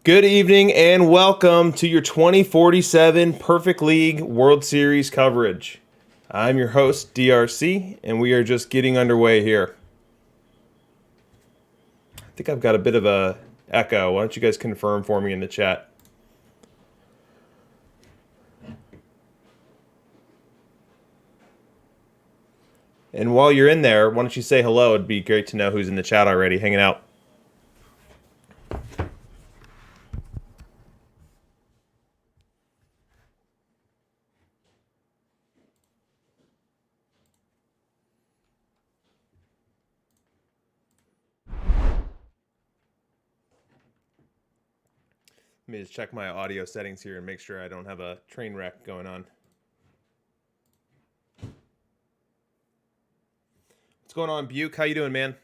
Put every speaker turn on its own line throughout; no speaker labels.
Good evening and welcome to your 2047 Perfect League World Series coverage. I'm your host, DRC, and we are just getting underway here. I think I've got a bit of a echo. Why don't you guys confirm for me in the chat? And while you're in there, why don't you say hello? It'd be great to know who's in the chat already hanging out. Let me just check my audio settings here and make sure I don't have a train wreck going on. What's going on, Buke? How you doing, man?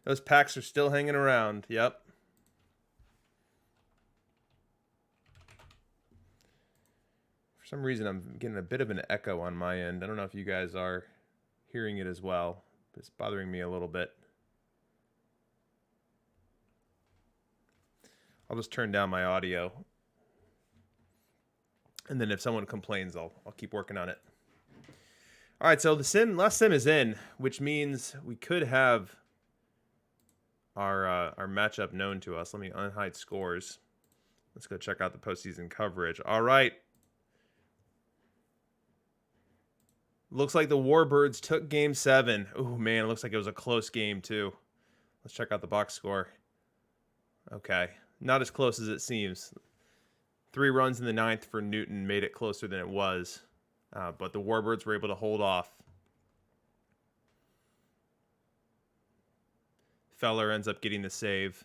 Those packs are still hanging around. Yep. For some reason, I'm getting a bit of an echo on my end. I don't know if you guys are hearing it as well. It's bothering me a little bit. I'll just turn down my audio. And then if someone complains, I'll keep working on it. All right, so the last sim is in, which means we could have our matchup known to us. Let me unhide scores. Let's go check out the postseason coverage. All right. Looks like the Warbirds took Game 7. Oh, man, it looks like it was a close game, too. Let's check out the box score. Okay, not as close as it seems. 3 runs in the 9th for Newton made it closer than it was. But the Warbirds were able to hold off. Feller ends up getting the save.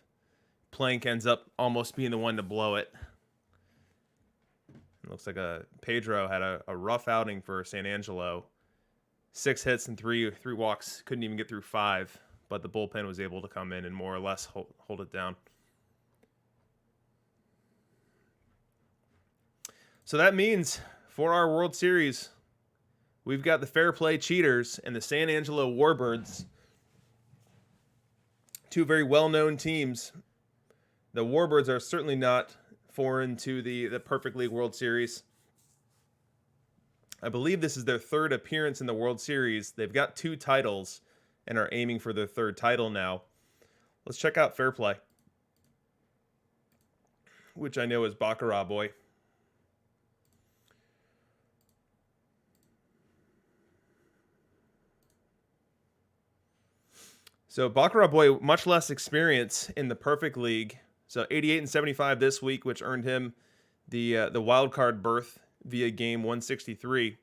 Plank ends up almost being the one to blow it. It looks like Pedro had a rough outing for San Angelo. 6 hits and 3 walks. Couldn't even get through 5. But the bullpen was able to come in and more or less hold it down. So that means for our World Series, we've got the Fair Play Cheaters and the San Angelo Warbirds. 2 very well-known teams. The Warbirds are certainly not foreign to the Perfect League World Series. I believe this is their 3rd appearance in the World Series. They've got 2 titles and are aiming for their 3rd title now. Let's check out Fair Play, which I know is Baccarat Boy. So Baccarat Boy, much less experience in the Perfect League. So 88 and 75 this week, which earned him the wild card berth via game 163,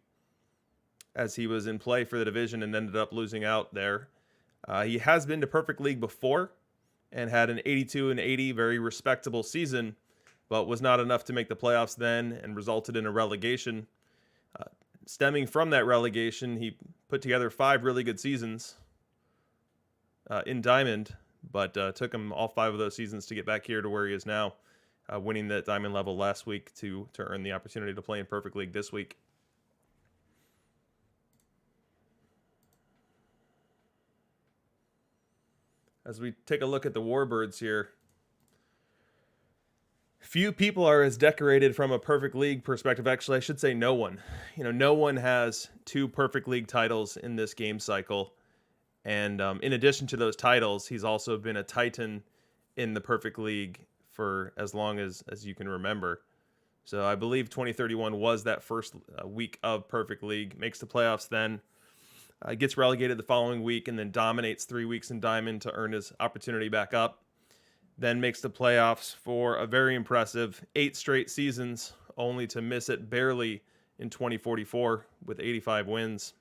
as he was in play for the division and ended up losing out there. He has been to Perfect League before and had an 82 and 80, very respectable season, but was not enough to make the playoffs then and resulted in a relegation. Stemming from that relegation, he put together 5 really good seasons in Diamond, but took him all 5 of those seasons to get back here to where he is now, winning that Diamond level last week to earn the opportunity to play in Perfect League this week. As we take a look at the Warbirds here, few people are as decorated from a Perfect League perspective. Actually, I should say no one. No one has 2 Perfect League titles in this game cycle. And in addition to those titles, he's also been a Titan in the Perfect League for as long as you can remember. So I believe 2031 was that first week of Perfect League. Makes the playoffs then. Gets relegated the following week and then dominates 3 weeks in Diamond to earn his opportunity back up. Then makes the playoffs for a very impressive 8 straight seasons, only to miss it barely in 2044 with 85 wins.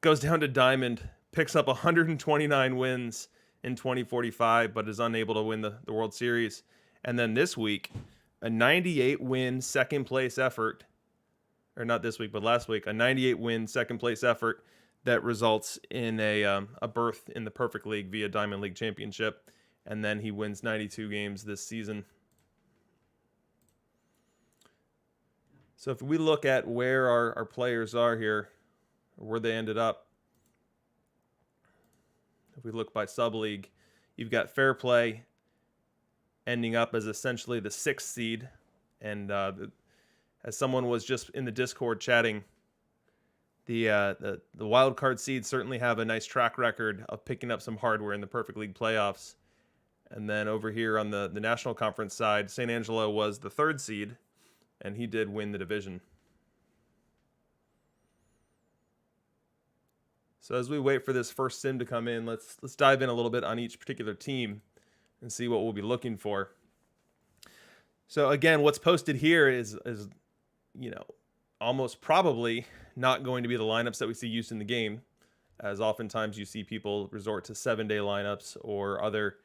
Goes down to Diamond, picks up 129 wins in 2045, but is unable to win the World Series. And then this week, a 98-win second-place effort, or not this week, but last week, a 98-win second-place effort that results in a berth in the Perfect League via Diamond League Championship. And then he wins 92 games this season. So if we look at where our players are here, or where they ended up, if we look by sub-league, you've got Fair Play ending up as essentially the 6th seed. And as someone was just in the Discord chatting, the wild card seeds certainly have a nice track record of picking up some hardware in the Perfect League playoffs. And then over here on the National Conference side, St. Angelo was the 3rd seed, and he did win the division. So as we wait for this first sim to come in, let's dive in a little bit on each particular team and see what we'll be looking for. So again, what's posted here is almost probably not going to be the lineups that we see used in the game, as oftentimes you see people resort to 7-day lineups or other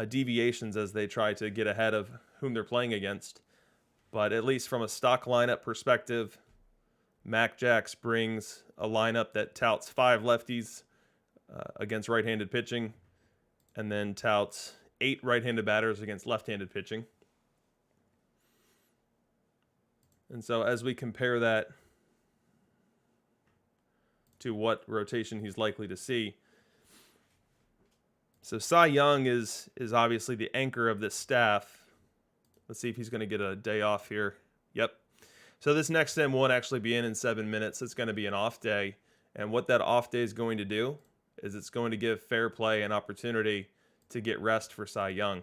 deviations as they try to get ahead of whom they're playing against. But at least from a stock lineup perspective, MacJax brings a lineup that touts 5 lefties against right-handed pitching, and then touts 8 right-handed batters against left-handed pitching. And so as we compare that to what rotation he's likely to see, so Cy Young is obviously the anchor of this staff. Let's see if he's going to get a day off here. Yep. So this next sim won't actually be in 7 minutes. It's going to be an off day. And what that off day is going to do is it's going to give Fair Play an opportunity to get rest for Cy Young.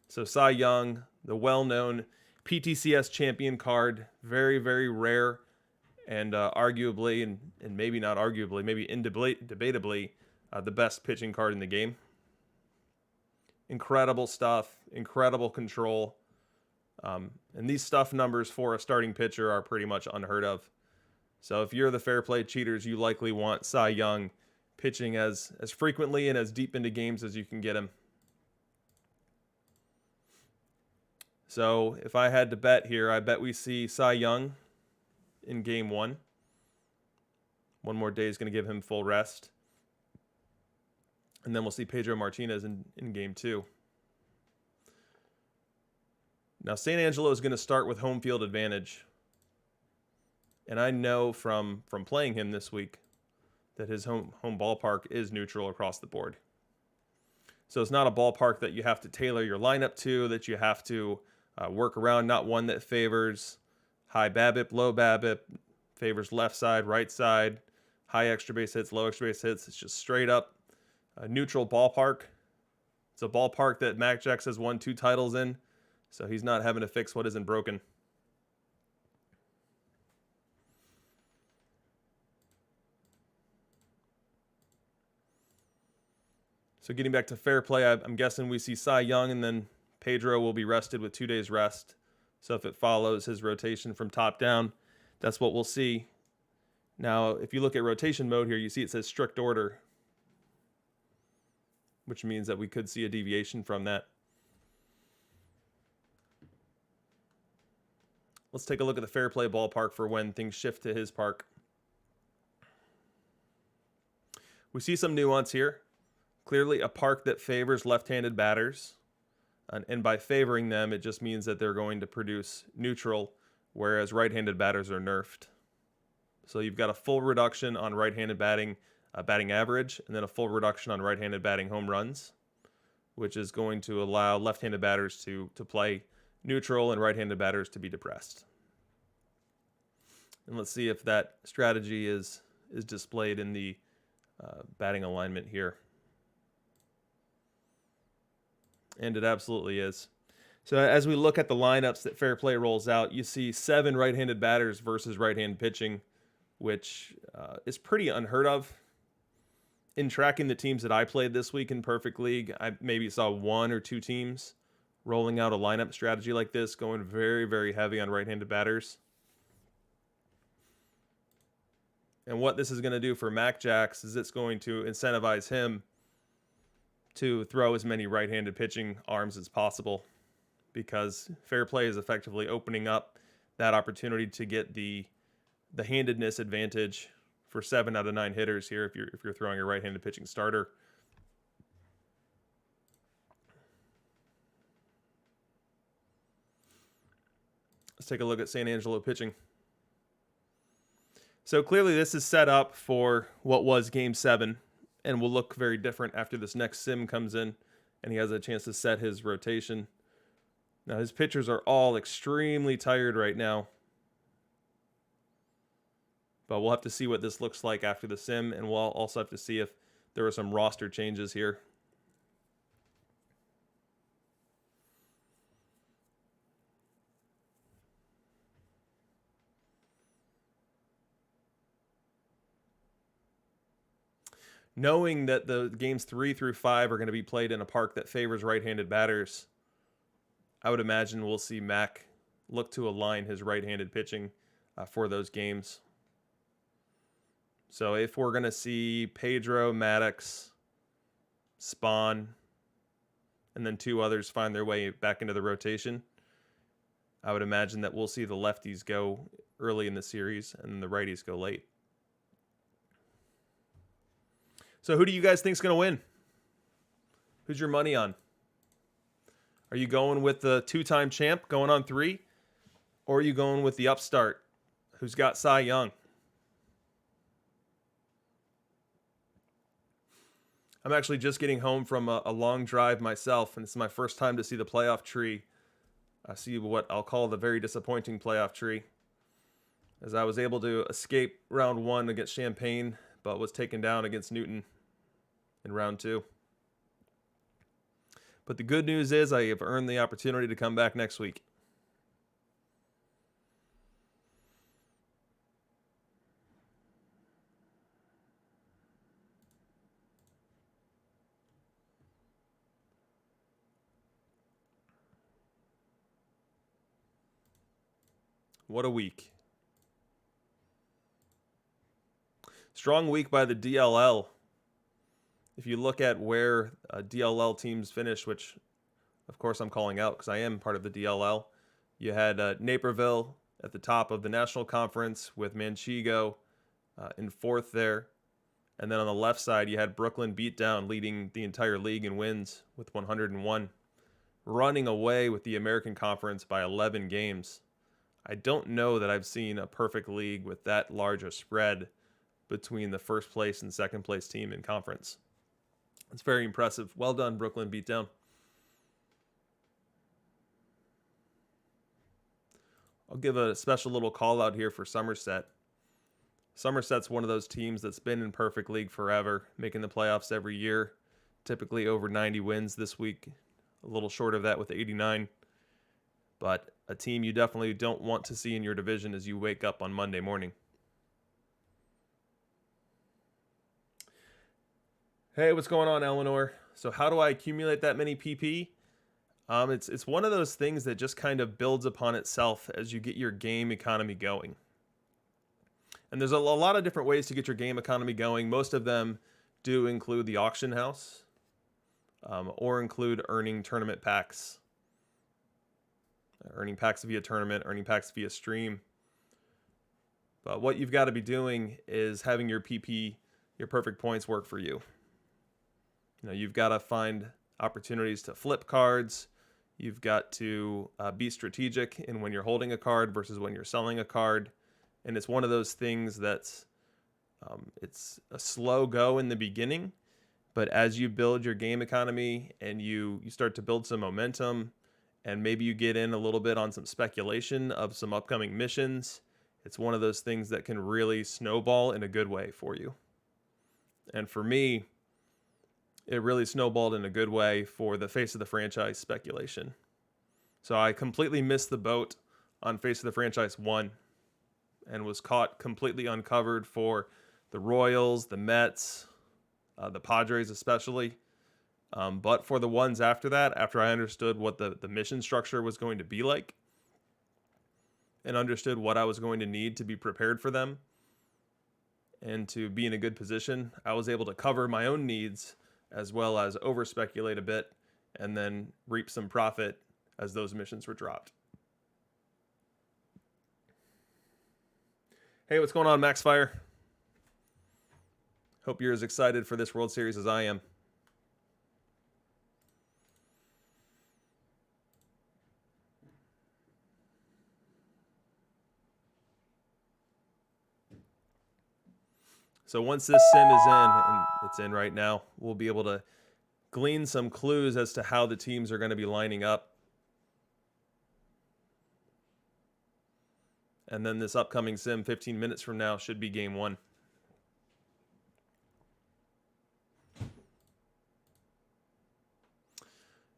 So Cy Young, the well-known PTCS champion card, very, very rare, and arguably, and maybe not arguably, maybe debatably, the best pitching card in the game. Incredible stuff, incredible control. And these stuff numbers for a starting pitcher are pretty much unheard of. So if you're the Fair Play cheaters, you likely want Cy Young pitching as frequently and as deep into games as you can get him. So if I had to bet here, I bet we see Cy Young in game 1. One more day is going to give him full rest. And then we'll see Pedro Martinez in game 2. Now, St. Angelo is going to start with home field advantage. And I know from playing him this week that his home ballpark is neutral across the board. So it's not a ballpark that you have to tailor your lineup to, that you have to work around, not one that favors high BABIP, low BABIP, favors left side, right side, high extra base hits, low extra base hits. It's just straight up a neutral ballpark. It's a ballpark that MacJax has won 2 titles in, so he's not having to fix what isn't broken. So getting back to Fair Play, I'm guessing we see Cy Young, and then Pedro will be rested with 2 days rest. So if it follows his rotation from top down, that's what we'll see. Now, if you look at rotation mode here, you see it says strict order, which means that we could see a deviation from that. Let's take a look at the Fair Play ballpark for when things shift to his park. We see some nuance here. Clearly a park that favors left-handed batters. And by favoring them, it just means that they're going to produce neutral, whereas right-handed batters are nerfed. So you've got a full reduction on right-handed batting average, and then a full reduction on right-handed batting home runs, which is going to allow left-handed batters to play neutral and right-handed batters to be depressed. And let's see if that strategy is displayed in the batting alignment here. And it absolutely is. So as we look at the lineups that Fair Play rolls out, you see 7 right-handed batters versus right-hand pitching, which is pretty unheard of. In tracking the teams that I played this week in Perfect League, I maybe saw 1 or 2 teams rolling out a lineup strategy like this, going very, very heavy on right-handed batters. And what this is going to do for MacJax is it's going to incentivize him to throw as many right-handed pitching arms as possible, because Fair Play is effectively opening up that opportunity to get the handedness advantage for 7 out of 9 hitters here if you're throwing a right-handed pitching starter. Let's take a look at San Angelo pitching. So clearly this is set up for what was Game 7 and will look very different after this next sim comes in and he has a chance to set his rotation. Now his pitchers are all extremely tired right now. But we'll have to see what this looks like after the sim, and we'll also have to see if there are some roster changes here. Knowing that the games 3 through 5 are going to be played in a park that favors right-handed batters, I would imagine we'll see Mac look to align his right-handed pitching for those games. So if we're going to see Pedro, Maddox, Spawn, and then 2 others find their way back into the rotation, I would imagine that we'll see the lefties go early in the series and the righties go late. So who do you guys think is going to win? Who's your money on? Are you going with the 2-time champ going on 3? Or are you going with the upstart who's got Cy Young? I'm actually just getting home from a long drive myself, and it's my first time to see the playoff tree. I see what I'll call the very disappointing playoff tree, as I was able to escape round 1 against Champaign, but was taken down against Newton in round 2. But the good news is I have earned the opportunity to come back next week. What a week. Strong week by the DLL. If you look at where DLL teams finished, which of course I'm calling out because I am part of the DLL, you had Naperville at the top of the National Conference with Manchego in 4th there. And then on the left side, you had Brooklyn Beatdown leading the entire league in wins with 101, running away with the American Conference by 11 games. I don't know that I've seen a perfect league with that large a spread between the first place and second place team in conference. It's very impressive. Well done, Brooklyn Beatdown. I'll give a special little call out here for Somerset. Somerset's one of those teams that's been in perfect league forever, making the playoffs every year, typically over 90 wins this week, a little short of that with 89. But a team you definitely don't want to see in your division as you wake up on Monday morning. Hey, what's going on, Eleanor? So how do I accumulate that many PP? It's one of those things that just kind of builds upon itself as you get your game economy going. And there's a lot of different ways to get your game economy going. Most of them do include the auction house or include earning tournament packs. Earning packs via tournament, earning packs via stream. But what you've got to be doing is having your PP, your perfect points work for you. You know, you've got to find opportunities to flip cards. You've got to be strategic in when you're holding a card versus when you're selling a card. And it's one of those things that's it's a slow go in the beginning, but as you build your game economy and you start to build some momentum, and maybe you get in a little bit on some speculation of some upcoming missions, it's one of those things that can really snowball in a good way for you. And for me, it really snowballed in a good way for the Face of the Franchise speculation. So I completely missed the boat on Face of the Franchise 1 and was caught completely uncovered for the Royals, the Mets, the Padres especially. But for the ones after that, after I understood what the mission structure was going to be like and understood what I was going to need to be prepared for them and to be in a good position, I was able to cover my own needs as well as over speculate a bit and then reap some profit as those missions were dropped. Hey, what's going on, Maxfire? Hope you're as excited for this World Series as I am. So once this sim is in, and it's in right now, we'll be able to glean some clues as to how the teams are going to be lining up. And then this upcoming sim 15 minutes from now should be game one.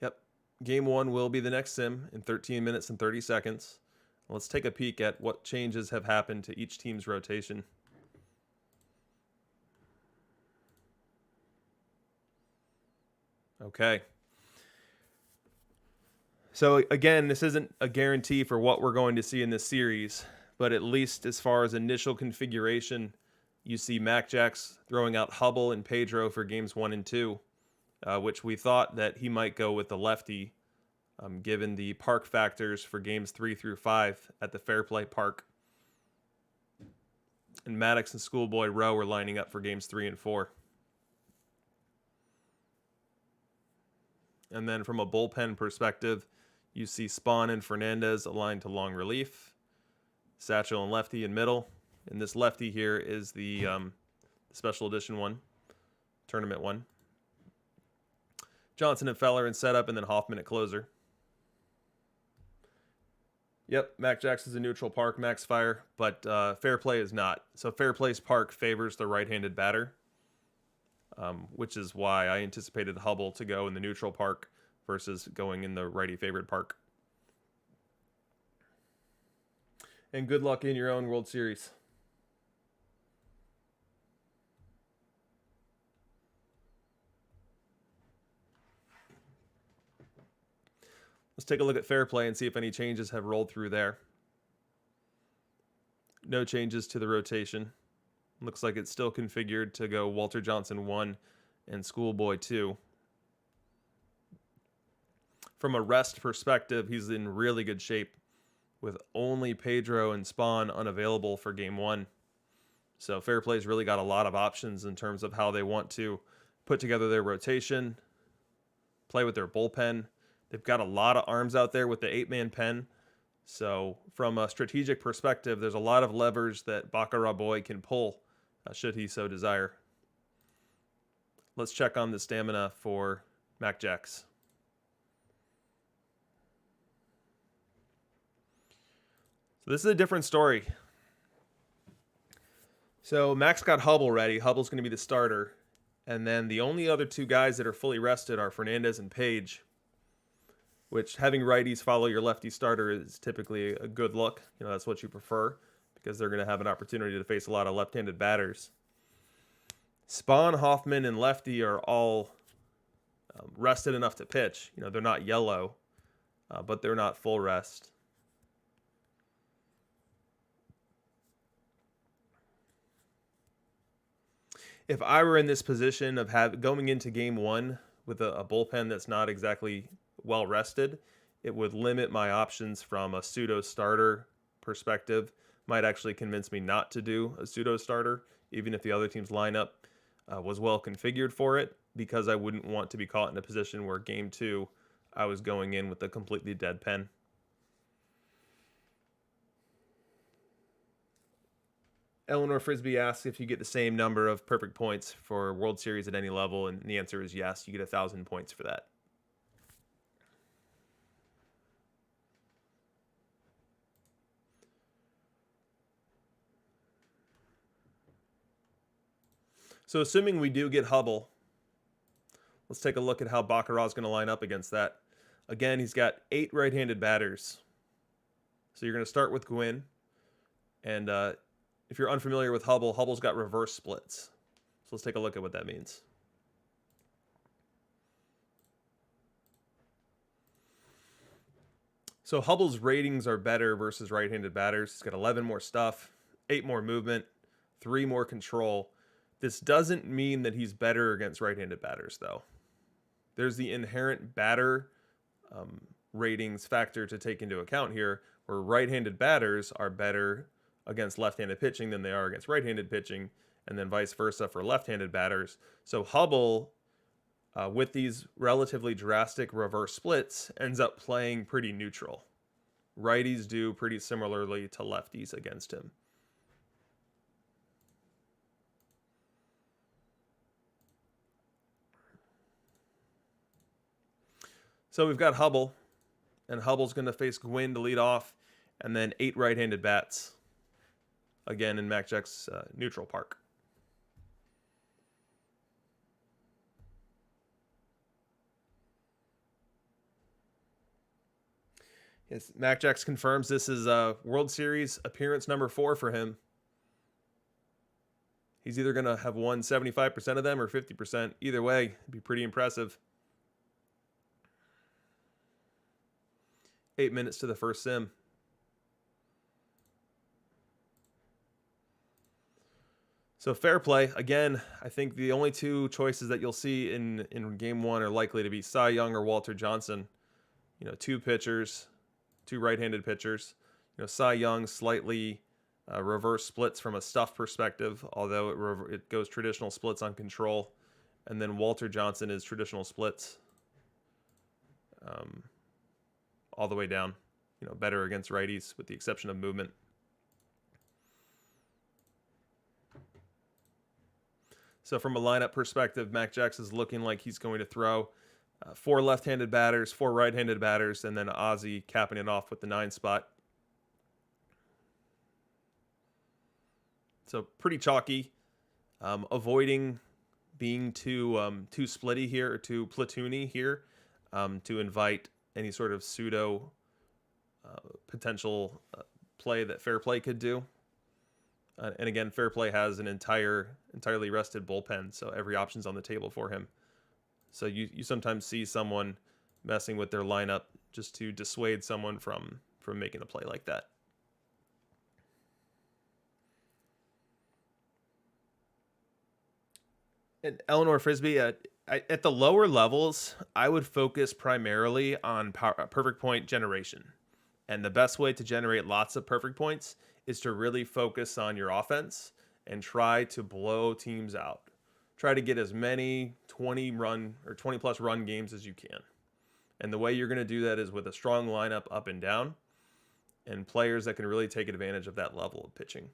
Yep, game one will be the next sim in 13 minutes and 30 seconds. Let's take a peek at what changes have happened to each team's rotation. Okay. So again, this isn't a guarantee for what we're going to see in this series, but at least as far as initial configuration, you see MacJax throwing out Hubble and Pedro for games 1 and 2, which we thought that he might go with the lefty, given the park factors for games 3 through 5 at the Fair Play Park. And Maddox and Schoolboy Rowe are lining up for games 3 and 4. And then from a bullpen perspective, you see Spawn and Fernandez aligned to long relief, Satchel and lefty in middle. And this lefty here is the special edition one, tournament one. Johnson and Feller in setup, and then Hoffman at closer. Yep, MacJax is a neutral park, Max Fire, but Fair Play is not. So Fair Play's park favors the right-handed batter, which is why I anticipated Hubble to go in the neutral park versus going in the righty-favored park. And good luck in your own World Series. Let's take a look at Fair Play and see if any changes have rolled through there. No changes to the rotation. Looks like it's still configured to go Walter Johnson 1 and Schoolboy 2. From a rest perspective, he's in really good shape with only Pedro and Spawn unavailable for game 1. So Fair Play's really got a lot of options in terms of how they want to put together their rotation, play with their bullpen. They've got a lot of arms out there with the 8-man pen. So from a strategic perspective, there's a lot of levers that Baccarat Boy can pull, should he so desire. Let's check on the stamina for MacJax. So this is a different story. So Max got Hubble ready. Hubble's going to be the starter. And then the only other two guys that are fully rested are Fernandez and Page, which having righties follow your lefty starter is typically a good look. You know, that's what you prefer because they're going to have an opportunity to face a lot of left-handed batters. Spawn, Hoffman, and lefty are all rested enough to pitch. You know, they're not yellow, but they're not full rest. If I were in this position of going into game 1 with a bullpen that's not exactly well rested, it would limit my options from a pseudo starter perspective. Might actually convince me not to do a pseudo starter, even if the other team's lineup was well configured for it, because I wouldn't want to be caught in a position where game 2 I was going in with a completely dead pen. Eleanor Frisbee asks if you get the same number of perfect points for World Series at any level, and the answer is yes. You get 1,000 points for that. So assuming we do get Hubble, let's take a look at how Baccarat's going to line up against that. Again, he's got 8 right-handed batters. So you're going to start with Gwynn, and if you're unfamiliar with Hubble, Hubble's got reverse splits. So let's take a look at what that means. So Hubble's ratings are better versus right-handed batters. He's got 11 more stuff, 8 more movement, 3 more control. This doesn't mean that he's better against right-handed batters, though. There's the inherent batter ratings factor to take into account here, where right-handed batters are better against left-handed pitching than they are against right-handed pitching, and then vice versa for left-handed batters. So Hubble, with these relatively drastic reverse splits, ends up playing pretty neutral. Righties do pretty similarly to lefties against him. So we've got Hubble, and Hubble's going to face Gwyn to lead off, and then 8 right-handed bats, again in Mac Jack's neutral park. Yes, Mac Jacks confirms this is World Series appearance number 4 for him. He's either going to have won 75% of them or 50%. Either way, it'd be pretty impressive. 8 minutes to the first sim. So fair play. Again, I think the only 2 choices that you'll see in game 1 are likely to be Cy Young or Walter Johnson. 2 pitchers, 2 right-handed pitchers. Cy Young slightly reverse splits from a stuff perspective, although it goes traditional splits on control. And then Walter Johnson is traditional splits all the way down. Better against righties with the exception of movement. So from a lineup perspective, Mac Jacks is looking like he's going to throw 4 left-handed batters, 4 right-handed batters, and then Ozzy capping it off with the 9 spot. So pretty chalky. Avoiding being too splitty here or too platoony here to invite any sort of pseudo potential play that fair play could do. And again, fair play has an entirely rested bullpen, so every option's on the table for him. So you sometimes see someone messing with their lineup just to dissuade someone from making a play like that. And Eleanor Frisbee, at the lower levels, I would focus primarily on perfect point generation. And the best way to generate lots of perfect points is to really focus on your offense and try to blow teams out. Try to get as many 20 plus run games as you can. And the way you're going to do that is with a strong lineup up and down and players that can really take advantage of that level of pitching.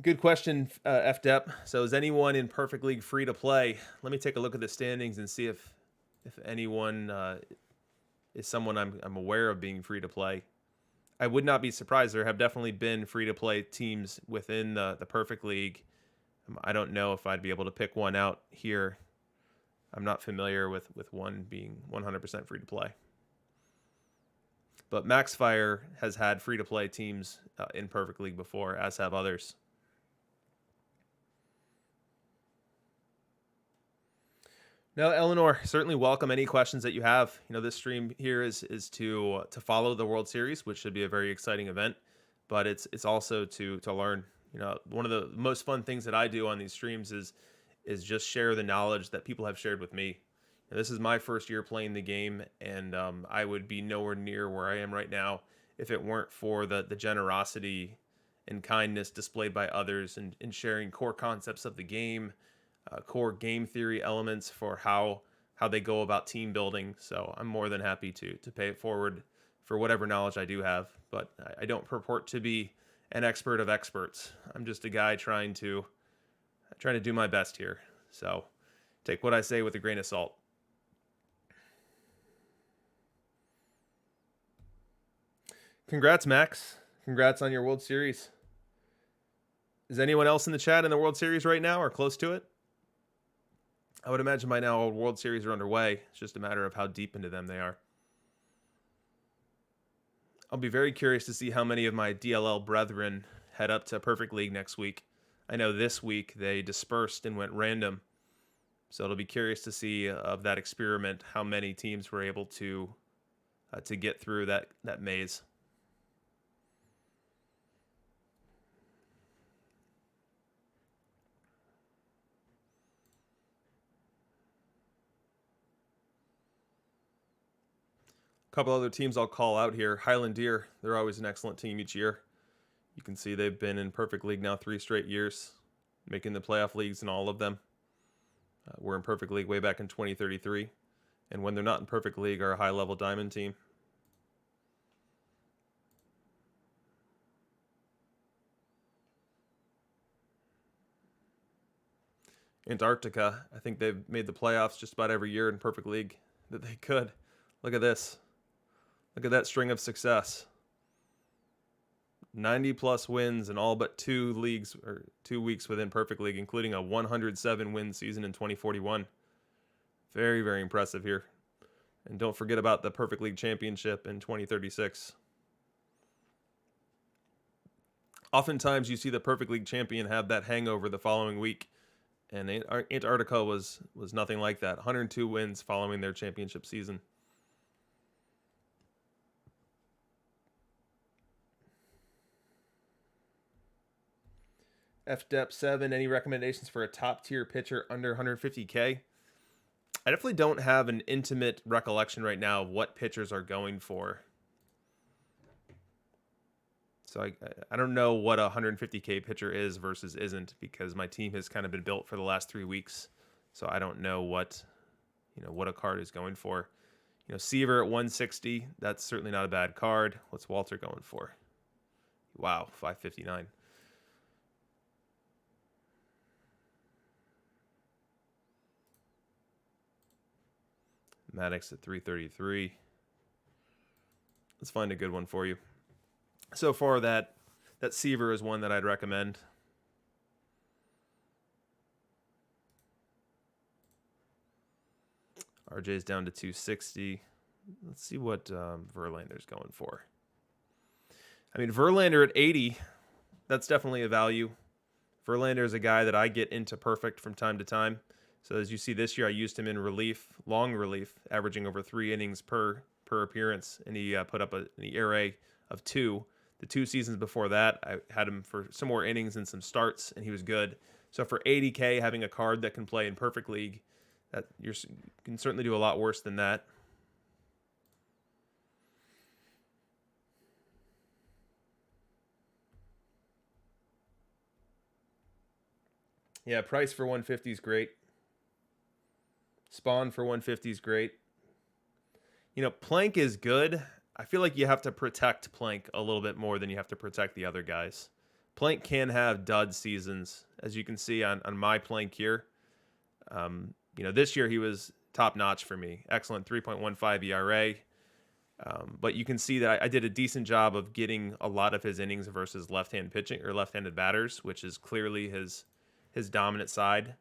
Good question, FDEP. So is anyone in Perfect League free to play? Let me take a look at the standings and see if anyone is someone I'm aware of being free to play. I would not be surprised. There have definitely been free to play teams within the Perfect League. I don't know if I'd be able to pick one out here. I'm not familiar with one being 100% free to play. But MaxFire has had free to play teams in Perfect League before, as have others. No, Eleanor, certainly welcome any questions that you have. This stream here is to follow the World Series, which should be a very exciting event, but it's also to learn. One of the most fun things that I do on these streams is just share the knowledge that people have shared with me. This is my first year playing the game, and I would be nowhere near where I am right now if it weren't for the generosity and kindness displayed by others in sharing core concepts of the game, core game theory elements for how they go about team building. So I'm more than happy to pay it forward for whatever knowledge I do have. But I don't purport to be an expert of experts. I'm just a guy trying to do my best here. So take what I say with a grain of salt. Congrats, Max. Congrats on your World Series. Is anyone else in the chat in the World Series right now or close to it? I would imagine by now all World Series are underway. It's just a matter of how deep into them they are. I'll be very curious to see how many of my DLL brethren head up to Perfect League next week. I know this week they dispersed and went random. So it'll be curious to see of that experiment how many teams were able to get through that maze. A couple other teams I'll call out here. Highland Deer, they're always an excellent team each year. You can see they've been in Perfect League now 3 straight years, making the playoff leagues in all of them. We're in Perfect League way back in 2033. and when they're not in Perfect League, are a high-level diamond team. Antarctica, I think they've made the playoffs just about every year in Perfect League that they could. Look at this. Look at that string of success. 90-plus wins in all but 2 leagues or 2 weeks within Perfect League, including a 107-win season in 2041. Very, very impressive here. And don't forget about the Perfect League Championship in 2036. Oftentimes you see the Perfect League champion have that hangover the following week. And Antarctica was nothing like that. 102 wins following their championship season. FDEP7, any recommendations for a top-tier pitcher under 150K? I definitely don't have an intimate recollection right now of what pitchers are going for. So I don't know what a 150K pitcher is versus isn't, because my team has kind of been built for the last 3 weeks. So I don't know what a card is going for. Seaver at 160, that's certainly not a bad card. What's Walter going for? Wow, 559. Maddox at 333. Let's find a good one for you. So far, that Seaver is one that I'd recommend. RJ's down to 260. Let's see what Verlander's going for. I mean, Verlander at 80, that's definitely a value. Verlander is a guy that I get into Perfect from time to time. So as you see this year, I used him in relief, long relief, averaging over 3 innings per appearance, and he put up an ERA of 2. The 2 seasons before that, I had him for some more innings and some starts, and he was good. So for 80K, having a card that can play in Perfect League, that you can certainly do a lot worse than that. Yeah, price for 150 is great. Spawn for 150 is great. Plank is good. I feel like you have to protect Plank a little bit more than you have to protect the other guys. Plank can have dud seasons, as you can see on my Plank here. This year he was top notch for me. Excellent 3.15 ERA. But you can see that I did a decent job of getting a lot of his innings versus left-hand pitching or left-handed batters, which is clearly his dominant side.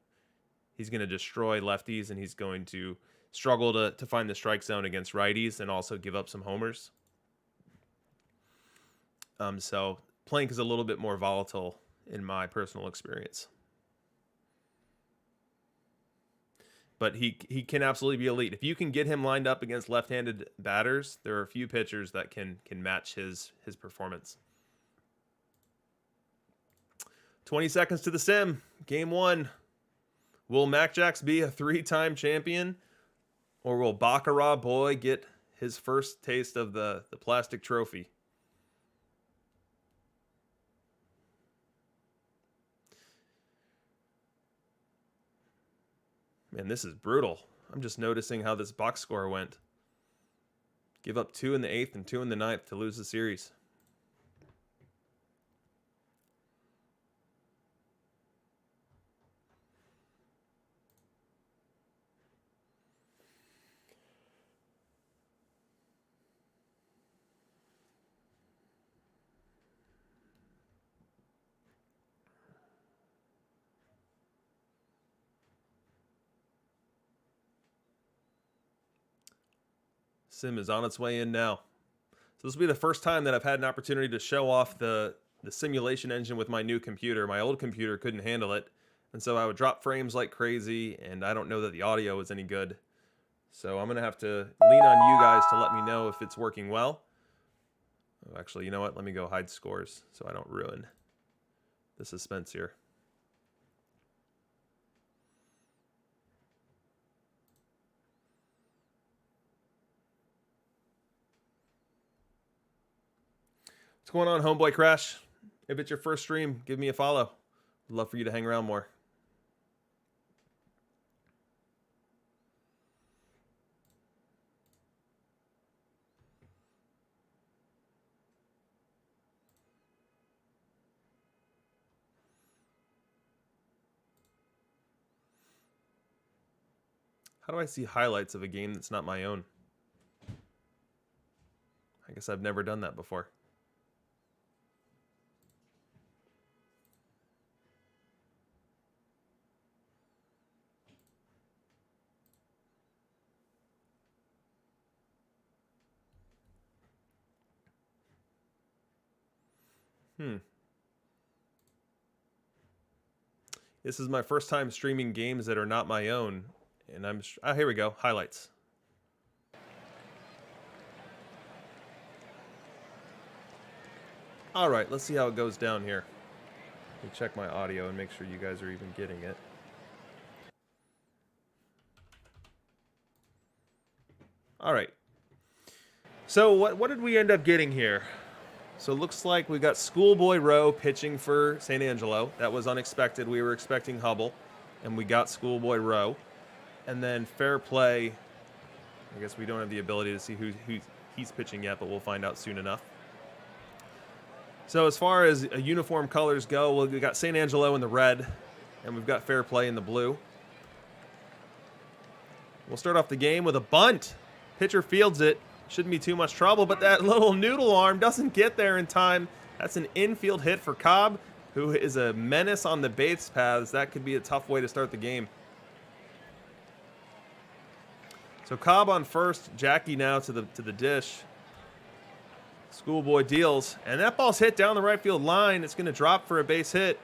He's going to destroy lefties, and he's going to struggle to find the strike zone against righties and also give up some homers. So Plank is a little bit more volatile in my personal experience. But he can absolutely be elite. If you can get him lined up against left-handed batters, there are a few pitchers that can match his performance. 20 seconds to the sim. Game 1. Will Mac Jacks be a 3-time champion? Or will Baccarat Boy get his first taste of the plastic trophy? Man, this is brutal. I'm just noticing how this box score went. Give up 2 in the 8th and 2 in the 9th to lose the series. Sim is on its way in now. So this will be the first time that I've had an opportunity to show off the simulation engine with my new computer. My old computer couldn't handle it, and so I would drop frames like crazy, and I don't know that the audio is any good. So I'm going to have to lean on you guys to let me know if it's working well. Oh, actually, you know what? Let me go hide scores so I don't ruin the suspense here. What's going on, Homeboy Crash? If it's your first stream, give me a follow. I'd love for you to hang around more. How do I see highlights of a game that's not my own? I guess I've never done that before. This is my first time streaming games that are not my own. And here we go. Highlights. All right, let's see how it goes down here. Let me check my audio and make sure you guys are even getting it. All right. So what did we end up getting here? So it looks like we got Schoolboy Rowe pitching for San Angelo. That was unexpected. We were expecting Hubble, and we got Schoolboy Rowe. And then Fair Play. I guess we don't have the ability to see who he's pitching yet, but we'll find out soon enough. So as far as uniform colors go, we got San Angelo in the red, and we've got Fair Play in the blue. We'll start off the game with a bunt. Pitcher fields it. Shouldn't be too much trouble, but that little noodle arm doesn't get there in time. That's an infield hit for Cobb, who is a menace on the base paths. That could be a tough way to start the game. So Cobb on first, Jackie now to the dish. Schoolboy deals, and that ball's hit down the right field line. It's going to drop for a base hit.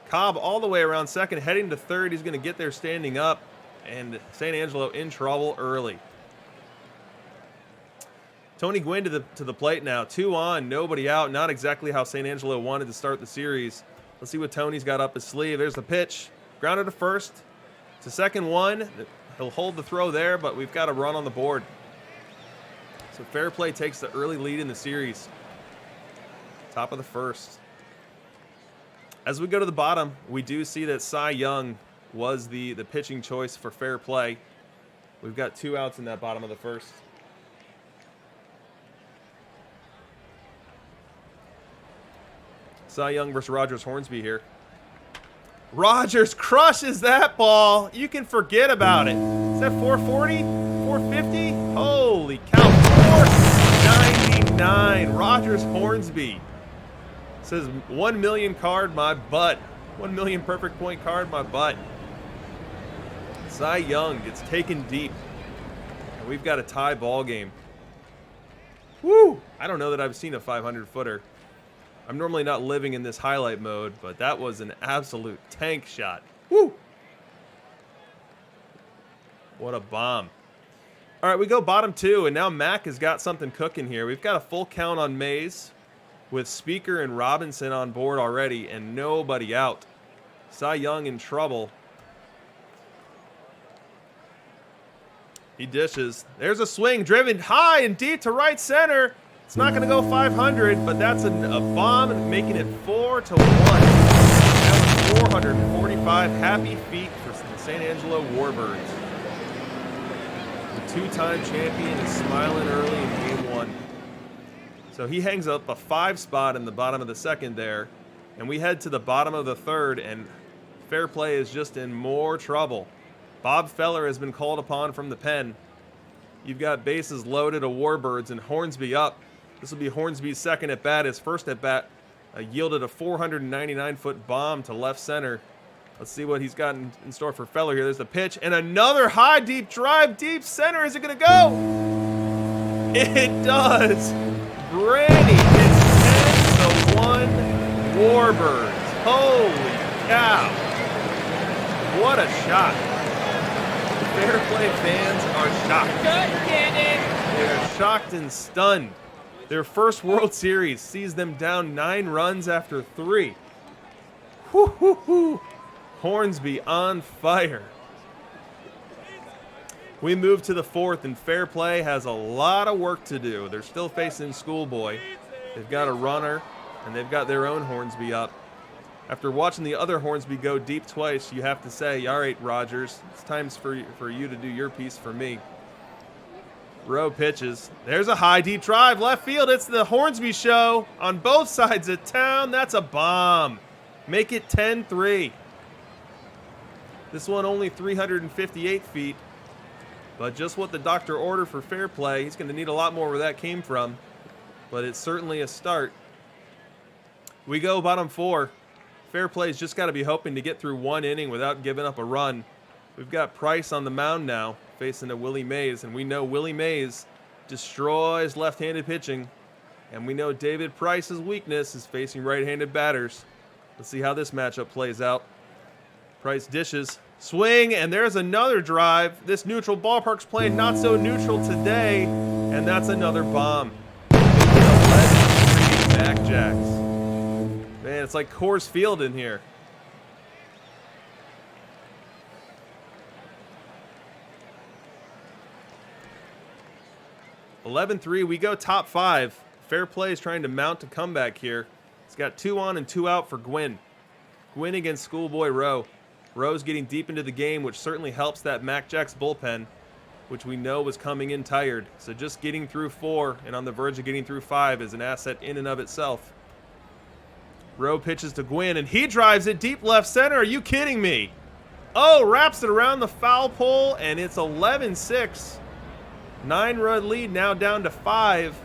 Cobb all the way around second, heading to third. He's going to get there standing up, and San Angelo in trouble early. Tony Gwynn to the plate now. 2 on, nobody out. Not exactly how San Angelo wanted to start the series. Let's see what Tony's got up his sleeve. There's the pitch. Grounded to first. To second one. He'll hold the throw there, but we've got a run on the board. So Fair Play takes the early lead in the series. Top of the first. As we go to the bottom, we do see that Cy Young was the pitching choice for Fair Play. We've got 2 outs in that bottom of the first. Cy Young versus Rogers Hornsby here. Rogers crushes that ball. You can forget about it. Is that 440? 450? Holy cow. 499. Rogers Hornsby says 1 million card my butt. 1 million perfect point card my butt. Cy Young gets taken deep. And we've got a tie ball game. Woo! I don't know that I've seen a 500-footer. I'm normally not living in this highlight mode, but that was an absolute tank shot. Woo! What a bomb. All right, we go bottom 2, and now Mac has got something cooking here. We've got a full count on Mays with Speaker and Robinson on board already, and nobody out. Cy Young in trouble. He dishes. There's a swing driven high and deep to right center. It's not going to go 500, but that's a bomb, making it 4-1. That's 445 happy feet for the San Angelo Warbirds. The 2-time champion is smiling early in game 1. So he hangs up a 5 spot in the bottom of the second there, and we head to the bottom of the third, and Fair Play is just in more trouble. Bob Feller has been called upon from the pen. You've got bases loaded of Warbirds and Hornsby up. This will be Hornsby's second at bat. His first at bat yielded a 499-foot bomb to left center. Let's see what he's got in store for Feller here. There's the pitch and another high deep drive, deep center. Is it going to go? It does. Branny hits 10-1 Warbirds. Holy cow! What a shot! Fair Play fans are shocked. They are shocked and stunned. Their first World Series sees them down 9 runs after 3. Whoo. Hornsby on fire. We move to the 4th, and Fair Play has a lot of work to do. They're still facing Schoolboy. They've got a runner, and they've got their own Hornsby up. After watching the other Hornsby go deep twice, you have to say, all right, Rogers, it's time for you to do your piece for me. Rowe pitches. There's a high deep drive left field. It's the Hornsby show on both sides of town. That's a bomb. Make it 10-3. This one only 358 feet. But just what the doctor ordered for fair play. He's going to need a lot more where that came from. But it's certainly a start. We go bottom 4. Fair play's just got to be hoping to get through one inning without giving up a run. We've got Price on the mound now, facing a Willie Mays. And we know Willie Mays destroys left-handed pitching. And we know David Price's weakness is facing right-handed batters. Let's see how this matchup plays out. Price dishes. Swing, and there's another drive. This neutral ballpark's playing not so neutral today. And that's another bomb. 11-3 Mac Jacks. Man, it's like Coors Field in here. (11-3). We go top 5. Fair play is trying to mount a comeback here. It's got 2 on and 2 out for Gwynn. Gwynn against Schoolboy Rowe. Rowe's getting deep into the game, which certainly helps that Mac Jacks bullpen, which we know was coming in tired. So just getting through 4 and on the verge of getting through 5 is an asset in and of itself. Rowe pitches to Gwynn, and he drives it deep left center. Are you kidding me? Oh, wraps it around the foul pole, and it's 11-6. 9-run lead now down to 5.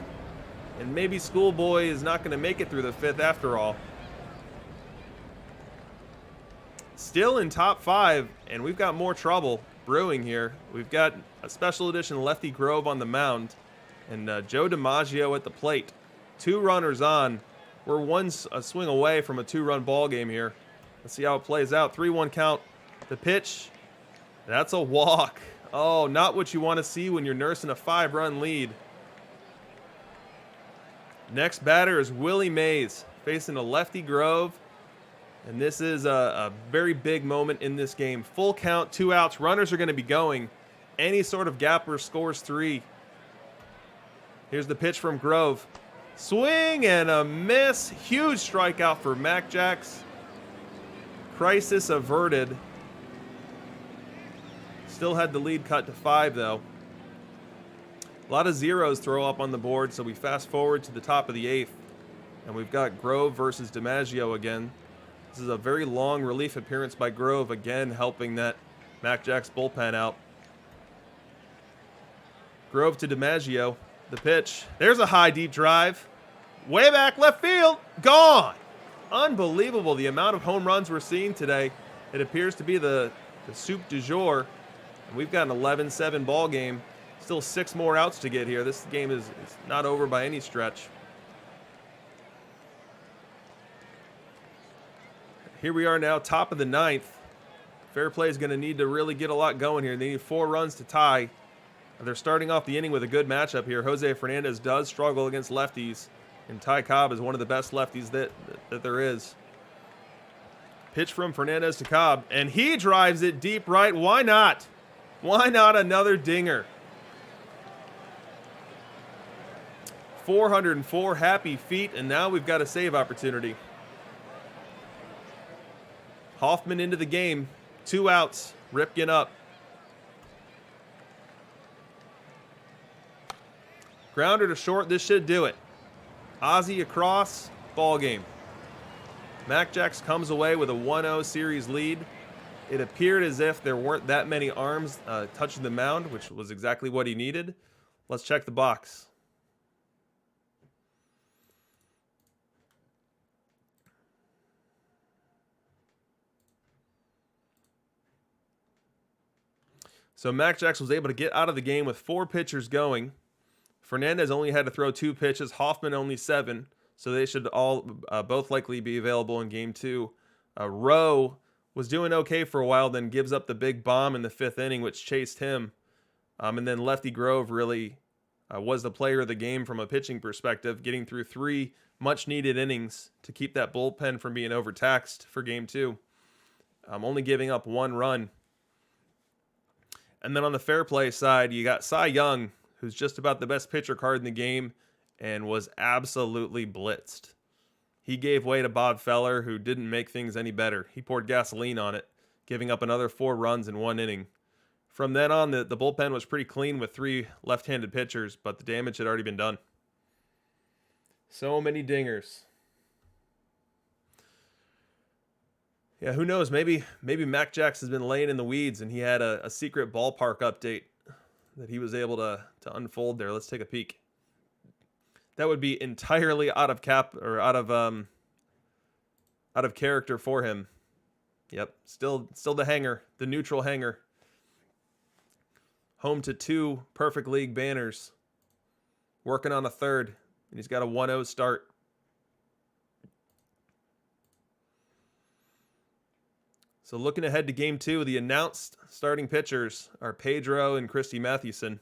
And maybe Schoolboy is not going to make it through the 5th after all. Still in top 5, and we've got more trouble brewing here. We've got a special edition Lefty Grove on the mound, and Joe DiMaggio at the plate. 2 runners on. We're a swing away from a 2-run ball game here. Let's see how it plays out. 3-1 count. The pitch. That's a walk. Oh, not what you want to see when you're nursing a 5-run lead. Next batter is Willie Mays facing a Lefty Grove. And this is a very big moment in this game. Full count, 2 outs. Runners are going to be going. Any sort of gapper scores 3. Here's the pitch from Grove. Swing and a miss. Huge strikeout for Mac Jacks. Crisis averted. Still had the lead cut to 5, though. A lot of zeros throw up on the board, so we fast forward to the top of the 8th. And we've got Grove versus DiMaggio again. This is a very long relief appearance by Grove, again helping that Mac Jacks bullpen out. Grove to DiMaggio. The pitch. There's a high, deep drive. Way back left field. Gone. Unbelievable the amount of home runs we're seeing today. It appears to be the soup du jour. And we've got an 11-7 ball game. Still 6 more outs to get here. This game is not over by any stretch. Here we are now, top of the 9th. Fair play is going to need to really get a lot going here. They need 4 runs to tie. They're starting off the inning with a good matchup here. Jose Fernandez does struggle against lefties, and Ty Cobb is one of the best lefties that there is. Pitch from Fernandez to Cobb, and he drives it deep right. Why not? Why not another dinger? 404 happy feet, and now we've got a save opportunity. Hoffman into the game. 2 outs. Ripken up. Grounder to short. This should do it. Ozzie across. Ball game. Mac Jacks comes away with a 1-0 series lead. It appeared as if there weren't that many arms touching the mound, which was exactly what he needed. Let's check the box. So Mac Jacks was able to get out of the game with 4 pitchers going. Fernandez only had to throw 2 pitches. Hoffman only 7. So they should all both likely be available in game 2. Rowe was doing okay for a while, then gives up the big bomb in the 5th inning, which chased him. And then Lefty Grove really was the player of the game from a pitching perspective, getting through 3 much-needed innings to keep that bullpen from being overtaxed for game 2. Only giving up 1 run. And then on the fair play side, you got Cy Young, who's just about the best pitcher card in the game and was absolutely blitzed. He gave way to Bob Feller, who didn't make things any better. He poured gasoline on it, giving up another 4 runs in 1 inning. From then on, the bullpen was pretty clean with 3 left-handed pitchers, but the damage had already been done. So many dingers. Yeah, who knows? Maybe Mac Jacks has been laying in the weeds and he had a secret ballpark update that he was able to unfold there. Let's take a peek. That would be entirely out of out of character for him. Yep, still the hanger, the neutral hanger. Home to 2 Perfect League banners. Working on a third, and he's got a 1-0 start. So looking ahead to Game 2, the announced starting pitchers are Pedro and Christy Mathewson.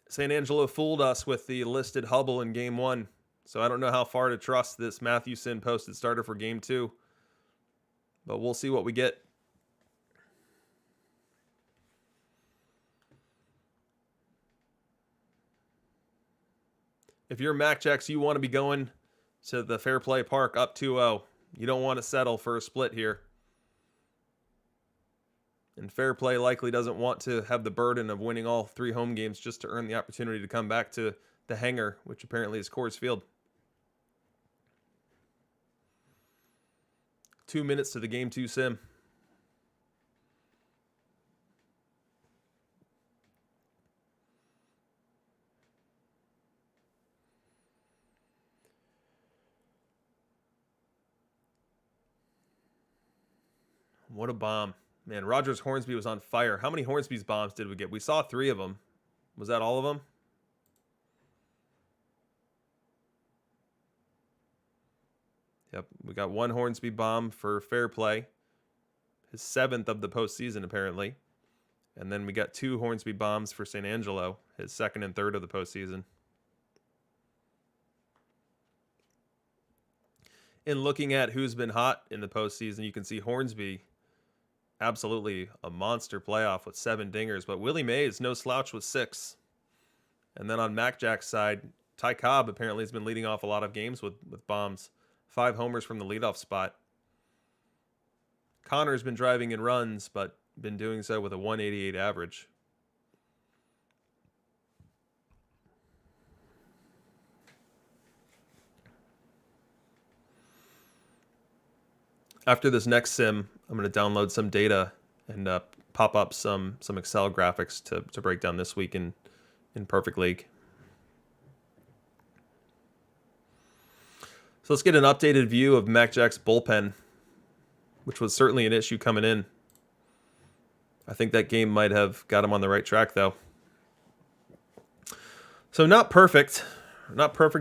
San Angelo fooled us with the listed Hubble in Game 1, so I don't know how far to trust this Mathewson posted starter for Game 2, but we'll see what we get. If you're MacJax, you want to be going to the Fair Play Park up 2-0. You don't want to settle for a split here. And Fair Play likely doesn't want to have the burden of winning all 3 home games just to earn the opportunity to come back to the hangar, which apparently is Coors Field. 2 minutes to the Game 2 sim. What a bomb. Man, Rogers Hornsby was on fire. How many Hornsby's bombs did we get? We saw 3 of them. Was that all of them? Yep, we got 1 Hornsby bomb for Fair Play. His 7th of the postseason, apparently. And then we got 2 Hornsby bombs for San Angelo, his 2nd and 3rd of the postseason. In looking at who's been hot in the postseason, you can see Hornsby, absolutely a monster playoff with 7 dingers, but Willie Mays, no slouch with 6. And then on MacJack's side, Ty Cobb apparently has been leading off a lot of games with bombs. 5 homers from the leadoff spot. Connor's been driving in runs, but been doing so with a 188 average. After this next sim, I'm going to download some data and pop up some Excel graphics to break down this week in Perfect League. So let's get an updated view of MacJack's bullpen, which was certainly an issue coming in. I think that game might have got him on the right track, though. So not perfect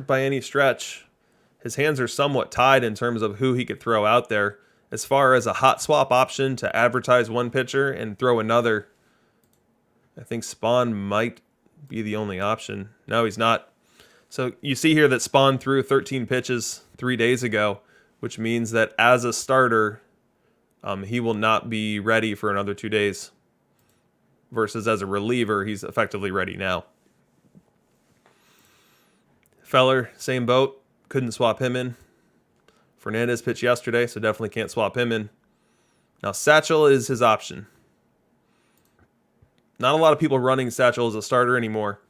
by any stretch. His hands are somewhat tied in terms of who he could throw out there. As far as a hot swap option to advertise one pitcher and throw another, I think Spawn might be the only option. No, he's not. So you see here that Spawn threw 13 pitches 3 days ago, which means that as a starter, he will not be ready for another 2 days. Versus as a reliever, he's effectively ready now. Feller, same boat. Couldn't swap him in. Fernandez pitched yesterday, so definitely can't swap him in. Now, Satchel is his option. Not a lot of people running Satchel as a starter anymore.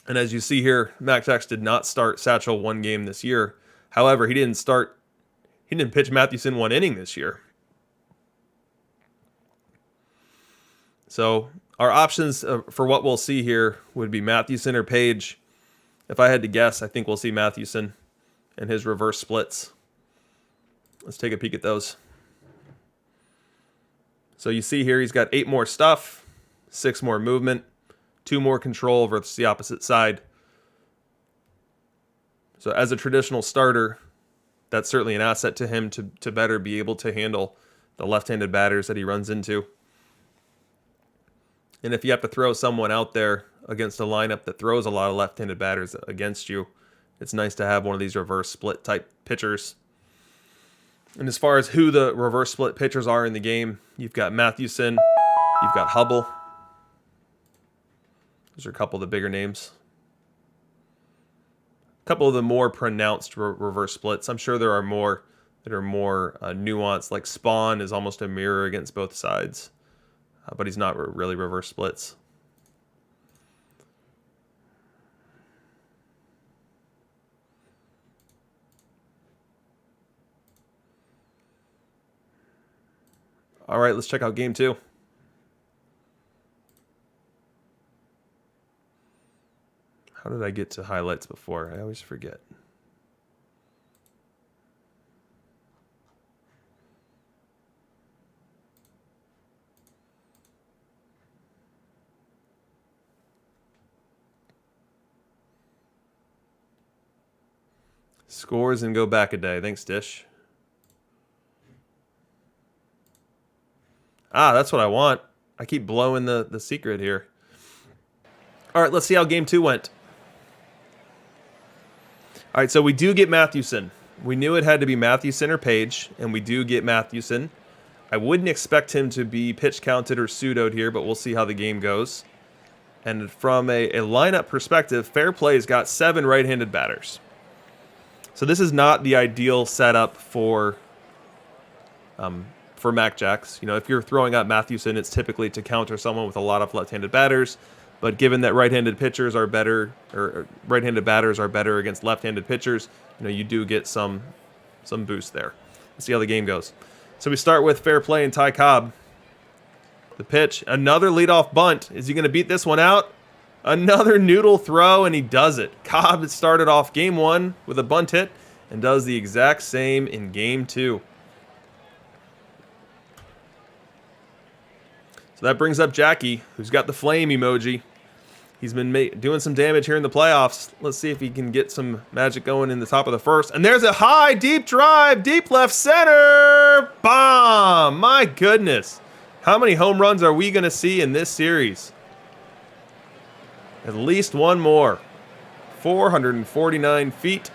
And as you see here, MacJax did not start Satchel 1 game this year. However, he didn't pitch Mathewson 1 inning this year. So our options for what we'll see here would be Mathewson or Page. If I had to guess, I think we'll see Mathewson and his reverse splits. Let's take a peek at those. So you see here he's got 8 more stuff, 6 more movement, 2 more control versus the opposite side. So as a traditional starter, that's certainly an asset to him to better be able to handle the left-handed batters that he runs into. And if you have to throw someone out there against a lineup that throws a lot of left-handed batters against you, it's nice to have one of these reverse split type pitchers. And as far as who the reverse split pitchers are in the game, you've got Mathewson, you've got Hubble. Those are a couple of the bigger names. A couple of the more pronounced reverse splits. I'm sure there are more that are more nuanced, like Spawn is almost a mirror against both sides. But he's not really reverse splits. All right, let's check out game 2. How did I get to highlights before? I always forget. Scores and go back a day. Thanks, Dish. Ah, that's what I want. I keep blowing the secret here. All right, let's see how game 2 went. All right, so we do get Mathewson. We knew it had to be Mathewson or Page, and we do get Mathewson. I wouldn't expect him to be pitch counted or pseudoed here, but we'll see how the game goes. And from a lineup perspective, Fair Play's got 7 right-handed batters. So this is not the ideal setup for Mac Jacks. You know, if you're throwing out Mathewson, it's typically to counter someone with a lot of left-handed batters. But given that right-handed pitchers are better, or right-handed batters are better against left-handed pitchers, you know, you do get some boost there. Let's see how the game goes. So we start with Fair Play and Ty Cobb. The pitch, another leadoff bunt. Is he going to beat this one out? Another noodle throw, and he does it. Cobb started off game 1 with a bunt hit and does the exact same in game 2. So that brings up Jackie, who's got the flame emoji. He's been doing some damage here in the playoffs. Let's see if he can get some magic going in the top of the first. And there's a high, deep drive, deep left center. Bomb! My goodness. How many home runs are we going to see in this series? At least one more. 449 feet.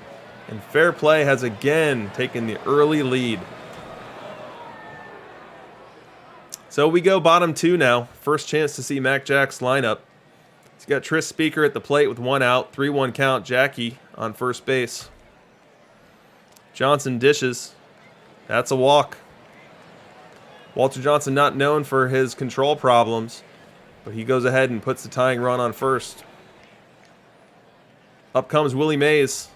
And Fair Play has again taken the early lead. So we go bottom 2 now. First chance to see Mac Jack's lineup. He's got Tris Speaker at the plate with 1 out. 3-1 count. Jackie on first base. Johnson dishes. That's a walk. Walter Johnson not known for his control problems, but he goes ahead and puts the tying run on first. Up comes Willie Mays.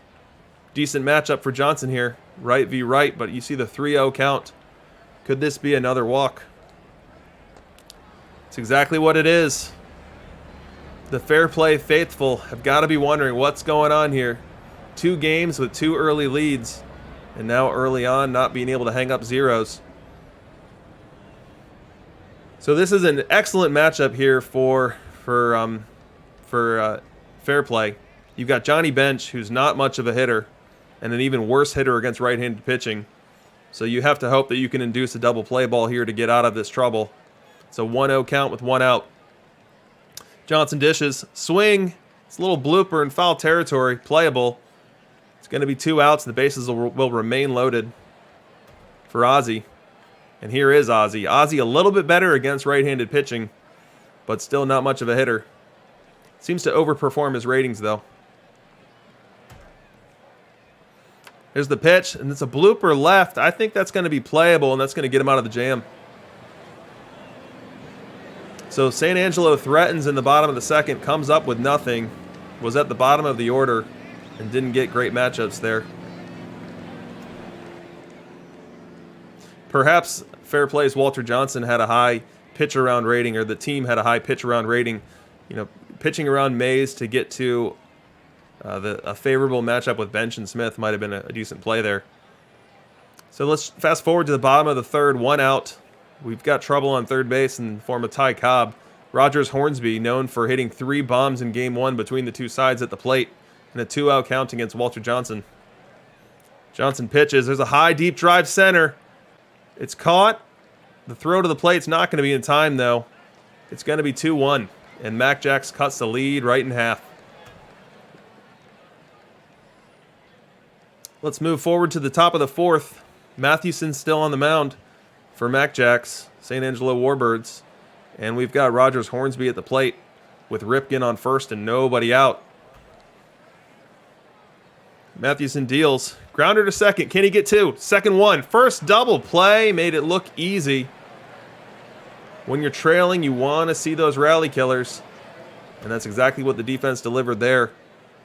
Decent matchup for Johnson here. Right v right, but you see the 3-0 count. Could this be another walk? It's exactly what it is. The Fair Play faithful have got to be wondering what's going on here. 2 games with 2 early leads, and now early on not being able to hang up zeros. So this is an excellent matchup here for Fair Play. You've got Johnny Bench, who's not much of a hitter, and an even worse hitter against right-handed pitching. So you have to hope that you can induce a double play ball here to get out of this trouble. It's a 1-0 count with 1 out. Johnson dishes. Swing. It's a little blooper in foul territory. Playable. It's going to be 2 outs. The bases will remain loaded for Ozzie. And here is Ozzie. Ozzie a little bit better against right-handed pitching, but still not much of a hitter. Seems to overperform his ratings, though. Here's the pitch, and it's a blooper left. I think that's going to be playable, and that's going to get him out of the jam. So San Angelo threatens in the bottom of the second, comes up with nothing, was at the bottom of the order, and didn't get great matchups there. Perhaps Fair Play's Walter Johnson had a high pitch around rating, or the team had a high pitch around rating. You know, pitching around Mays to get to a favorable matchup with Bench and Smith might have been a decent play there. So let's fast forward to the bottom of the third, 1 out. We've got trouble on third base in the form of Ty Cobb. Rogers Hornsby, known for hitting 3 bombs in game 1 between the 2 sides at the plate, and a 2-out count against Walter Johnson. Johnson pitches. There's a high, deep drive center. It's caught. The throw to the plate's not going to be in time, though. It's going to be 2-1, and Mac Jacks cuts the lead right in half. Let's move forward to the top of the 4th. Mathewson still on the mound for Mac Jacks, St. Angelo Warbirds. And we've got Rogers Hornsby at the plate with Ripken on first and nobody out. Mathewson deals. Grounder to second. Can he get 2? Second one. First double play. Made it look easy. When you're trailing, you want to see those rally killers. And that's exactly what the defense delivered there.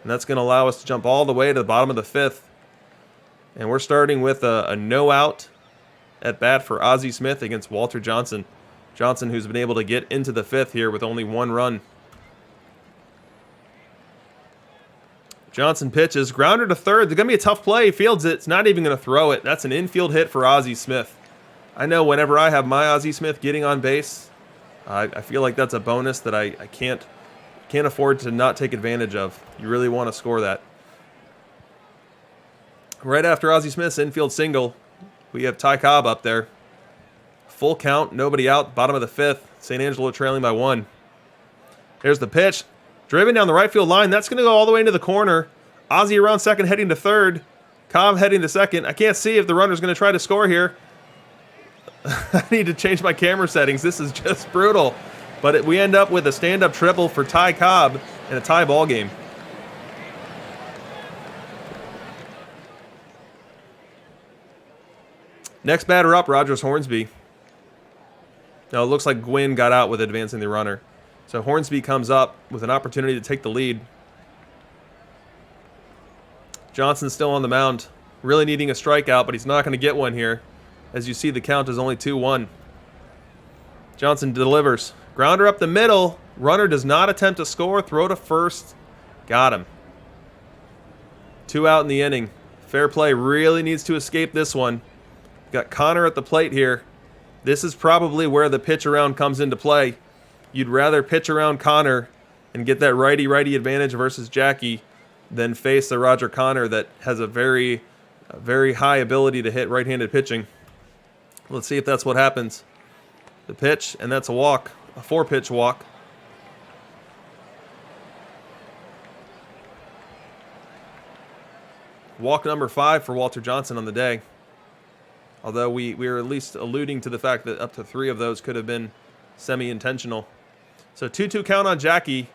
And that's going to allow us to jump all the way to the bottom of the 5th. And we're starting with a no out at bat for Ozzie Smith against Walter Johnson. Johnson, who's been able to get into the 5th here with only 1 run. Johnson pitches, grounder to third. It's going to be a tough play. He fields it. It's not even going to throw it. That's an infield hit for Ozzie Smith. I know whenever I have my Ozzie Smith getting on base, I feel like that's a bonus that I can't afford to not take advantage of. You really want to score that. Right after Ozzie Smith's infield single, we have Ty Cobb up there. Full count, nobody out, bottom of the 5th. St. Angelo trailing by 1. There's the pitch. Driven down the right field line. That's going to go all the way into the corner. Ozzie around second, heading to third. Cobb heading to second. I can't see if the runner's going to try to score here. I need to change my camera settings. This is just brutal. But we end up with a stand-up triple for Ty Cobb and a tie ball game. Next batter up, Rogers Hornsby. Now it looks like Gwynn got out with advancing the runner. So Hornsby comes up with an opportunity to take the lead. Johnson's still on the mound, really needing a strikeout, but he's not going to get one here. As you see, the count is only 2-1. Johnson delivers. Grounder up the middle. Runner does not attempt to score. Throw to first. Got him. 2 out in the inning. Fair play really needs to escape this one. Got Connor at the plate here. This is probably where the pitch around comes into play. You'd rather pitch around Connor and get that righty-righty advantage versus Jackie than face a Roger Connor that has a very high ability to hit right-handed pitching. Let's see if that's what happens. The pitch, and that's a walk, a 4-pitch walk. Walk number 5 for Walter Johnson on the day. Although we are at least alluding to the fact that up to 3 of those could have been semi-intentional. So 2-2 count on Jackie.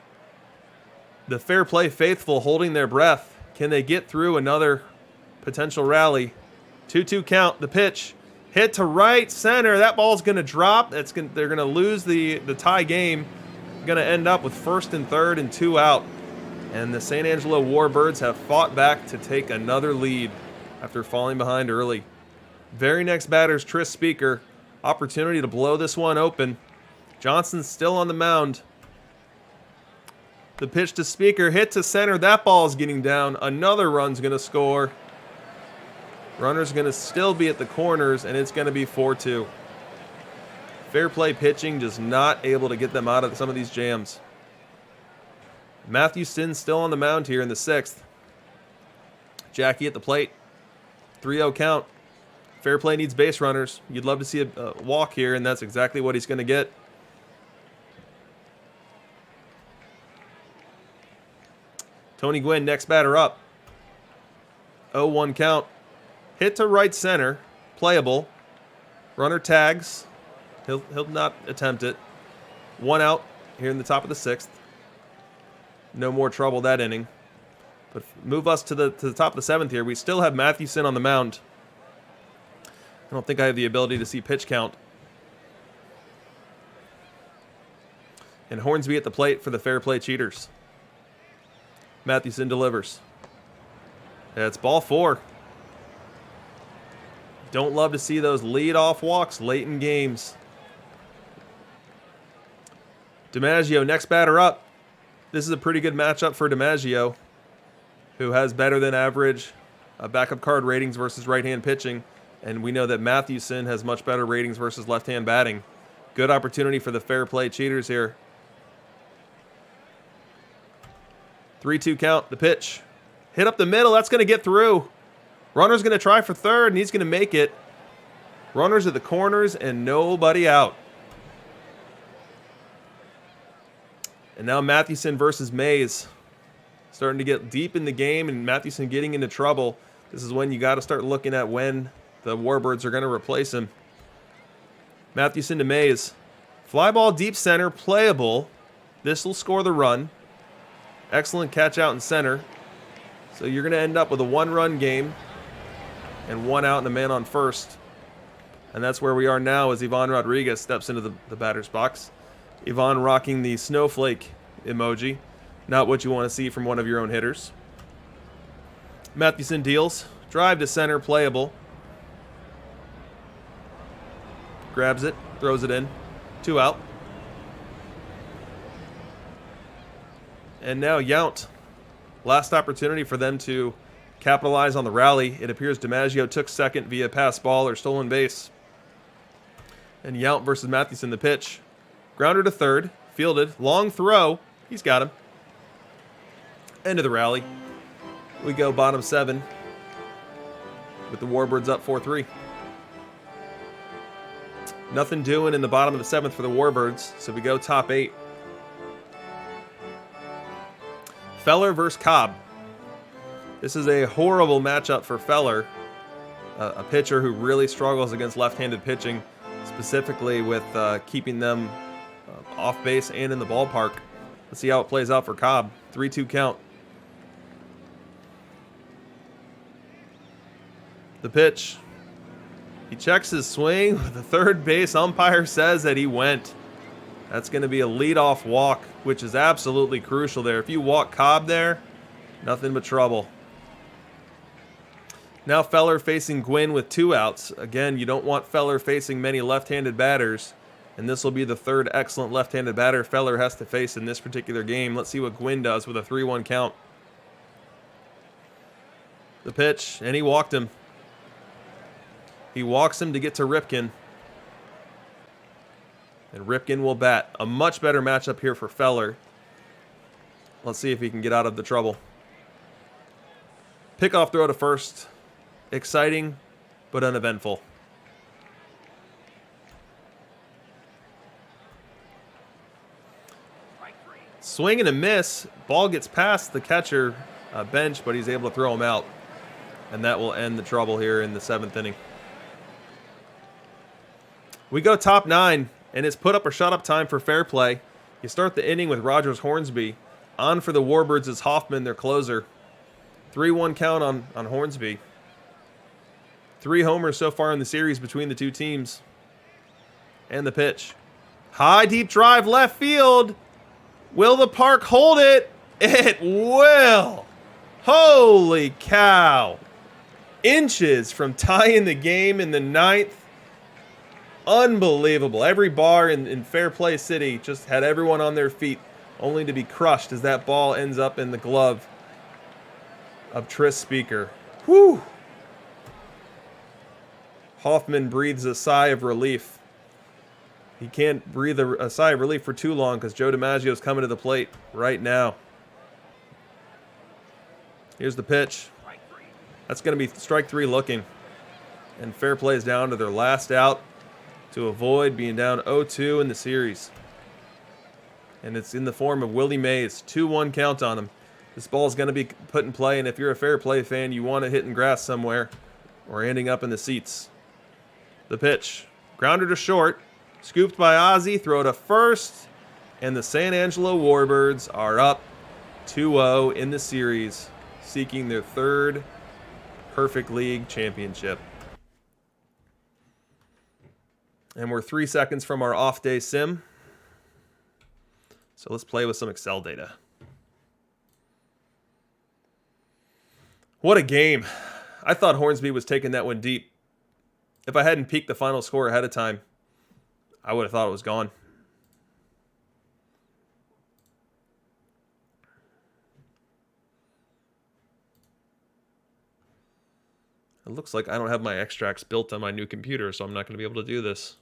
The fair play faithful holding their breath. Can they get through another potential rally? 2-2 count. The pitch. Hit to right center. That ball's going to drop. They're going to lose the tie game. Going to end up with first and third and 2 out. And the St. Angelo Warbirds have fought back to take another lead after falling behind early. Very next batter's Tris Speaker. Opportunity to blow this one open. Johnson's still on the mound. The pitch to Speaker, hit to center. That ball's getting down. Another run's going to score. Runner's going to still be at the corners, and it's going to be 4-2. Fair play pitching, just not able to get them out of some of these jams. Mathewson still on the mound here in the 6th. Jackie at the plate. 3-0 count. Fair play needs base runners. You'd love to see a walk here, and that's exactly what he's going to get. Tony Gwynn, next batter up. 0-1 count. Hit to right center. Playable. Runner tags. He'll not attempt it. 1 out here in the top of the 6th. No more trouble that inning. But move us to the top of the 7th here. We still have Mathewson on the mound. I don't think I have the ability to see pitch count. And Hornsby at the plate for the fair play cheaters. Mathewson delivers. That's ball 4. Don't love to see those lead-off walks late in games. DiMaggio, next batter up. This is a pretty good matchup for DiMaggio, who has better than average backup card ratings versus right-hand pitching. And we know that Mathewson has much better ratings versus left-hand batting. Good opportunity for the fair play cheaters here. 3-2 count, the pitch. Hit up the middle, that's going to get through. Runner's going to try for third, and he's going to make it. Runners at the corners, and nobody out. And now Mathewson versus Mays. Starting to get deep in the game, and Mathewson getting into trouble. This is when you got to start looking at when the Warbirds are going to replace him. Mathewson to Mays. Fly ball deep center, playable. This will score the run. Excellent catch out in center. So you're going to end up with a 1-run game and 1 out and a man on first. And that's where we are now as Ivan Rodriguez steps into the batter's box. Ivan rocking the snowflake emoji. Not what you want to see from one of your own hitters. Mathewson deals. Drive to center, playable. grabs it, throws it in. 2 out. And now Yount. Last opportunity for them to capitalize on the rally. It appears DiMaggio took second via pass ball or stolen base. And Yount versus Mathewson, the pitch. Grounder to third. Fielded. Long throw. He's got him. End of the rally. We go bottom 7 with the Warbirds up 4-3. Nothing doing in the bottom of the 7th for the Warbirds, so we go top 8. Feller versus Cobb. This is a horrible matchup for Feller, a pitcher who really struggles against left-handed pitching, specifically with keeping them off base and in the ballpark. Let's see how it plays out for Cobb. 3-2 count. The pitch. He checks his swing. The third base umpire says that he went. That's going to be a leadoff walk, which is absolutely crucial there. If you walk Cobb there, nothing but trouble. Now Feller facing Gwynn with 2 outs. Again, you don't want Feller facing many left-handed batters, and this will be the third excellent left-handed batter Feller has to face in this particular game. Let's see what Gwynn does with a 3-1 count. The pitch, and he walked him. He walks him to get to Ripken. And Ripken will bat. A much better matchup here for Feller. Let's see if he can get out of the trouble. Pickoff throw to first. Exciting, but uneventful. Swing and a miss. Ball gets past the catcher bench, but he's able to throw him out. And that will end the trouble here in the 7th inning. We go top 9. And it's put up or shut up time for fair play. You start the inning with Rogers Hornsby. On for the Warbirds is Hoffman, their closer. 3-1 count on Hornsby. 3 homers so far in the series between the two teams. And the pitch. High deep drive left field. Will the park hold it? It will. Holy cow. Inches from tying the game in the 9th. Unbelievable. Every bar in Fair Play City just had everyone on their feet, only to be crushed as that ball ends up in the glove of Tris Speaker. Whew. Hoffman breathes a sigh of relief. He can't breathe a sigh of relief for too long because Joe DiMaggio is coming to the plate right now. Here's the pitch. That's going to be strike 3 looking. And Fair Play is down to their last out to avoid being down 0-2 in the series. And it's in the form of Willie Mays. 2-1 count on him. This ball is going to be put in play, and if you're a Fair Play fan, you want to hit in grass somewhere or ending up in the seats. The pitch. Grounder to short. Scooped by Ozzie. Throw to first. And the San Angelo Warbirds are up 2-0 in the series, seeking their 3rd Perfect League championship. And we're 3 seconds from our off-day sim. So let's play with some Excel data. What a game. I thought Hornsby was taking that one deep. If I hadn't peeked the final score ahead of time, I would have thought it was gone. It looks like I don't have my extracts built on my new computer, so I'm not going to be able to do this.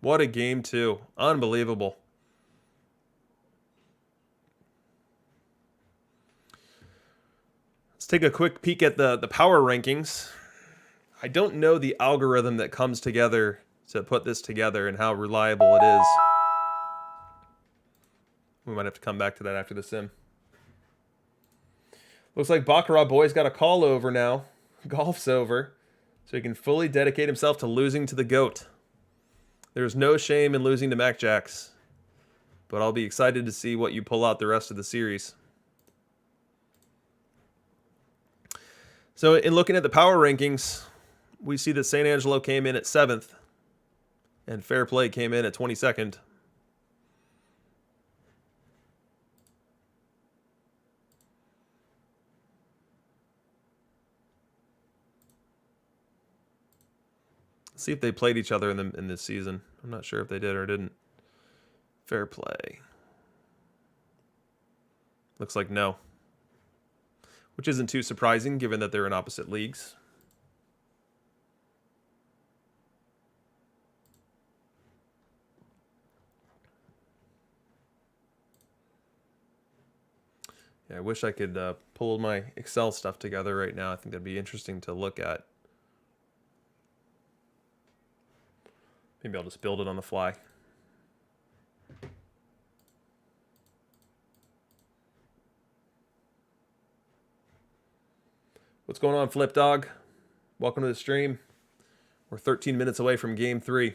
What a game, too. Unbelievable. Let's take a quick peek at the power rankings. I don't know the algorithm that comes together to put this together and how reliable it is. We might have to come back to that after the sim. Looks like Baccarat Boy's got a call over now. Golf's over. So he can fully dedicate himself to losing to the GOAT. There's no shame in losing to Mac Jacks. But I'll be excited to see what you pull out the rest of the series. So in looking at the power rankings, we see that St. Angelo came in at 7th, and Fair Play came in at 22nd. See if they played each other in this season. I'm not sure if they did or didn't. Fair Play. Looks like no. Which isn't too surprising given that they're in opposite leagues. Yeah, I wish I could pull my Excel stuff together right now. I think that'd be interesting to look at. Maybe I'll just build it on the fly. What's going on, Flip Dog? Welcome to the stream. We're 13 minutes away from Game 3.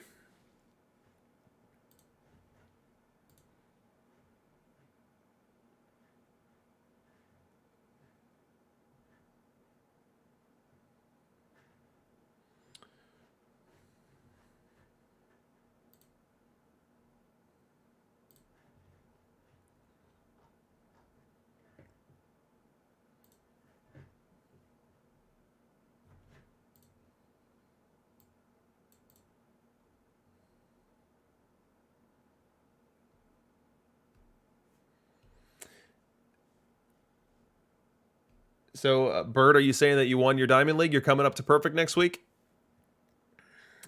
So, Bert, are you saying that you won your Diamond League? You're coming up to Perfect next week?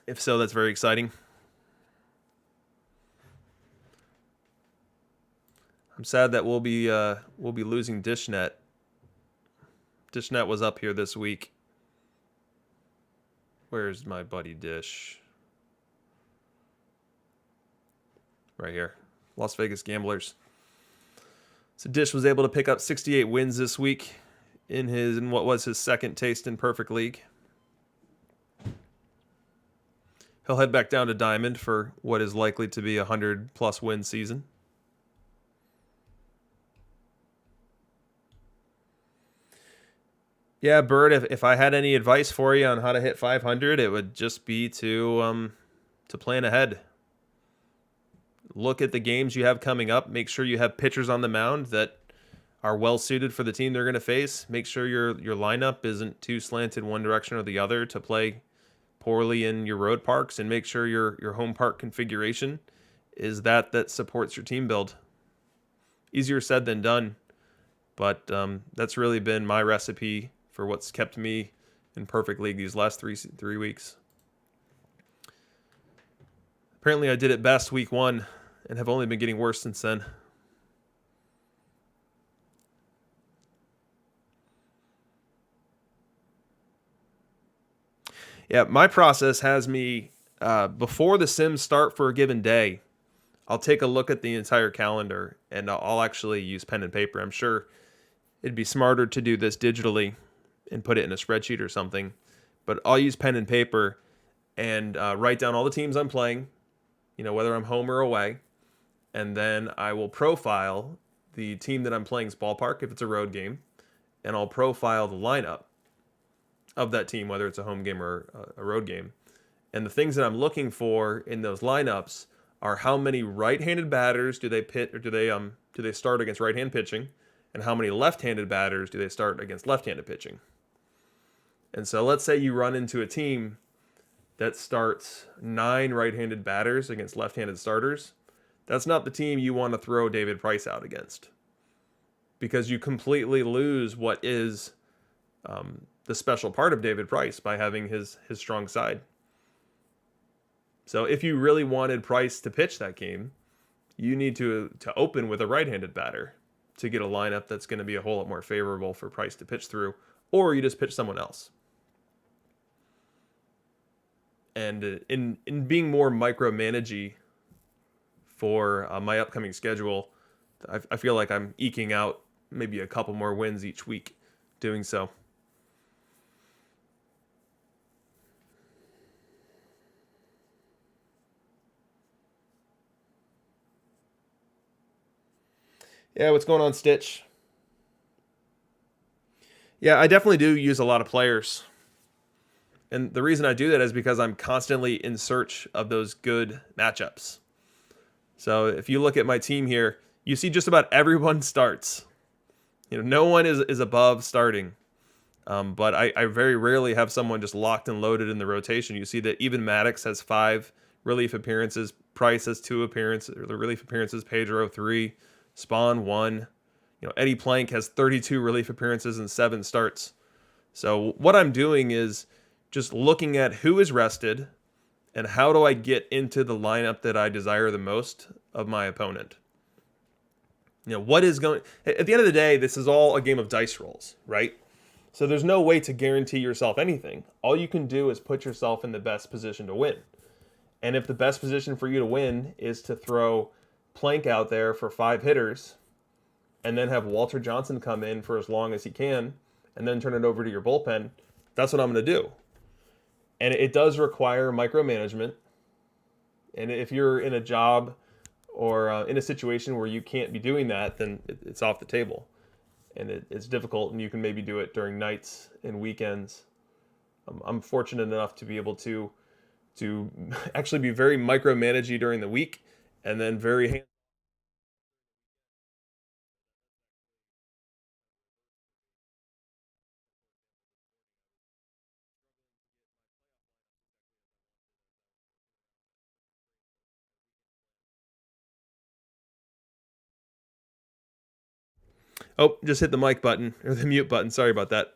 If so, that's very exciting. I'm sad that we'll be losing DishNet. DishNet was up here this week. Where's my buddy Dish? Right here. Las Vegas Gamblers. So Dish was able to pick up 68 wins this week in what was his second taste in Perfect League. He'll head back down to Diamond for what is likely to be a 100+ win season. Yeah, Bird, if I had any advice for you on how to hit 500, it would just be to plan ahead. Look at the games you have coming up. Make sure you have pitchers on the mound that are well suited for the team they're going to face. Make sure your lineup isn't too slanted one direction or the other to play poorly in your road parks, and make sure your home park configuration is that supports your team build. Easier said than done, but that's really been my recipe for what's kept me in Perfect League these last three weeks. Apparently I did it best week 1 and have only been getting worse since then. Yeah, my process has me, before the Sims start for a given day, I'll take a look at the entire calendar, and I'll actually use pen and paper. I'm sure it'd be smarter to do this digitally and put it in a spreadsheet or something, but I'll use pen and paper and write down all the teams I'm playing, whether I'm home or away, and then I will profile the team that I'm playing's ballpark if it's a road game, and I'll profile the lineup of that team, whether it's a home game or a road game. And the things that I'm looking for in those lineups are how many right-handed batters do they pit, or do they start against right-hand pitching, and how many left-handed batters do they start against left-handed pitching. And so let's say you run into a team that starts 9 right-handed batters against left-handed starters. That's not the team you want to throw David Price out against, because you completely lose what is the special part of David Price by having his strong side. So if you really wanted Price to pitch that game, you need to open with a right-handed batter to get a lineup that's going to be a whole lot more favorable for Price to pitch through, or you just pitch someone else. And in being more micromanagey for my upcoming schedule, I feel like I'm eking out maybe a couple more wins each week doing so. Yeah, what's going on, Stitch? Yeah, I definitely do use a lot of players. And the reason I do that is because I'm constantly in search of those good matchups. So if you look at my team here, you see just about everyone starts. No one is above starting. But I very rarely have someone just locked and loaded in the rotation. You see that even Maddox has 5 relief appearances, Price has 2 appearances, or the relief appearances, Pedro 3, Spawn 1. Eddie Plank has 32 relief appearances and 7 starts. So what I'm doing is just looking at who is rested and how do I get into the lineup that I desire the most of my opponent. What is going at the end of the day, this is all a game of dice rolls, right? So there's no way to guarantee yourself anything. All you can do is put yourself in the best position to win. And if the best position for you to win is to throw Plank out there for 5 hitters and then have Walter Johnson come in for as long as he can and then turn it over to your bullpen, that's what I'm going to do. And it does require micromanagement. And if you're in a job or in a situation where you can't be doing that, then it's off the table. And it's difficult, and you can maybe do it during nights and weekends. I'm fortunate enough to be able to actually be very micromanagey during the week, and then very Oh, just hit the mic button or the mute button. Sorry about that.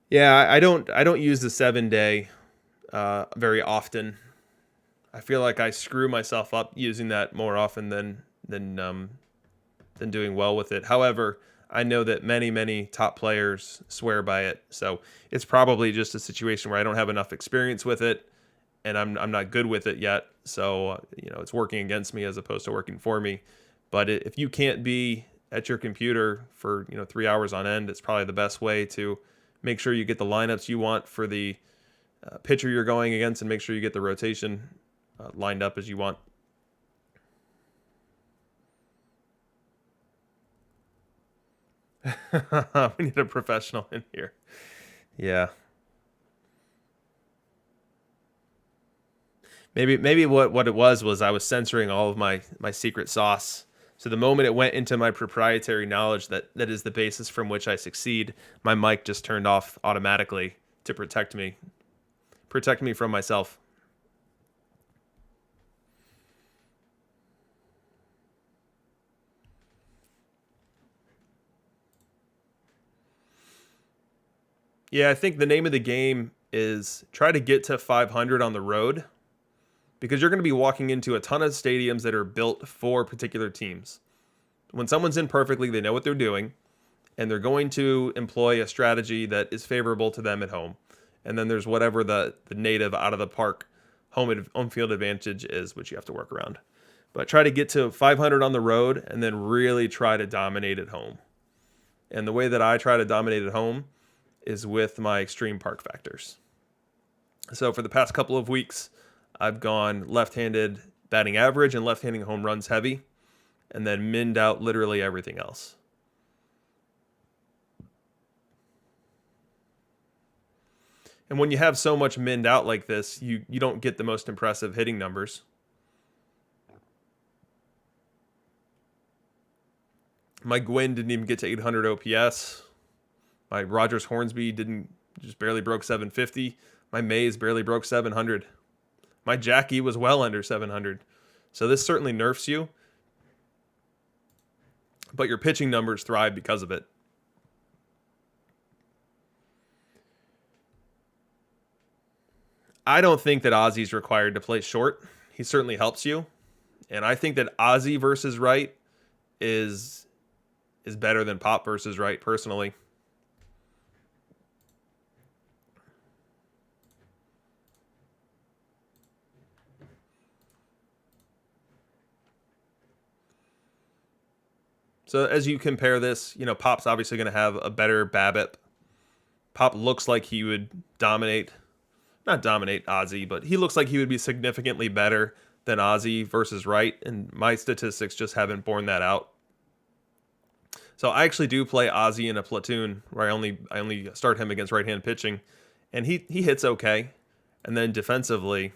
Yeah, I don't use the 7-day very often. I feel like I screw myself up using that more often than doing well with it. However, I know that many top players swear by it, so it's probably just a situation where I don't have enough experience with it, and I'm not good with it yet. So it's working against me as opposed to working for me. But if you can't be at your computer for 3 hours on end, it's probably the best way to make sure you get the lineups you want for the pitcher you're going against, and make sure you get the rotation lined up as you want. We need a professional in here. Yeah. Maybe what it was I was censoring all of my secret sauce. So the moment it went into my proprietary knowledge that is the basis from which I succeed, my mic just turned off automatically to protect me from myself. Yeah, I think the name of the game is try to get to 500 on the road, because you're going to be walking into a ton of stadiums that are built for particular teams. When someone's in perfectly, they know what they're doing, and they're going to employ a strategy that is favorable to them at home. And then there's whatever the native out of the park home field advantage is, which you have to work around. But try to get to 500 on the road and then really try to dominate at home. And the way that I try to dominate at home is with my extreme park factors. So for the past couple of weeks, I've gone left-handed batting average and left-handed home runs heavy, and then minned out literally everything else. And when you have so much minned out like this, you don't get the most impressive hitting numbers. My Gwynn didn't even get to 800 OPS. My Rogers Hornsby just barely broke 750. My Mays barely broke 700. My Jackie was well under 700. So this certainly nerfs you, but your pitching numbers thrive because of it. I don't think that Ozzy's required to play short. He certainly helps you. And I think that Ozzy versus Wright is better than Pop versus Wright, personally. So as you compare this, Pop's obviously going to have a better BABIP. Pop looks like he would not dominate Ozzy, but he looks like he would be significantly better than Ozzy versus right, and my statistics just haven't borne that out. So I actually do play Ozzy in a platoon where I only start him against right-hand pitching, and he hits okay, and then defensively,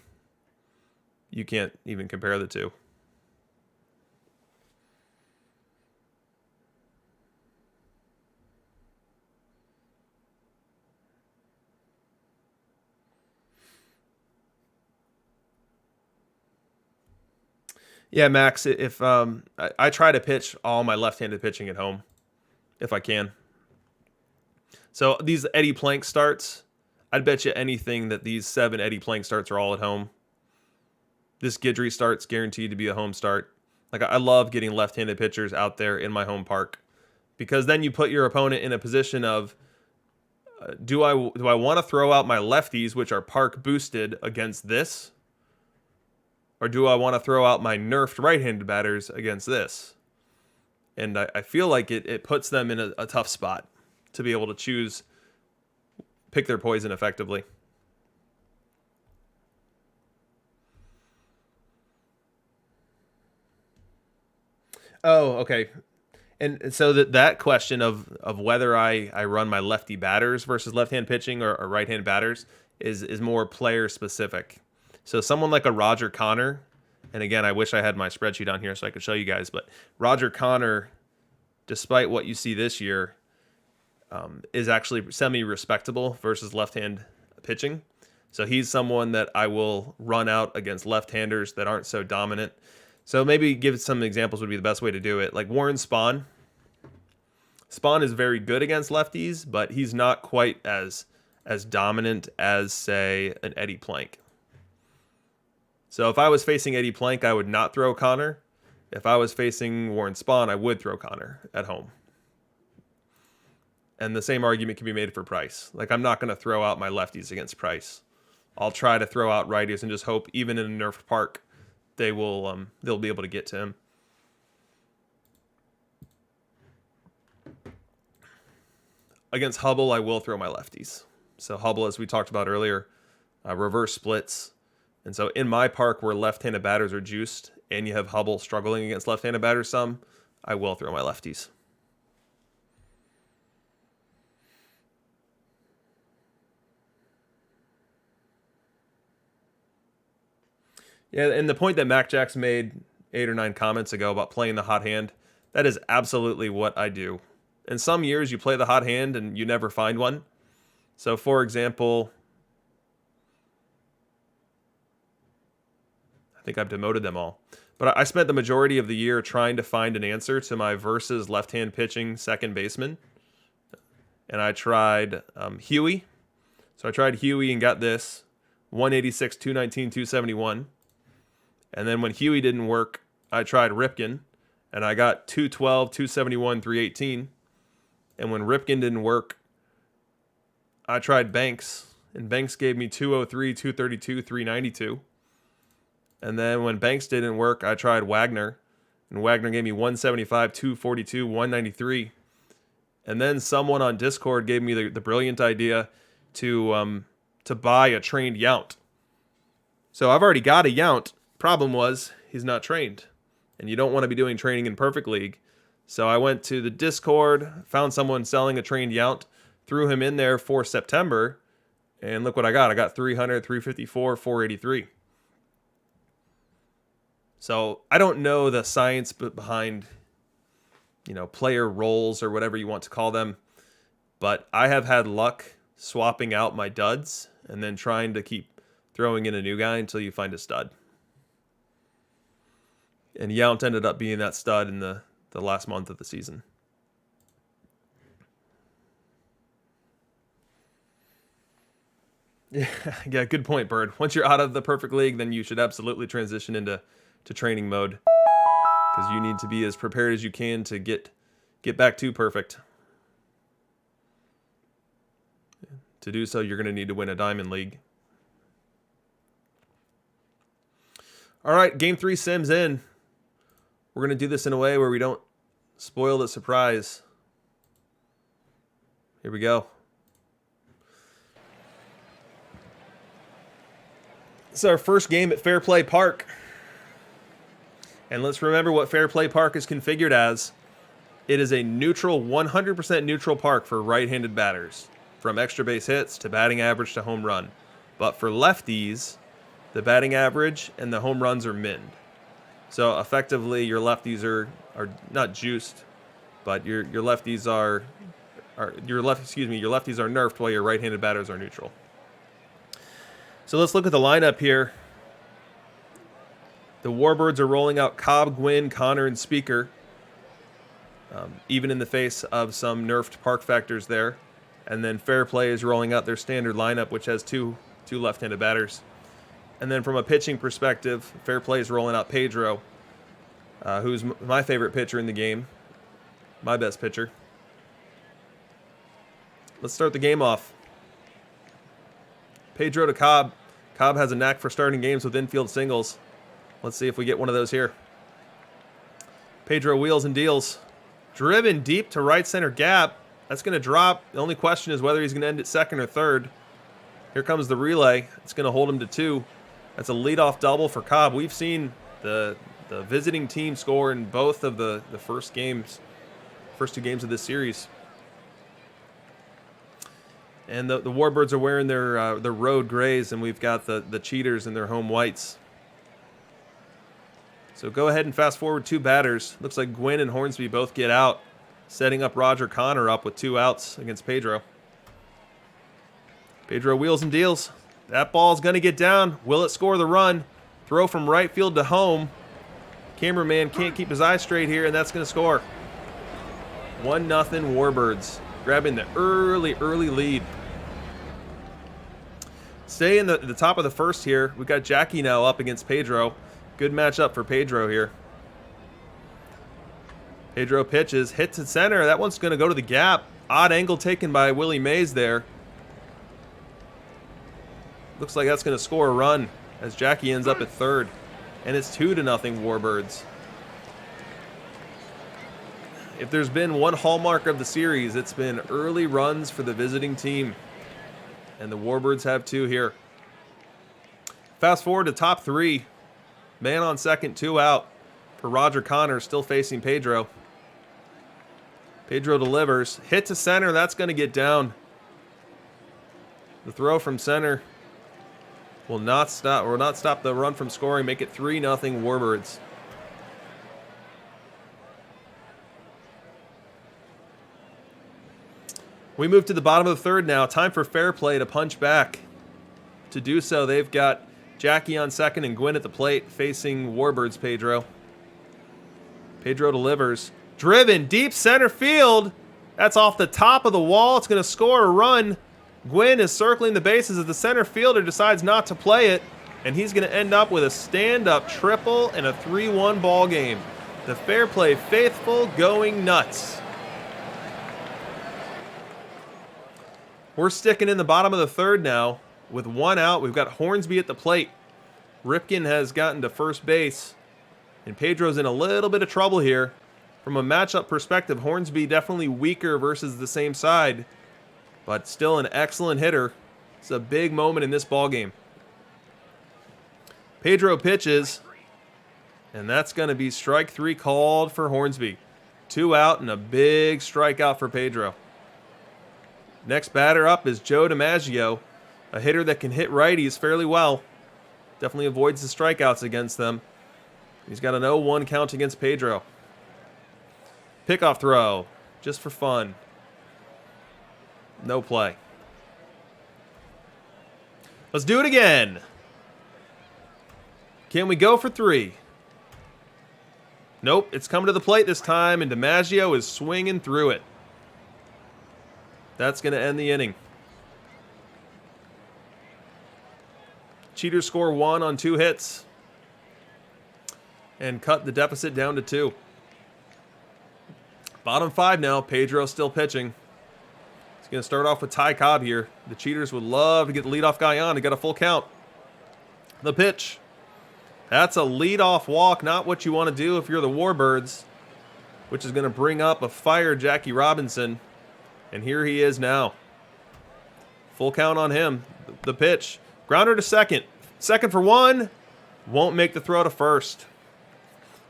you can't even compare the two. Yeah, Max. If I try to pitch all my left-handed pitching at home if I can. So these Eddie Plank starts, I'd bet you anything that these 7 Eddie Plank starts are all at home. This Guidry start's guaranteed to be a home start. Like I love getting left-handed pitchers out there in my home park because then you put your opponent in a position of do I want to throw out my lefties which are park boosted against this, or do I want to throw out my nerfed right-handed batters against this? And I feel like it puts them in a tough spot to be able to pick their poison effectively. Oh, okay. And so that question of whether I run my lefty batters versus left-hand pitching or right-hand batters is more player specific. So someone like a Roger Connor, and again, I wish I had my spreadsheet on here so I could show you guys, but Roger Connor, despite what you see this year, is actually semi-respectable versus left-hand pitching. So he's someone that I will run out against left-handers that aren't so dominant. So maybe give some examples would be the best way to do it. Like Warren Spahn. Spahn is very good against lefties, but he's not quite as dominant as, say, an Eddie Plank. So if I was facing Eddie Plank, I would not throw Connor. If I was facing Warren Spahn, I would throw Connor at home. And the same argument can be made for Price. Like I'm not going to throw out my lefties against Price. I'll try to throw out righties and just hope even in a nerfed park they'll be able to get to him. Against Hubble, I will throw my lefties. So Hubble, as we talked about earlier, reverse splits. And so in my park where left-handed batters are juiced and you have Hubble struggling against left-handed batters some, I will throw my lefties. Yeah, and the point that Mac Jacks made 8 or 9 comments ago about playing the hot hand, that is absolutely what I do. In some years, you play the hot hand and you never find one. So, for example, I think I've demoted them all. But I spent the majority of the year trying to find an answer to my versus left-hand pitching second baseman. And I tried Huey. So I tried Huey and got this 186, 219, 271. And then when Huey didn't work, I tried Ripken, and I got 212, 271, 318. And when Ripken didn't work, I tried Banks, and Banks gave me 203, 232, 392. And then when Banks didn't work, I tried Wagner, and Wagner gave me 175, 242, 193. And then someone on Discord gave me the brilliant idea to buy a trained Yount. So I've already got a Yount. Problem was, he's not trained. And you don't want to be doing training in Perfect League. So I went to the Discord, found someone selling a trained Yount, threw him in there for September, and look what I got. I got 300, 354, 483. So I don't know the science behind, player roles or whatever you want to call them, but I have had luck swapping out my duds and then trying to keep throwing in a new guy until you find a stud. And Yount ended up being that stud in the last month of the season. Yeah, good point, Bird. Once you're out of the Perfect League, then you should absolutely transition into training mode because you need to be as prepared as you can to get back to Perfect. To do so, you're going to need to win a Diamond League. All right, Game 3 Sims in. We're going to do this in a way where we don't spoil the surprise. Here we go. This is our first game at Fair Play Park. And let's remember what Fair Play Park is configured as. It is a neutral, 100% neutral park for right-handed batters, from extra base hits to batting average to home run. But for lefties, the batting average and the home runs are minned. So effectively, your lefties are not juiced, but your lefties are your lefties are nerfed while your right-handed batters are neutral. So let's look at the lineup here. The Warbirds are rolling out Cobb, Gwynn, Connor, and Speaker, even in the face of some nerfed park factors there. And then Fair Play is rolling out their standard lineup, which has two left-handed batters. And then from a pitching perspective, Fair Play is rolling out Pedro, who's my favorite pitcher in the game, my best pitcher. Let's start the game off. Pedro to Cobb. Cobb has a knack for starting games with infield singles. Let's see if we get one of those here. Pedro wheels and deals. Driven deep to right center gap. That's going to drop. The only question is whether he's going to end at second or third. Here comes the relay. It's going to hold him to 2. That's a leadoff double for Cobb. We've seen the visiting team score in both of the first 2 games of this series. And the Warbirds are wearing their road grays, and we've got the cheaters in their home whites. So go ahead and fast forward 2 batters. Looks like Gwynn and Hornsby both get out, setting up Roger Connor up with 2 outs against Pedro. Pedro wheels and deals. That ball's going to get down. Will it score the run? Throw from right field to home. Cameraman can't keep his eyes straight here, and that's going to score. 1-0 Warbirds, grabbing the early lead. Stay in the top of the first here. We've got Jackie now up against Pedro. Good matchup for Pedro here. Pedro pitches, hit to center. That one's going to go to the gap. Odd angle taken by Willie Mays there. Looks like that's going to score a run as Jackie ends up at third. And it's 2-0 Warbirds. If there's been one hallmark of the series, it's been early runs for the visiting team. And the Warbirds have 2 here. Fast forward to top 3. Man on second, 2 out for Roger Connor, still facing Pedro. Pedro delivers. Hit to center. That's going to get down. The throw from center will not stop the run from scoring. Make it 3-0 Warbirds. We move to the bottom of the third now. Time for Fair Play to punch back. To do so, they've got Jackie on second and Gwynn at the plate facing Warbirds Pedro. Pedro delivers. Driven deep center field. That's off the top of the wall. It's going to score a run. Gwynn is circling the bases as the center fielder decides not to play it. And he's going to end up with a stand-up triple and a 3-1 ball game. The Fair Play faithful going nuts. We're sticking in the bottom of the third now. With 1 out, we've got Hornsby at the plate. Ripken has gotten to first base. And Pedro's in a little bit of trouble here. From a matchup perspective, Hornsby definitely weaker versus the same side. But still an excellent hitter. It's a big moment in this ballgame. Pedro pitches. And that's going to be strike 3 called for Hornsby. 2 out and a big strikeout for Pedro. Next batter up is Joe DiMaggio. A hitter that can hit righties fairly well. Definitely avoids the strikeouts against them. He's got an 0-1 count against Pedro. Pickoff throw, just for fun. No play. Let's do it again. Can we go for 3? Nope, it's coming to the plate this time, and DiMaggio is swinging through it. That's going to end the inning. Cheaters score 1 on 2 hits and cut the deficit down to 2. Bottom 5 now. Pedro still pitching. He's going to start off with Ty Cobb here. The Cheaters would love to get the leadoff guy on and get a full count. The pitch. That's a leadoff walk, not what you want to do if you're the Warbirds, which is going to bring up a fired Jackie Robinson. And here he is now. Full count on him. The pitch. Grounder to second. Second for 1. Won't make the throw to first.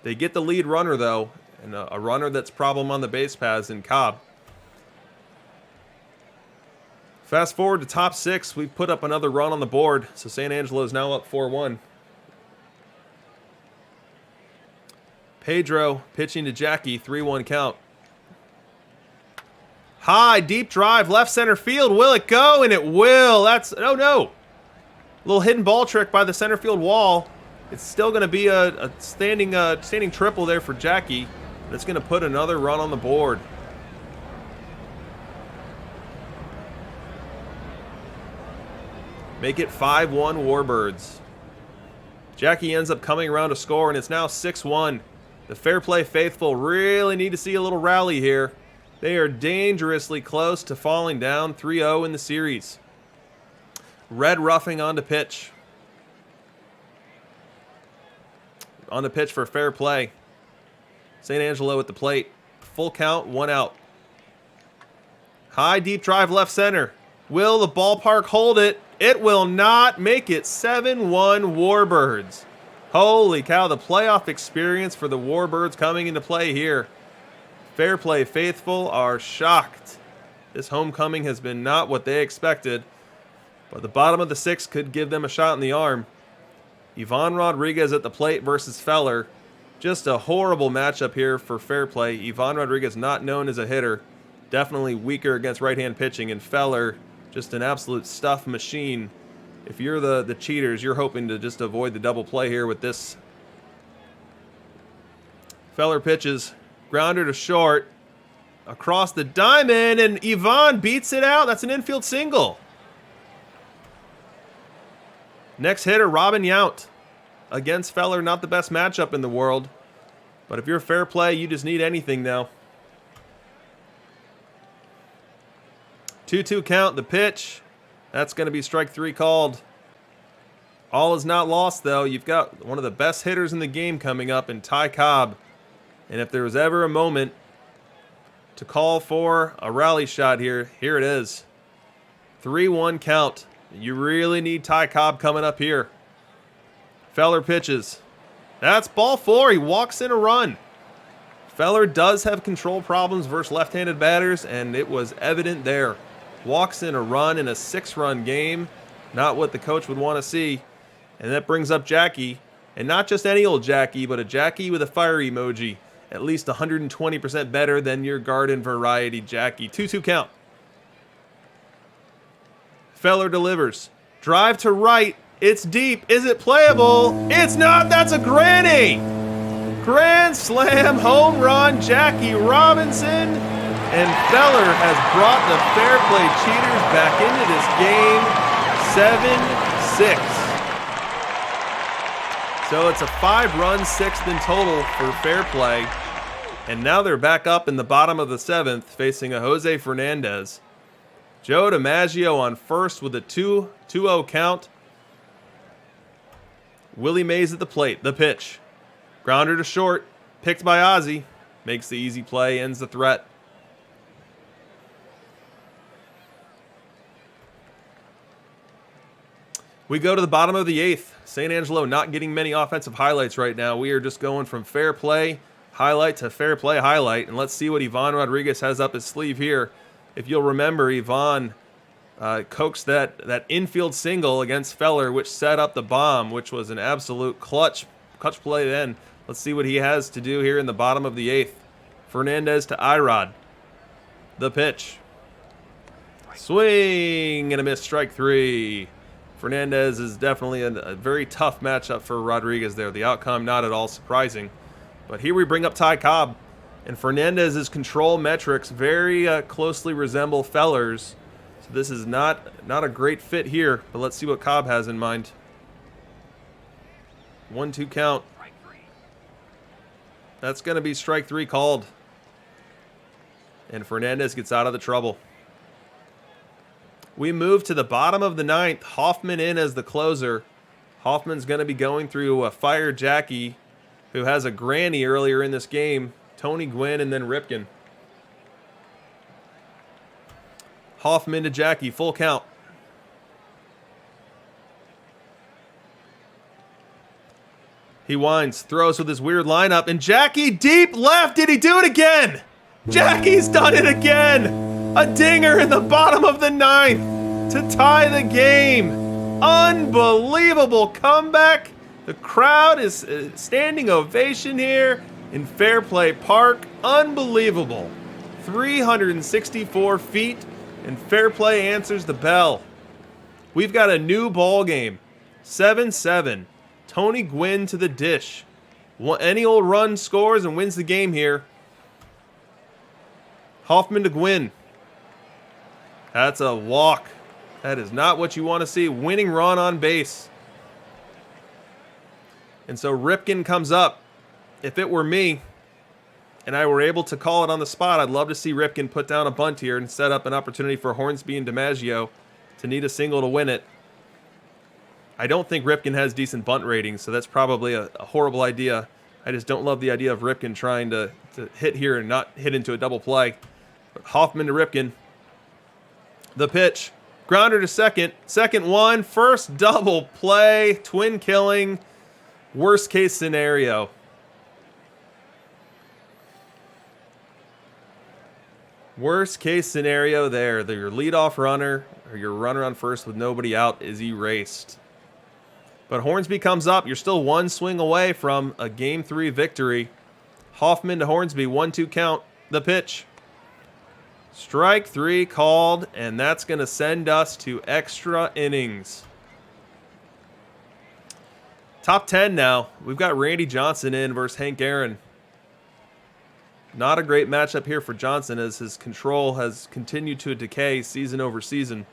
They get the lead runner, though, and a runner that's problem on the base paths in Cobb. Fast forward to top 6. We've put up another run on the board, so San Angelo is now up 4-1. Pedro pitching to Jackie, 3-1 count. High, deep drive, left center field. Will it go? And it will. That's, oh no. Little hidden ball trick by the center field wall. It's still going to be a standing triple there for Jackie. That's going to put another run on the board. Make it 5-1 Warbirds. Jackie ends up coming around to score, and it's now 6-1. The Fair Play faithful really need to see a little rally here. They are dangerously close to falling down 3-0 in the series. Red roughing on to pitch. On the pitch for Fair Play. San Angelo at the plate. Full count, 1 out. High deep drive left center. Will the ballpark hold it? It will not. Make it 7-1 Warbirds. Holy cow, the playoff experience for the Warbirds coming into play here. Fair Play faithful are shocked. This homecoming has been not what they expected, but the bottom of the 6th could give them a shot in the arm. Ivan Rodriguez at the plate versus Feller. Just a horrible matchup here for Fair Play. Ivan Rodriguez not known as a hitter. Definitely weaker against right-hand pitching, and Feller just an absolute stuff machine. If you're the cheaters, you're hoping to just avoid the double play here with this. Feller pitches. Grounder to short. Across the diamond, and Ivan beats it out. That's an infield single. Next hitter, Robin Yount. Against Feller, not the best matchup in the world. But if you're Fair Play, you just need anything now. 2-2 count, the pitch. That's going to be strike 3 called. All is not lost, though. You've got one of the best hitters in the game coming up in Ty Cobb. And if there was ever a moment to call for a rally shot here, here it is. 3-1 count. You really need Ty Cobb coming up here. Feller pitches. That's ball 4. He walks in a run. Feller does have control problems versus left-handed batters, and it was evident there. Walks in a run in a 6-run game. Not what the coach would want to see. And that brings up Jackie. And not just any old Jackie, but a Jackie with a fire emoji. At least 120% better than your garden variety Jackie. 2-2 count. Feller delivers. Drive to right. It's deep. Is it playable? It's not. That's a granny. Grand slam home run. Jackie Robinson. And Feller has brought the Fair Play cheaters back into this game. 7-6. So it's a 5-run 6th in total for Fair Play. And now they're back up in the bottom of the 7th facing a Jose Fernandez. Joe DiMaggio on first with a 2-0 count. Willie Mays at the plate. The pitch. Grounder to short. Picked by Ozzie. Makes the easy play. Ends the threat. We go to the bottom of the 8th. San Angelo not getting many offensive highlights right now. We are just going from Fair Play highlight to Fair Play highlight. And let's see what Ivan Rodriguez has up his sleeve here. If you'll remember, Ivan coaxed that infield single against Feller, which set up the bomb, which was an absolute clutch play then. Let's see what he has to do here in the bottom of the 8th. Fernandez to Irod. The pitch. Swing and a miss, strike 3. Fernandez is definitely a very tough matchup for Rodriguez there. The outcome not at all surprising. But here we bring up Ty Cobb. And Fernandez's control metrics very closely resemble Feller's. So this is not a great fit here. But let's see what Cobb has in mind. 1-2 count. That's going to be strike 3 called. And Fernandez gets out of the trouble. We move to the bottom of the 9th. Hoffman in as the closer. Hoffman's going to be going through a Fire Jackie, who has a granny earlier in this game. Tony Gwynn and then Ripken. Hoffman to Jackie, full count. He winds, throws with his weird lineup, and Jackie deep left. Did he do it again? Jackie's done it again. A dinger in the bottom of the ninth to tie the game. Unbelievable comeback. The crowd is standing ovation here in Fairplay Park. Unbelievable. 364 feet, and Fairplay answers the bell. We've got a new ball game. 7-7. Tony Gwynn to the dish. Any old run scores and wins the game here. Hoffman to Gwynn. That's a walk. That is not what you want to see. Winning run on base. And so Ripken comes up. If it were me and I were able to call it on the spot, I'd love to see Ripken put down a bunt here and set up an opportunity for Hornsby and DiMaggio to need a single to win it. I don't think Ripken has decent bunt ratings, so that's probably a horrible idea. I just don't love the idea of Ripken trying to hit here and not hit into a double play. But Hoffman to Ripken. The pitch. Grounder to second. Second one. First double play. Twin killing. Worst case scenario. Worst case scenario there. Your leadoff runner or your runner on first with nobody out is erased. But Hornsby comes up. You're still one swing away from a Game 3 victory. Hoffman to Hornsby. 1-2 count. The pitch. Strike 3 called, and that's going to send us to extra innings. Top 10 now. We've got Randy Johnson in versus Hank Aaron. Not a great matchup here for Johnson as his control has continued to decay season over season.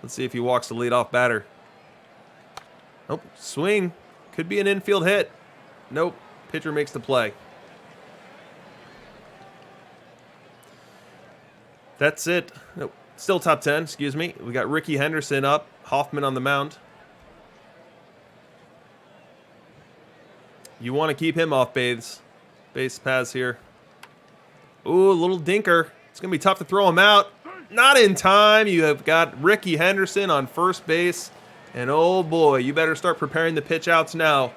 Let's see if he walks the leadoff batter. Nope. Swing. Could be an infield hit. Nope. Pitcher makes the play. That's it. Nope. Still top 10, excuse me. We got Ricky Henderson up. Hoffman on the mound. You want to keep him off base paths here. Ooh, a little dinker. It's going to be tough to throw him out. Not in time. You have got Ricky Henderson on first base. And oh boy, you better start preparing the pitch outs now.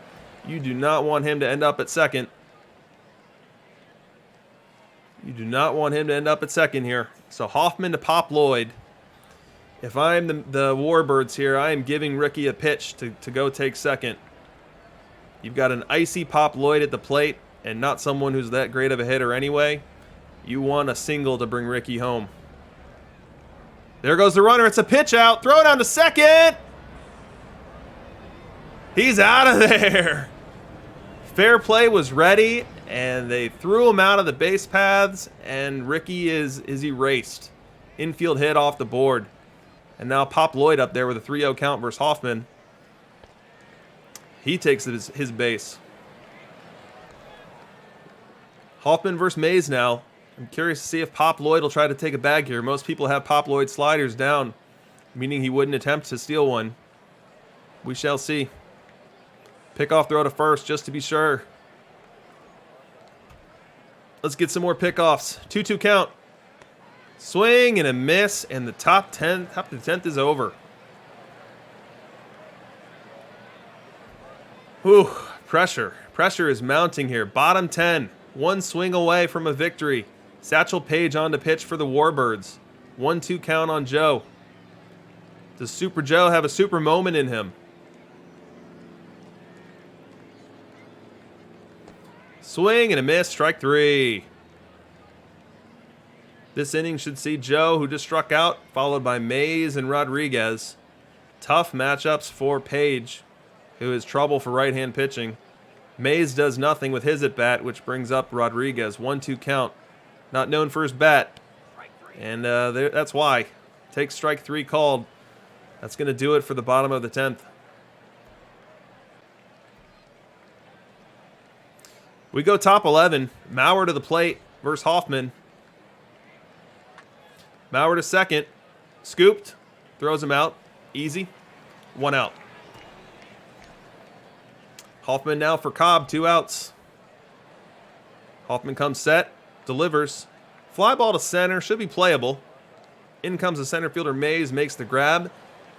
You do not want him to end up at second. You do not want him to end up at second here. So Hoffman to Pop Lloyd. If I'm the Warbirds here, I am giving Ricky a pitch to go take second. You've got an icy Pop Lloyd at the plate and not someone who's that great of a hitter anyway. You want a single to bring Ricky home. There goes the runner. It's a pitch out. Throw it down to second. He's out of there. Fair play was ready, and they threw him out of the base paths, and Ricky is erased. Infield hit off the board. And now Pop Lloyd up there with a 3-0 count versus Hoffman. He takes his base. Hoffman versus Mays now. I'm curious to see if Pop Lloyd will try to take a bag here. Most people have Pop Lloyd sliders down, meaning he wouldn't attempt to steal one. We shall see. Pickoff throw to first just to be sure. Let's get some more pickoffs. 2-2 count. Swing and a miss, and the top of the 10th is over. Whew, pressure. Pressure is mounting here. Bottom 10. One swing away from a victory. Satchel Paige on to pitch for the Warbirds. 1-2 count on Joe. Does Super Joe have a super moment in him? Swing and a miss, strike 3. This inning should see Joe, who just struck out, followed by Mays and Rodriguez. Tough matchups for Paige, who is trouble for right-hand pitching. Mays does nothing with his at-bat, which brings up Rodriguez. 1-2 count. Not known for his bat. And that's why. Takes strike 3 called. That's going to do it for the bottom of the 10th. We go top 11. Mauer to the plate versus Hoffman. Mauer to second. Scooped. Throws him out. Easy. 1 out. Hoffman now for Cobb. 2 outs. Hoffman comes set. Delivers. Fly ball to center. Should be playable. In comes the center fielder Mays. Makes the grab.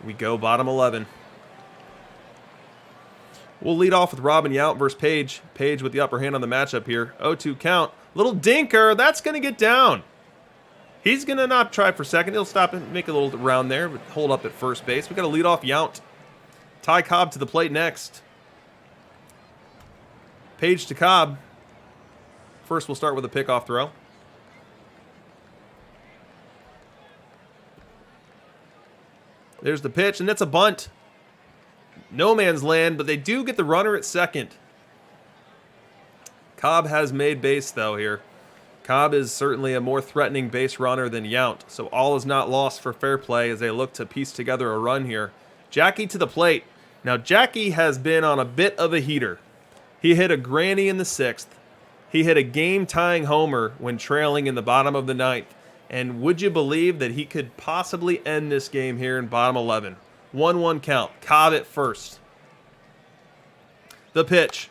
We go bottom 11. We'll lead off with Robin Yount versus Page. Page with the upper hand on the matchup here. 0-2 count. Little dinker. That's going to get down. He's going to not try for second. He'll stop and make a little round there, but hold up at first base. We got to lead off Yount. Ty Cobb to the plate next. Page to Cobb. First, we'll start with a pickoff throw. There's the pitch, and it's a bunt. No man's land, but they do get the runner at second. Cobb has made base, though, here. Cobb is certainly a more threatening base runner than Yount, so all is not lost for fair play as they look to piece together a run here. Jackie to the plate. Now, Jackie has been on a bit of a heater. He hit a granny in the 6th. He hit a game-tying homer when trailing in the bottom of the 9th. And would you believe that he could possibly end this game here in bottom 11? 1-1 count. Cobb at first. The pitch.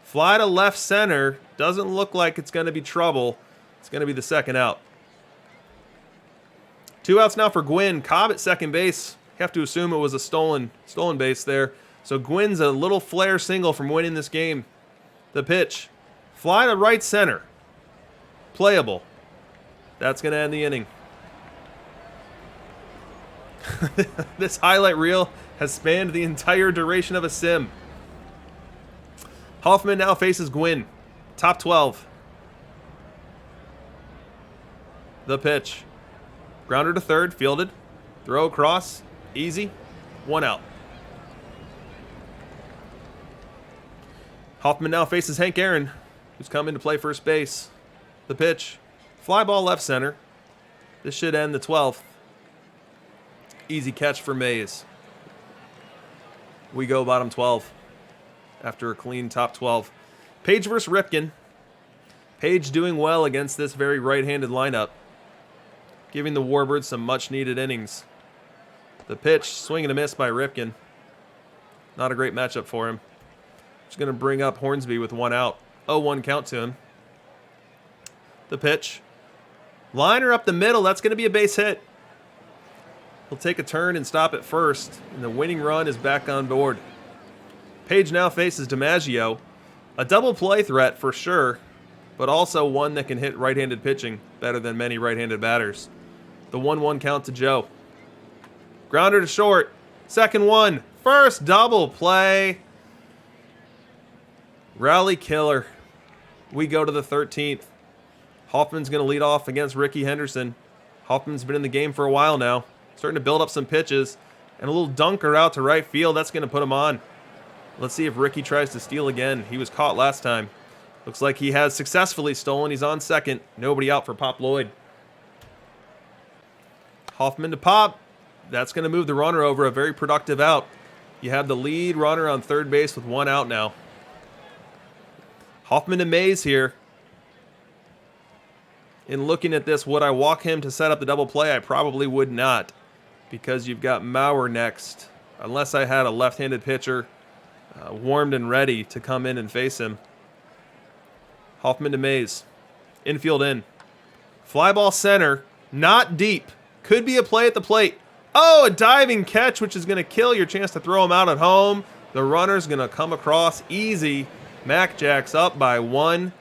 Fly to left center. Doesn't look like it's going to be trouble. It's going to be the second out. 2 outs now for Gwynn. Cobb at second base. You have to assume it was a stolen base there. So Gwynn's a little flare single from winning this game. The pitch. Fly to right center. Playable. That's going to end the inning. This highlight reel has spanned the entire duration of a sim. Hoffman now faces Gwynn. Top 12. The pitch. Grounder to third, fielded. Throw across, easy. 1 out. Hoffman now faces Hank Aaron, who's come in to play first base. The pitch. Fly ball left center. This should end the 12th. Easy catch for Mays. We go bottom 12 after a clean top 12. Page versus Ripken. Page doing well against this very right-handed lineup, giving the Warbirds some much-needed innings. The pitch, swing and a miss by Ripken. Not a great matchup for him. Just going to bring up Hornsby with 1 out. 0-1 count to him. The pitch. Liner up the middle. That's going to be a base hit. He'll take a turn and stop at first, and the winning run is back on board. Page now faces DiMaggio. A double play threat for sure, but also one that can hit right-handed pitching better than many right-handed batters. The 1-1 count to Joe. Grounder to short. Second one. First double play. Rally killer. We go to the 13th. Hoffman's going to lead off against Ricky Henderson. Hoffman's been in the game for a while now. Starting to build up some pitches. And a little dunker out to right field. That's going to put him on. Let's see if Ricky tries to steal again. He was caught last time. Looks like he has successfully stolen. He's on second. Nobody out for Pop Lloyd. Hoffman to Pop. That's going to move the runner over. A very productive out. You have the lead runner on third base with 1 out now. Hoffman to Mays here. In looking at this, would I walk him to set up the double play? I probably would not, because you've got Mauer next. Unless I had a left-handed pitcher warmed and ready to come in and face him. Hoffman to Mays. Infield in. Fly ball center. Not deep. Could be a play at the plate. Oh, a diving catch, which is going to kill your chance to throw him out at home. The runner's going to come across easy. Mac Jacks up by 1.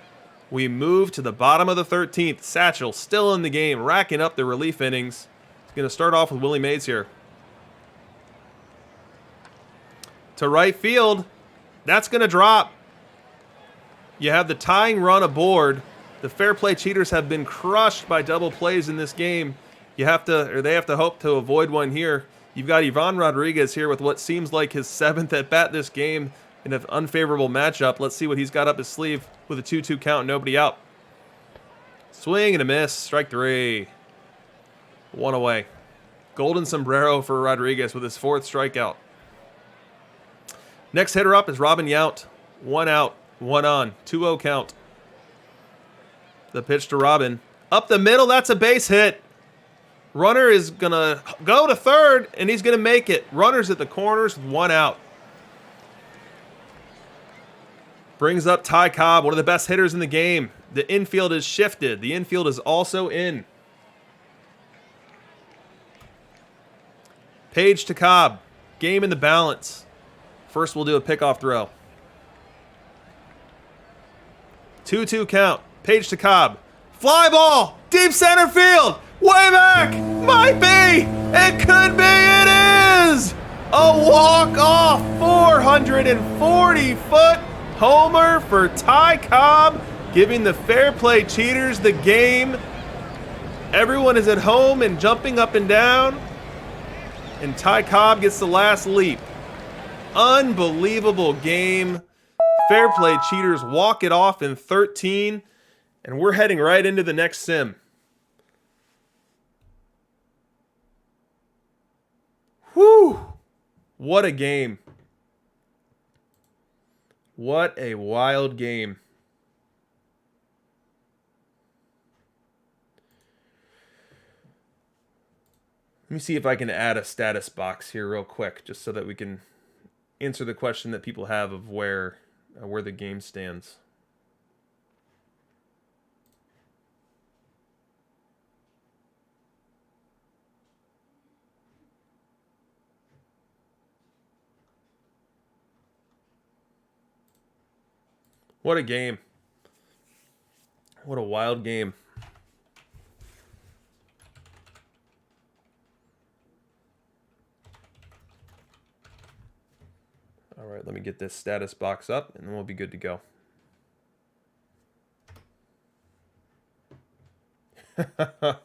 We move to the bottom of the 13th. Satchel still in the game, racking up the relief innings. He's going to start off with Willie Mays here. To right field. That's going to drop. You have the tying run aboard. The fair play cheaters have been crushed by double plays in this game. They have to hope to avoid one here. You've got Ivan Rodriguez here with what seems like his 7th at bat this game in an unfavorable matchup. Let's see what he's got up his sleeve with a 2-2 count, nobody out. Swing and a miss, strike 3. 1 away. Golden sombrero for Rodriguez with his 4th strikeout. Next hitter up is Robin Yount. 1 out, 1 on, 2-0 count. The pitch to Robin. Up the middle, that's a base hit. Runner is going to go to third, and he's going to make it. Runner's at the corners, 1 out. Brings up Ty Cobb, one of the best hitters in the game. The infield is shifted. The infield is also in. Page to Cobb. Game in the balance. First, we'll do a pickoff throw. 2-2 count. Page to Cobb. Fly ball. Deep center field. Way back. Might be. It could be. It is. A walk-off 440-foot homer for Ty Cobb, giving the Fair Play Cheaters the game. Everyone is at home and jumping up and down, and Ty Cobb gets the last leap. Unbelievable game. Fair Play Cheaters walk it off in 13, and we're heading right into the next sim. Whew! What a game. What a wild game. Let me see if I can add a status box here real quick, just so that we can answer the question that people have of where the game stands. What a game. What a wild game. All right, let me get this status box up, and then we'll be good to go. That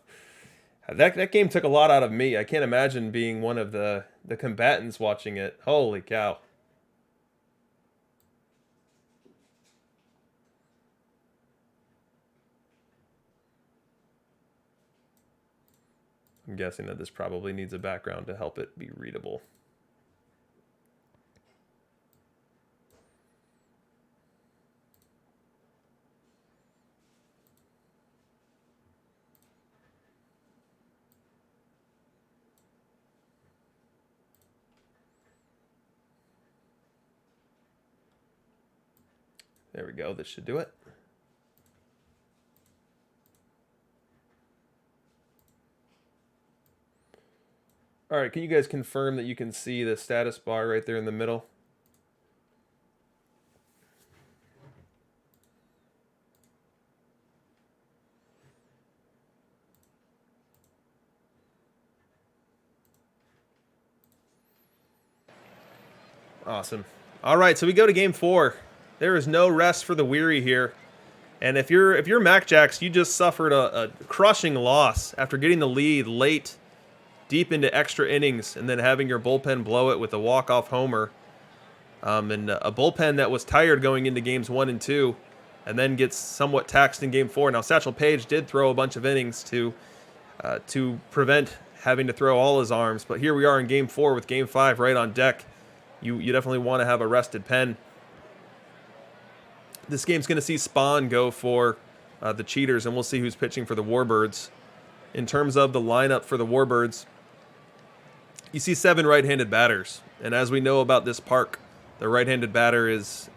game took a lot out of me. I can't imagine being one of the combatants watching it. Holy cow. I'm guessing that this probably needs a background to help it be readable. There we go. This should do it. All right, can you guys confirm that you can see the status bar right there in the middle? Awesome. All right, so we go to game 4. There is no rest for the weary here. And if you're Mac Jacks, you just suffered a crushing loss after getting the lead late, deep into extra innings, and then having your bullpen blow it with a walk-off homer. And a bullpen that was tired going into games 1 and 2, and then gets somewhat taxed in game 4. Now, Satchel Paige did throw a bunch of innings to prevent having to throw all his arms, but here we are in game 4 with game 5 right on deck. You definitely want to have a rested pen. This game's going to see Spawn go for the Cheaters, and we'll see who's pitching for the Warbirds. In terms of the lineup for the Warbirds, you see 7 right-handed batters, and as we know about this park, the right-handed batter is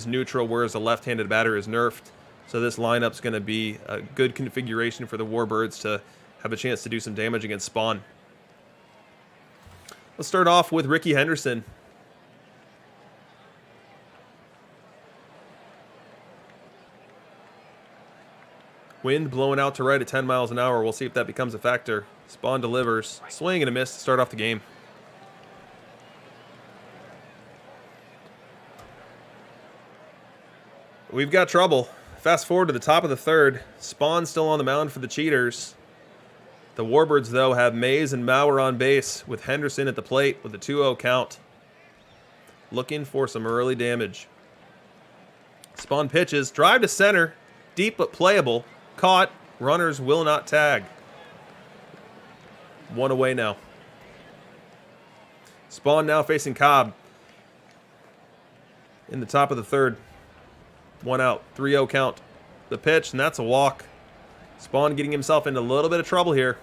neutral, whereas the left-handed batter is nerfed. So this lineup's going to be a good configuration for the Warbirds to have a chance to do some damage against Spawn. Let's start off with Ricky Henderson. Wind blowing out to right at 10 miles an hour. We'll see if that becomes a factor. Spawn delivers. Swing and a miss to start off the game. We've got trouble. Fast forward to the top of the 3rd. Spawn still on the mound for the Cheaters. The Warbirds, though, have Mays and Mauer on base with Henderson at the plate with a 2-0 count. Looking for some early damage. Spawn pitches. Drive to center. Deep but playable. Caught. Runners will not tag. 1 away now. Spawn now facing Cobb. In the top of the 3rd. 1 out. 3-0 count. The pitch, and that's a walk. Spawn getting himself into a little bit of trouble here.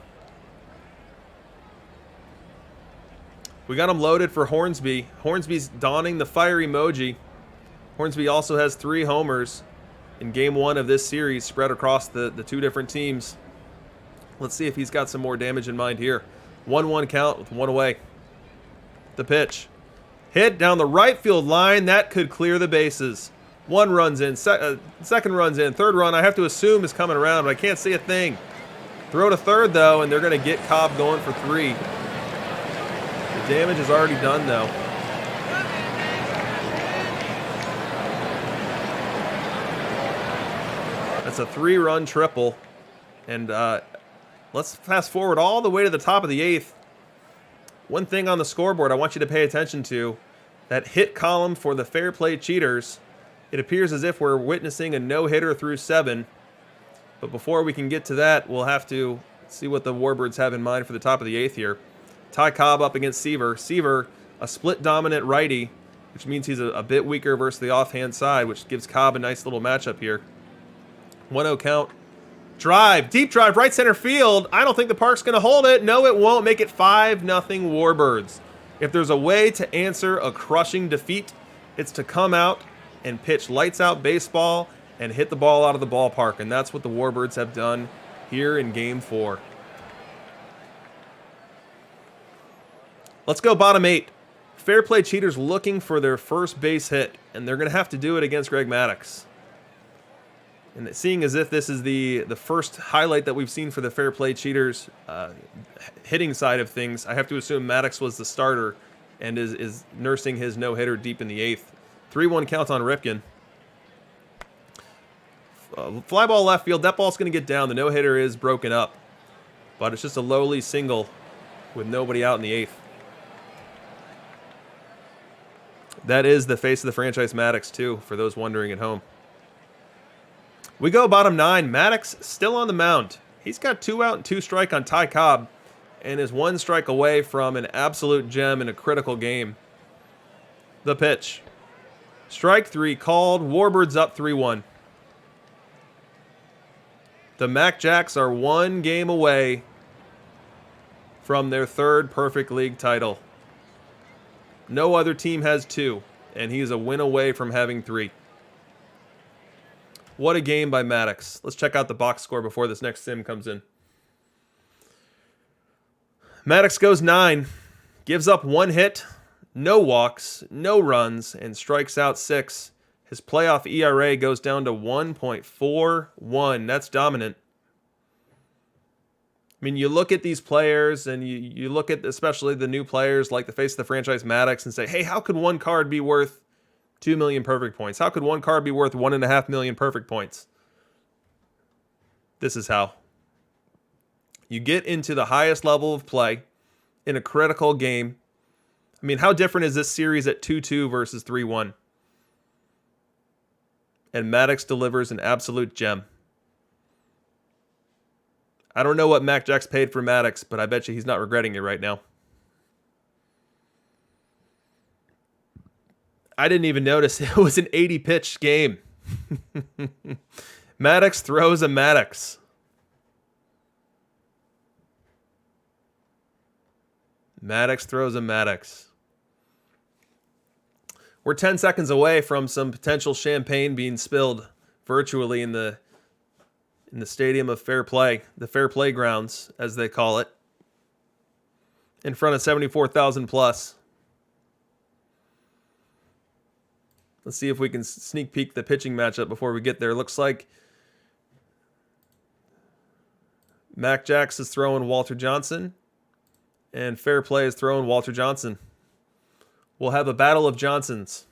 We got him loaded for Hornsby. Hornsby's donning the fire emoji. Hornsby also has 3 homers in game 1 of this series spread across the 2 different teams. Let's see if he's got some more damage in mind here. 1-1 count with 1 away. The pitch. Hit down the right field line. That could clear the bases. One run's in, second run's in, third run I have to assume is coming around, but I can't see a thing. Throw to third, though, and they're going to get Cobb going for 3. The damage is already done, though. That's a 3-run triple. And let's fast forward all the way to the top of the 8th. One thing on the scoreboard I want you to pay attention to. That hit column for the fair play cheaters. It appears as if we're witnessing a no-hitter through 7. But before we can get to that, we'll have to see what the Warbirds have in mind for the top of the 8th here. Ty Cobb up against Seaver. Seaver, a split-dominant righty, which means he's a bit weaker versus the offhand side, which gives Cobb a nice little matchup here. 1-0 count. Drive, deep drive, right center field. I don't think the park's going to hold it. No, it won't. Make it 5-0 Warbirds. If there's a way to answer a crushing defeat, it's to come out and pitch lights-out baseball and hit the ball out of the ballpark. And that's what the Warbirds have done here in Game 4. Let's go bottom 8. Fair play cheaters looking for their first base hit, and they're going to have to do it against Greg Maddux. And seeing as if this is the first highlight that we've seen for the fair play cheaters hitting side of things, I have to assume Maddux was the starter and is nursing his no-hitter deep in the 8th. 3-1 count on Ripken. Fly ball left field. That ball's going to get down. The no-hitter is broken up. But it's just a lowly single with nobody out in the 8th. That is the face of the franchise, Maddux, too, for those wondering at home. We go bottom 9. Maddux still on the mound. He's got 2 out and 2 strike on Ty Cobb and is 1 strike away from an absolute gem in a critical game. The pitch. Strike 3 called. Warbirds up 3-1. The Mac Jacks are 1 game away from their 3rd Perfect League title. No other team has 2, and he is a win away from having 3. What a game by Maddux. Let's check out the box score before this next sim comes in. Maddux goes 9, gives up 1 hit, no walks, no runs, and strikes out 6. His playoff ERA goes down to 1.41. That's dominant. I mean, you look at these players, and you look at especially the new players like the face of the franchise Maddux and say, hey, how could one card be worth 2 million perfect points? How could one card be worth 1.5 million perfect points? This is how. You get into the highest level of play in a critical game. I mean, how different is this series at 2-2 versus 3-1? And Maddux delivers an absolute gem. I don't know what Mac Jacks paid for Maddux, but I bet you he's not regretting it right now. I didn't even notice it was an 80-pitch game. Maddux throws a Maddux. Maddux throws a Maddux. We're 10 seconds away from some potential champagne being spilled virtually in the stadium of Fair Play, the Fair Play grounds, as they call it, in front of 74,000 plus. Let's see if we can sneak peek the pitching matchup before we get there. Looks like Mac Jacks is throwing Walter Johnson, and Fair Play is throwing Walter Johnson. We'll have a battle of Johnsons.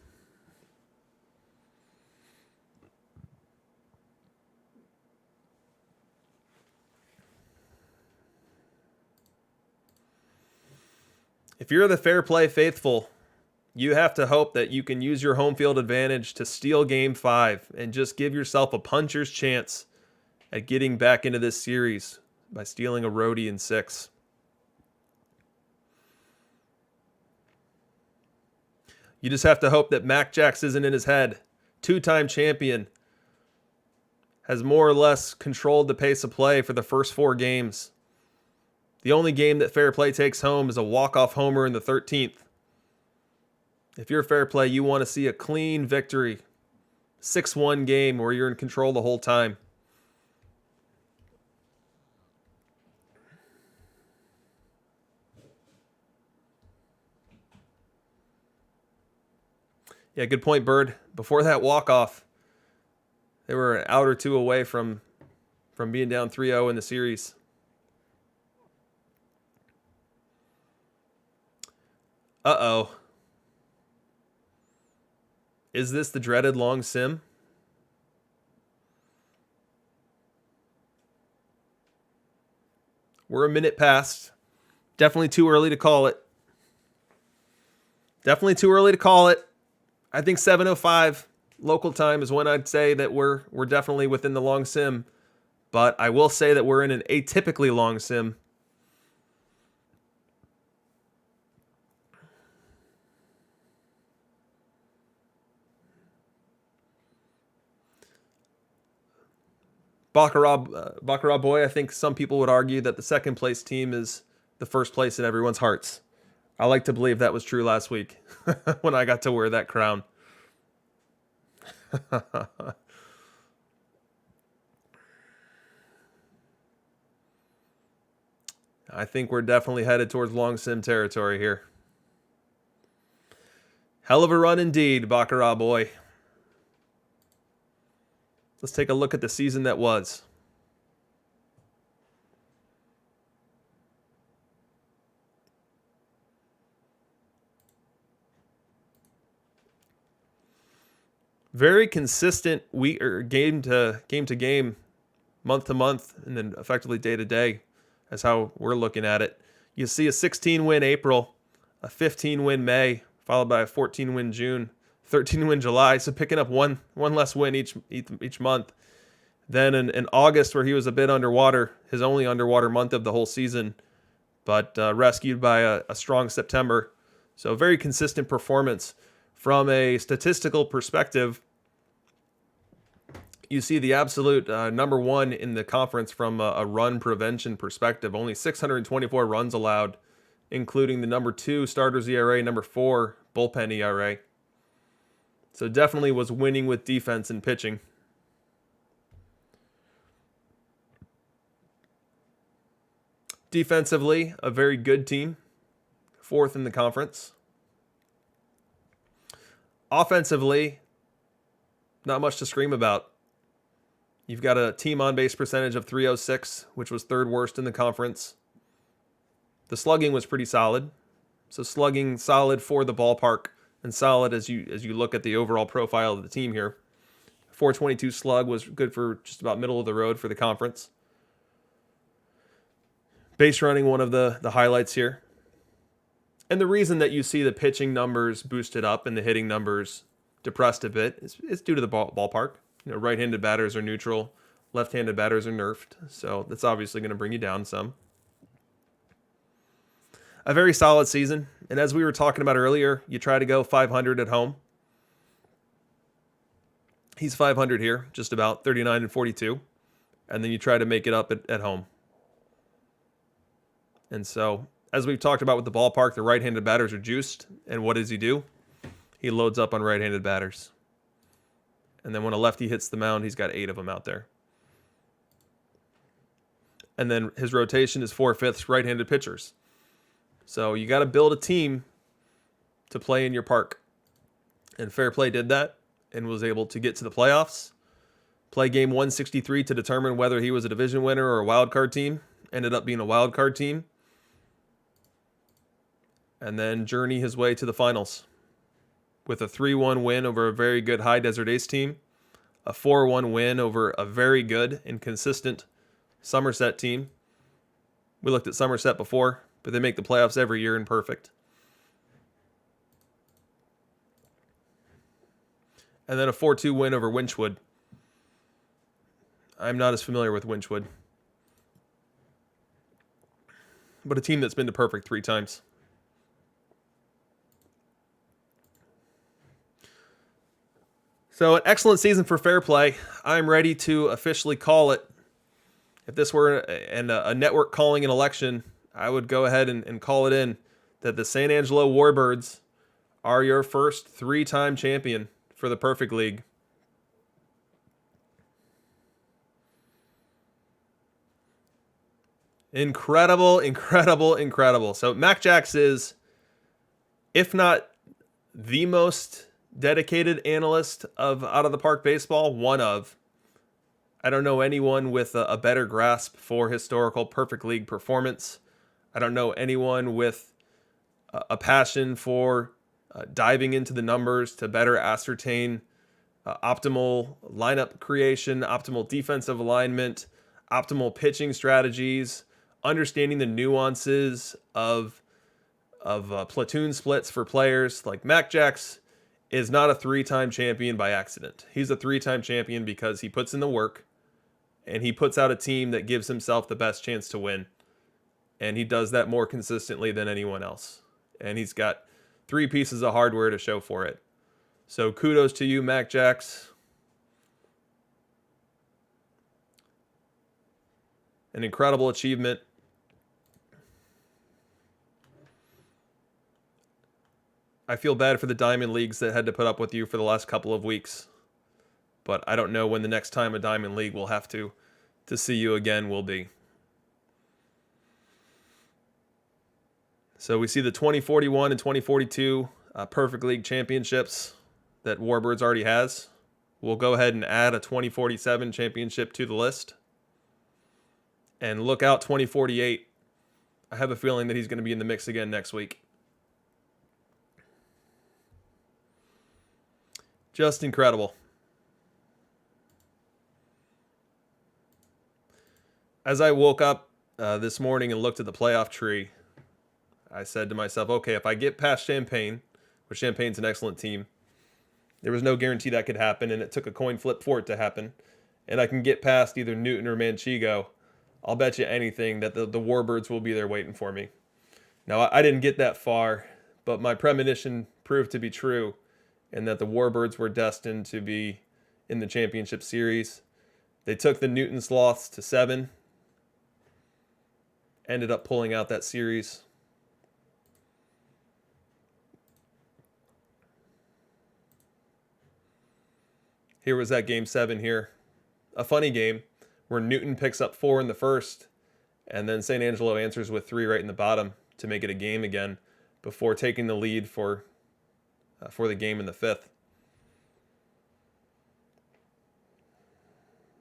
If you're the Fair Play faithful, you have to hope that you can use your home field advantage to steal Game 5 and just give yourself a puncher's chance at getting back into this series by stealing a roadie in 6. You just have to hope that Mac Jacks isn't in his head. 2-time champion. Has more or less controlled the pace of play for the first 4 games. The only game that Fair Play takes home is a walk-off homer in the 13th. If you're Fair Play, you want to see a clean victory. 6-1 game where you're in control the whole time. Yeah, good point, Bird. Before that walk-off, They were an out or two away from being down 3-0 in the series. Uh-oh. Is this the dreaded long sim? We're a minute past. Definitely too early to call it. Definitely too early to call it. I think 7:05 local time is when I'd say that we're definitely within the long sim. But I will say that we're in an atypically long sim. Baccarat boy, I think some people would argue that the second place team is the first place in everyone's hearts. I like to believe that was true last week when I got to wear that crown. I think we're definitely headed towards long sim territory here. Hell of a run indeed, Baccarat boy. Let's take a look at the season that was. Very consistent week or game to game, month to month, and then effectively day to day. That's how we're looking at it. You see a 16-win April, a 15-win May, followed by a 14-win June, 13-win July. So picking up one less win each month. Then in August, where he was a bit underwater, his only underwater month of the whole season, but rescued by a strong September. So very consistent performance. From a statistical perspective, you see the absolute number one in the conference from a run prevention perspective. Only 624 runs allowed, including the number 2 starters ERA, number 4 bullpen ERA. So definitely was winning with defense and pitching. Defensively, a very good team, 4th in the conference. Offensively, not much to scream about. You've got a team on-base percentage of .306, which was 3rd worst in the conference. The slugging was pretty solid. So slugging solid for the ballpark and solid as you look at the overall profile of the team here. 422 slug was good for just about middle of the road for the conference. Base running, one of the highlights here. And the reason that you see the pitching numbers boosted up and the hitting numbers depressed a bit is due to the ballpark. You know, right-handed batters are neutral, left-handed batters are nerfed, so that's obviously going to bring you down some. A very solid season, and as we were talking about earlier, you try to go 500 at home. He's 500 here, just about 39-42, and then you try to make it up at home. And so, as we've talked about with the ballpark, the right-handed batters are juiced, and what does he do? He loads up on right-handed batters. And then when a lefty hits the mound, he's got 8 of them out there. And then his rotation is 4/5 right-handed pitchers. So you got to build a team to play in your park. And Fair Play did that and was able to get to the playoffs. Play game 163 to determine whether he was a division winner or a wild card team. Ended up being a wild card team. And then journey his way to the finals with a 3-1 win over a very good High Desert Ace team, a 4-1 win over a very good and consistent Somerset team. We looked at Somerset before, but they make the playoffs every year in Imperfect. And then a 4-2 win over Winchwood. I'm not as familiar with Winchwood, but a team that's been to Perfect 3 times. So an excellent season for Fair Play. I'm ready to officially call it. If this were a network calling an election, I would go ahead and call it in that the San Angelo Warbirds are your first 3-time champion for the Perfect League. Incredible, incredible, incredible. So Mac Jax is, if not the most dedicated analyst of out of the park baseball, one of. I don't know anyone with a better grasp for historical perfect league performance. I don't know anyone with a passion for diving into the numbers to better ascertain optimal lineup creation, optimal defensive alignment, optimal pitching strategies, understanding the nuances of platoon splits for players. Like Mac Jax is not a three-time champion by accident. He's a three-time champion because he puts in the work and he puts out a team that gives himself the best chance to win. And he does that more consistently than anyone else. And he's got three pieces of hardware to show for it. So kudos to you, Mac Jax. An incredible achievement. I feel bad for the Diamond Leagues that had to put up with you for the last couple of weeks. But I don't know when the next time a Diamond League will have to see you again will be. So we see the 2041 and 2042 Perfect League championships that Warbirds already has. We'll go ahead and add a 2047 championship to the list. And look out 2048. I have a feeling that he's going to be in the mix again next week. Just incredible. As I woke up this morning and looked at the playoff tree, I said to myself, okay, if I get past Champaign, which Champaign's an excellent team, there was no guarantee that could happen, and it took a coin flip for it to happen, and I can get past either Newton or Manchego, I'll bet you anything that the Warbirds will be there waiting for me. Now, I didn't get that far, but my premonition proved to be true, and that the Warbirds were destined to be in the championship series. They took the Newton Sloths to 7, ended up pulling out that series. Here was that game 7 here. A funny game where Newton picks up 4 in the first, and then St. Angelo answers with 3 right in the bottom to make it a game again before taking the lead for the game in the 5th.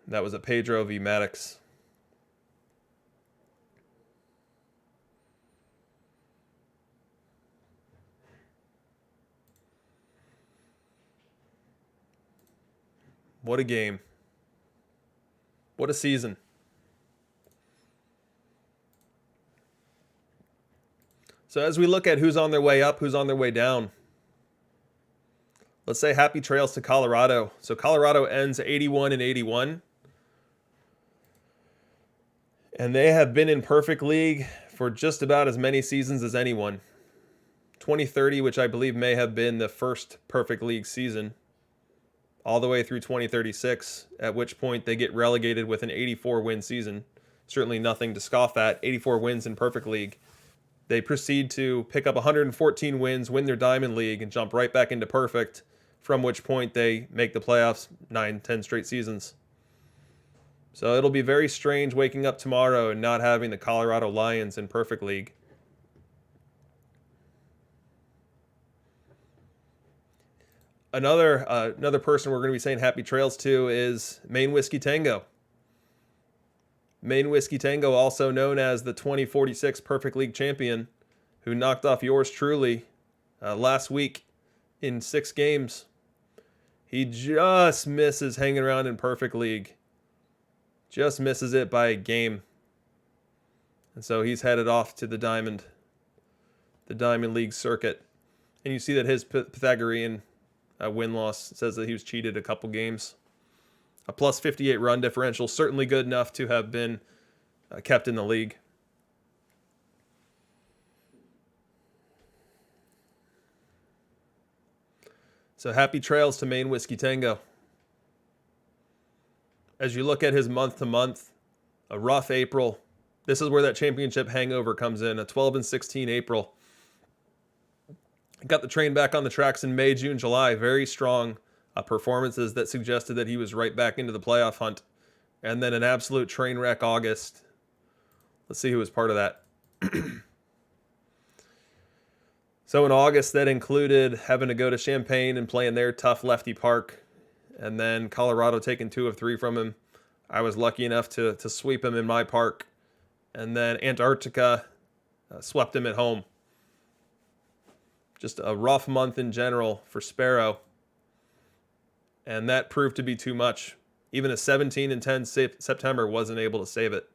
That was a Pedro v. Maddox. What a game. What a season. So as we look at who's on their way up, who's on their way down, let's say happy trails to Colorado. So Colorado ends 81 and 81. And they have been in Perfect League for just about as many seasons as anyone. 2030, which I believe may have been the first Perfect League season, all the way through 2036, at which point they get relegated with an 84-win season. Certainly nothing to scoff at. 84 wins in Perfect League. They proceed to pick up 114 wins, win their Diamond League, and jump right back into Perfect, from which point they make the playoffs 9-10 straight seasons. So it'll be very strange waking up tomorrow and not having the Colorado Lions in Perfect League. Another person we're going to be saying happy trails to is Maine Whiskey Tango. Maine Whiskey Tango, also known as the 2046 Perfect League champion, who knocked off yours truly last week in 6 games. He just misses hanging around in Perfect League. Just misses it by a game. And so he's headed off to the Diamond League circuit. And you see that his Pythagorean win-loss says that he was cheated a couple games. A plus 58 run differential, certainly good enough to have been kept in the league. So happy trails to Maine Whiskey Tango. As you look at his month-to-month, a rough April. This is where that championship hangover comes in, a 12-16 April. Got the train back on the tracks in May, June, July. Very strong performances that suggested that he was right back into the playoff hunt. And then an absolute train wreck August. Let's see who was part of that. So in August, that included having to go to Champaign and play in their tough Lefty Park. And then Colorado taking 2 of 3 from him. I was lucky enough to sweep him in my park, and then Antarctica swept him at home. Just a rough month in general for Sparrow, and that proved to be too much. Even a 17-10 September wasn't able to save it.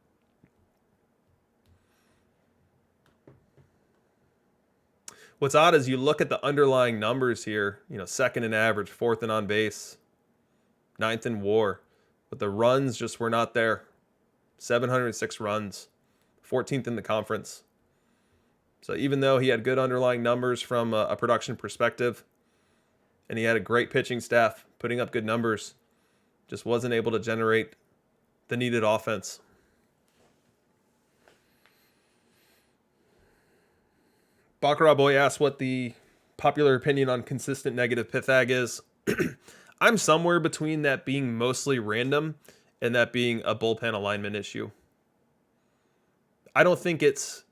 What's odd is you look at the underlying numbers here, second in average, fourth in on base, ninth in WAR, but the runs just were not there. 706 runs, 14th in the conference. So even though he had good underlying numbers from a production perspective, and he had a great pitching staff putting up good numbers, just wasn't able to generate the needed offense. Baccarat Boy asks what the popular opinion on consistent negative PeL is. I'm somewhere between that being mostly random and that being a bullpen alignment issue. I don't think it's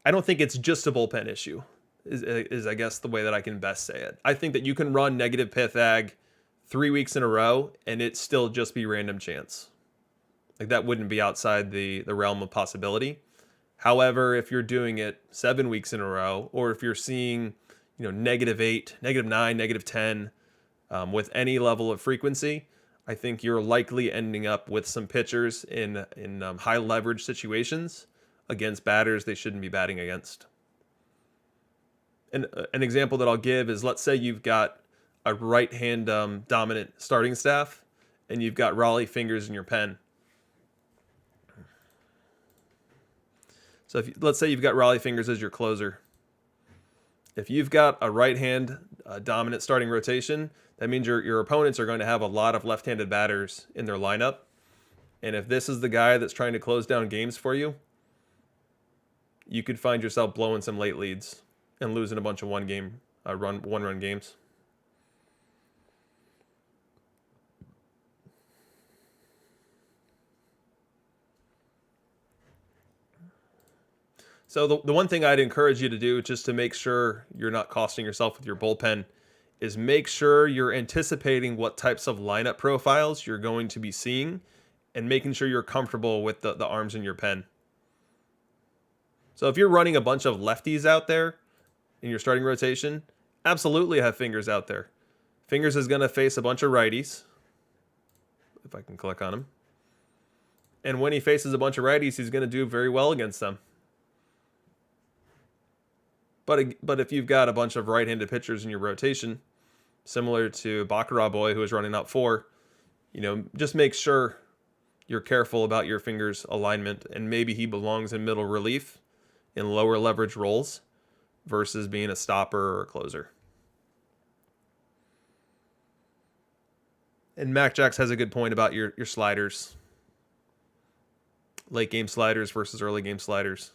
just a bullpen issue. Is I guess the way that I can best say it. I think that you can run negative PeL 3 weeks in a row and it still just be random chance. Like that wouldn't be outside the realm of possibility. However, if you're doing it 7 weeks in a row, or if you're seeing, -8, -9, -10, with any level of frequency, I think you're likely ending up with some pitchers in high leverage situations against batters they shouldn't be batting against. And an example that I'll give is, let's say you've got a right hand dominant starting staff, and you've got Raleigh fingers in your pen. So let's say you've got Raleigh fingers as your closer. If you've got a right hand dominant starting rotation, that means your opponents are going to have a lot of left-handed batters in their lineup. And if this is the guy that's trying to close down games for you, you could find yourself blowing some late leads and losing a bunch of one-run games. So the one thing I'd encourage you to do, just to make sure you're not costing yourself with your bullpen, is make sure you're anticipating what types of lineup profiles you're going to be seeing and making sure you're comfortable with the arms in your pen. So if you're running a bunch of lefties out there in your starting rotation, absolutely have fingers out there. Fingers is going to face a bunch of righties, if I can click on him. And when he faces a bunch of righties, he's going to do very well against them. But if you've got a bunch of right-handed pitchers in your rotation, similar to Baccarat Boy, who is running up 4, just make sure you're careful about your fingers alignment, and maybe he belongs in middle relief in lower leverage roles versus being a stopper or a closer. And Mac Jacks has a good point about your sliders. Late game sliders versus early game sliders.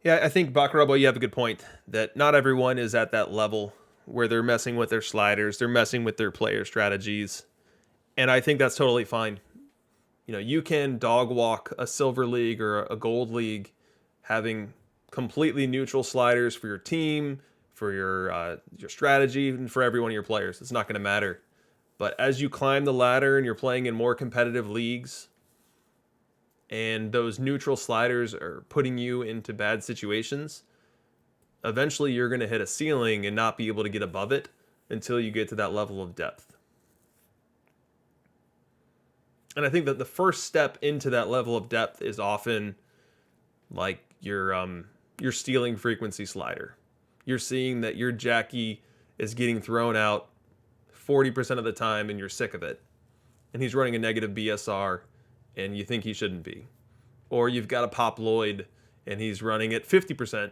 Yeah, I think Baccarat Boy, you have a good point that not everyone is at that level where they're messing with their sliders, they're messing with their player strategies, and I think that's totally fine. You can dog walk a silver league or a gold league having completely neutral sliders for your team, for your strategy, and for every one of your players. It's not going to matter. But as you climb the ladder and you're playing in more competitive leagues, and those neutral sliders are putting you into bad situations, eventually you're going to hit a ceiling and not be able to get above it until you get to that level of depth. And I think that the first step into that level of depth is often like your stealing frequency slider. You're seeing that your Jackie is getting thrown out 40% of the time and you're sick of it. And he's running a negative BSR and you think he shouldn't be. Or you've got a Pop Lloyd and he's running at 50%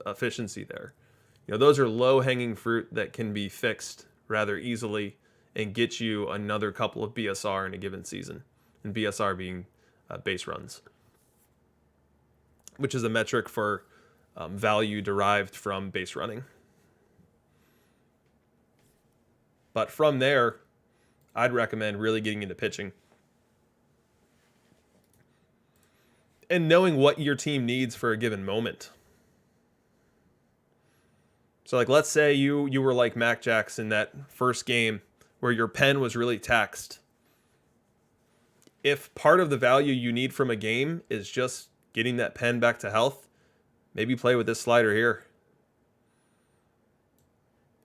efficiency there. Those are low-hanging fruit that can be fixed rather easily and get you another couple of BSR in a given season. And BSR being base runs, which is a metric for value derived from base running. But from there, I'd recommend really getting into pitching. and knowing what your team needs for a given moment. So like let's say you were like Mac Jackson that first game where your pen was really taxed. If part of the value you need from a game is just getting that pen back to health, maybe play with this slider here.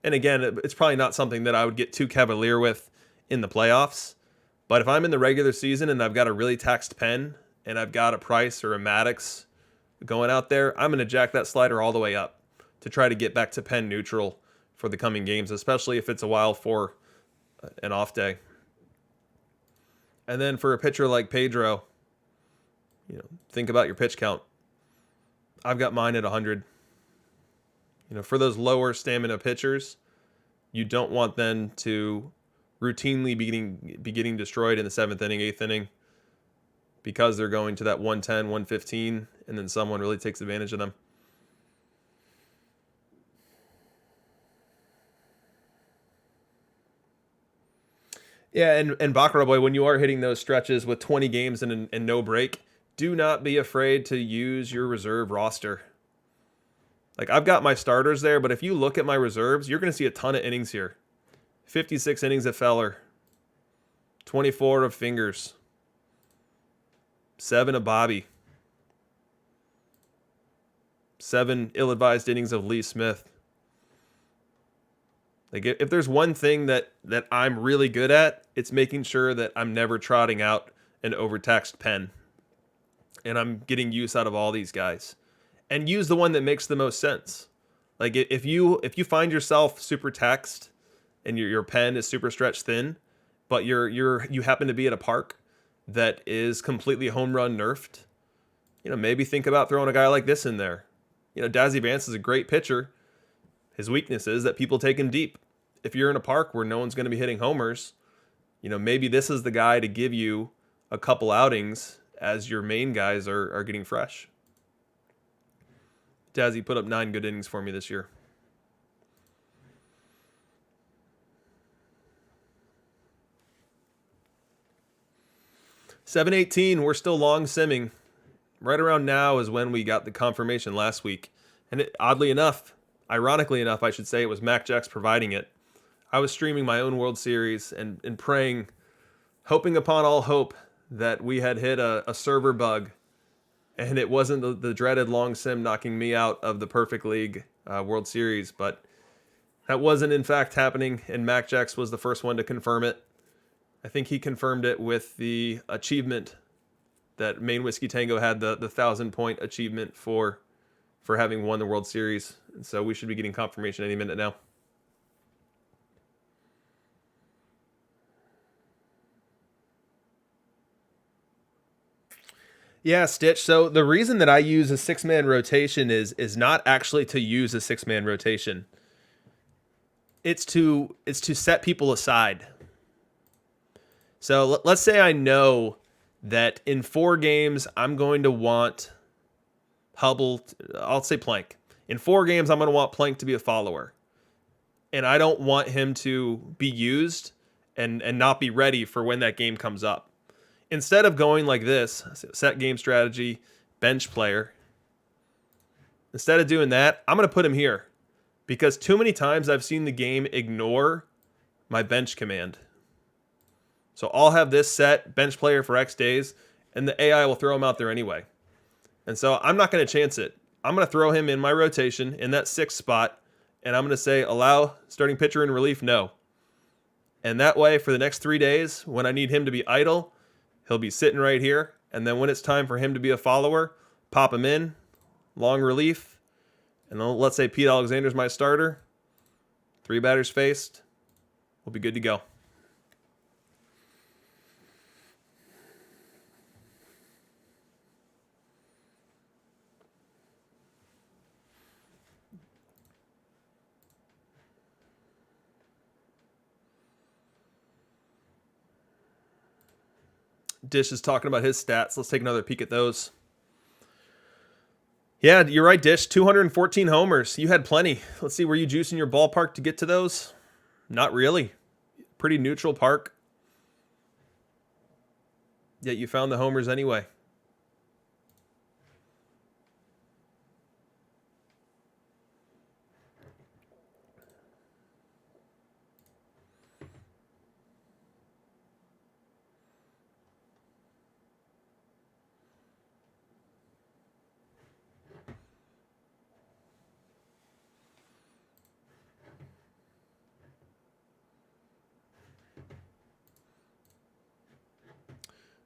And again, it's probably not something that I would get too cavalier with in the playoffs. But if I'm in the regular season and I've got a really taxed pen and I've got a Price or a Maddox going out there, I'm going to jack that slider all the way up to try to get back to pen neutral for the coming games, especially if it's a while for an off day. And then for a pitcher like Pedro, think about your pitch count. I've got mine at 100. For those lower stamina pitchers, you don't want them to routinely be getting destroyed in the 7th inning, 8th inning because they're going to that 110, 115, and then someone really takes advantage of them. Yeah, and Baccarat Boy, when you are hitting those stretches with 20 games and no break, do not be afraid to use your reserve roster. Like, I've got my starters there, but if you look at my reserves, you're going to see a ton of innings here. 56 innings of Feller, 24 of Fingers, 7 of Bobby, 7 ill-advised innings of Lee Smith. Like, if there's one thing that I'm really good at, it's making sure that I'm never trotting out an overtaxed pen. And I'm getting use out of all these guys. And use the one that makes the most sense. Like, if you find yourself super taxed and your pen is super stretched thin, but you happen to be at a park that is completely home run nerfed, maybe think about throwing a guy like this in there. Dazzy Vance is a great pitcher. His weakness is that people take him deep. If you're in a park where no one's going to be hitting homers, maybe this is the guy to give you a couple outings as your main guys are getting fresh. Dazzy put up 9 good innings for me this year. $7.18, we're still long simming. Right around now is when we got the confirmation last week. And ironically enough, I should say, it was Mac Jax providing it. I was streaming my own World Series and praying, hoping upon all hope that we had hit a server bug and it wasn't the dreaded long sim knocking me out of the Perfect League World Series, but that wasn't in fact happening, and Mac Jax was the first one to confirm it. I think he confirmed it with the achievement that Main Whiskey Tango had, the 1,000-point achievement for having won the World Series, and so we should be getting confirmation any minute now. Yeah, Stitch. So the reason that I use a 6-man rotation is not actually to use a 6-man rotation. It's to set people aside. So let's say I know that in 4 games I'm going to want Hubble. I'll say Plank. In 4 games I'm going to want Plank to be a follower, and I don't want him to be used and not be ready for when that game comes up. Instead of going like this, set game strategy, bench player, instead of doing that, I'm going to put him here because too many times I've seen the game ignore my bench command. So I'll have this set, bench player for X days, and the AI will throw him out there anyway. And so I'm not going to chance it. I'm going to throw him in my rotation in that 6th spot, and I'm going to say, allow starting pitcher in relief, no. And that way, for the next 3 days, when I need him to be idle, he'll be sitting right here, and then when it's time for him to be a follower, pop him in, long relief, and then let's say Pete Alexander's my starter. 3 batters faced, we'll be good to go. Dish is talking about his stats. Let's take another peek at those. Yeah, you're right, Dish. 214 homers. You had plenty. Let's see, were you juicing your ballpark to get to those? Not really. Pretty neutral park. Yet you found the homers anyway.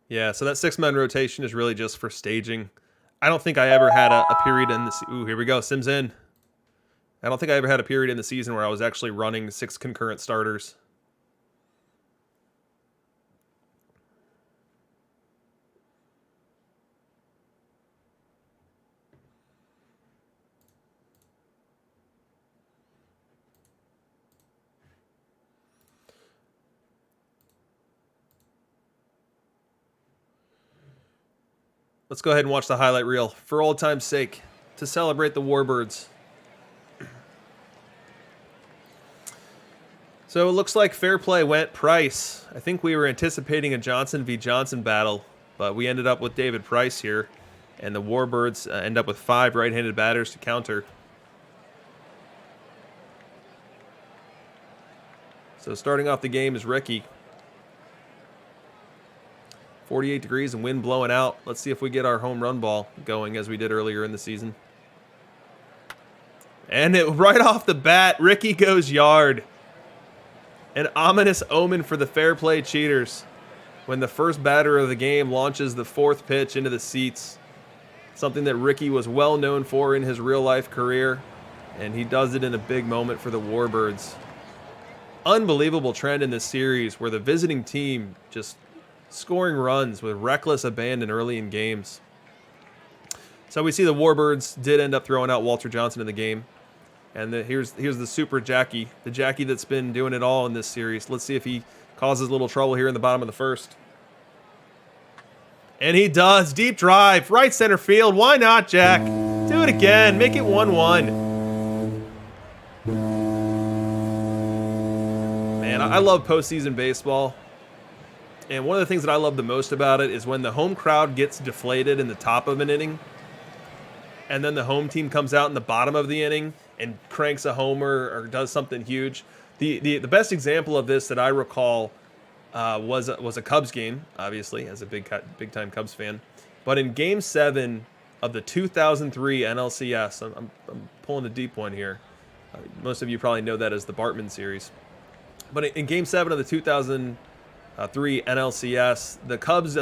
Yeah, so that six-man rotation is really just for staging. I don't think I ever had a period in this. Ooh, here we go. Sims in. I don't think I ever had a period in the season where I was actually running 6 concurrent starters. Let's go ahead and watch the highlight reel for old time's sake to celebrate the Warbirds. So it looks like fair play went Price. I think we were anticipating a Johnson v. Johnson battle, but we ended up with David Price here, and the Warbirds end up with 5 right-handed batters to counter. So starting off the game is Ricky. 48 degrees and wind blowing out. Let's see if we get our home run ball going as we did earlier in the season. And right off the bat, Ricky goes yard. An ominous omen for the fair play cheaters when the first batter of the game launches the 4th pitch into the seats. Something that Ricky was well known for in his real-life career, and he does it in a big moment for the Warbirds. Unbelievable trend in this series where the visiting team just scoring runs with reckless abandon early in games. So we see the Warbirds did end up throwing out Walter Johnson in the game. And here's the super Jackie, the Jackie that's been doing it all in this series. Let's see if he causes a little trouble here in the bottom of the first. And he does. Deep drive, right center field. Why not, Jack? Do it again. Make it 1-1. Man, I love postseason baseball. And one of the things that I love the most about it is when the home crowd gets deflated in the top of an inning, and then the home team comes out in the bottom of the inning and cranks a homer or does something huge. The best example of this that I recall was a Cubs game, obviously, as a big time Cubs fan. But in Game 7 of the 2003 NLCS, I'm pulling a deep one here. Most of you probably know that as the Bartman series. But in Game 7 of the 2003 NLCS, the Cubs,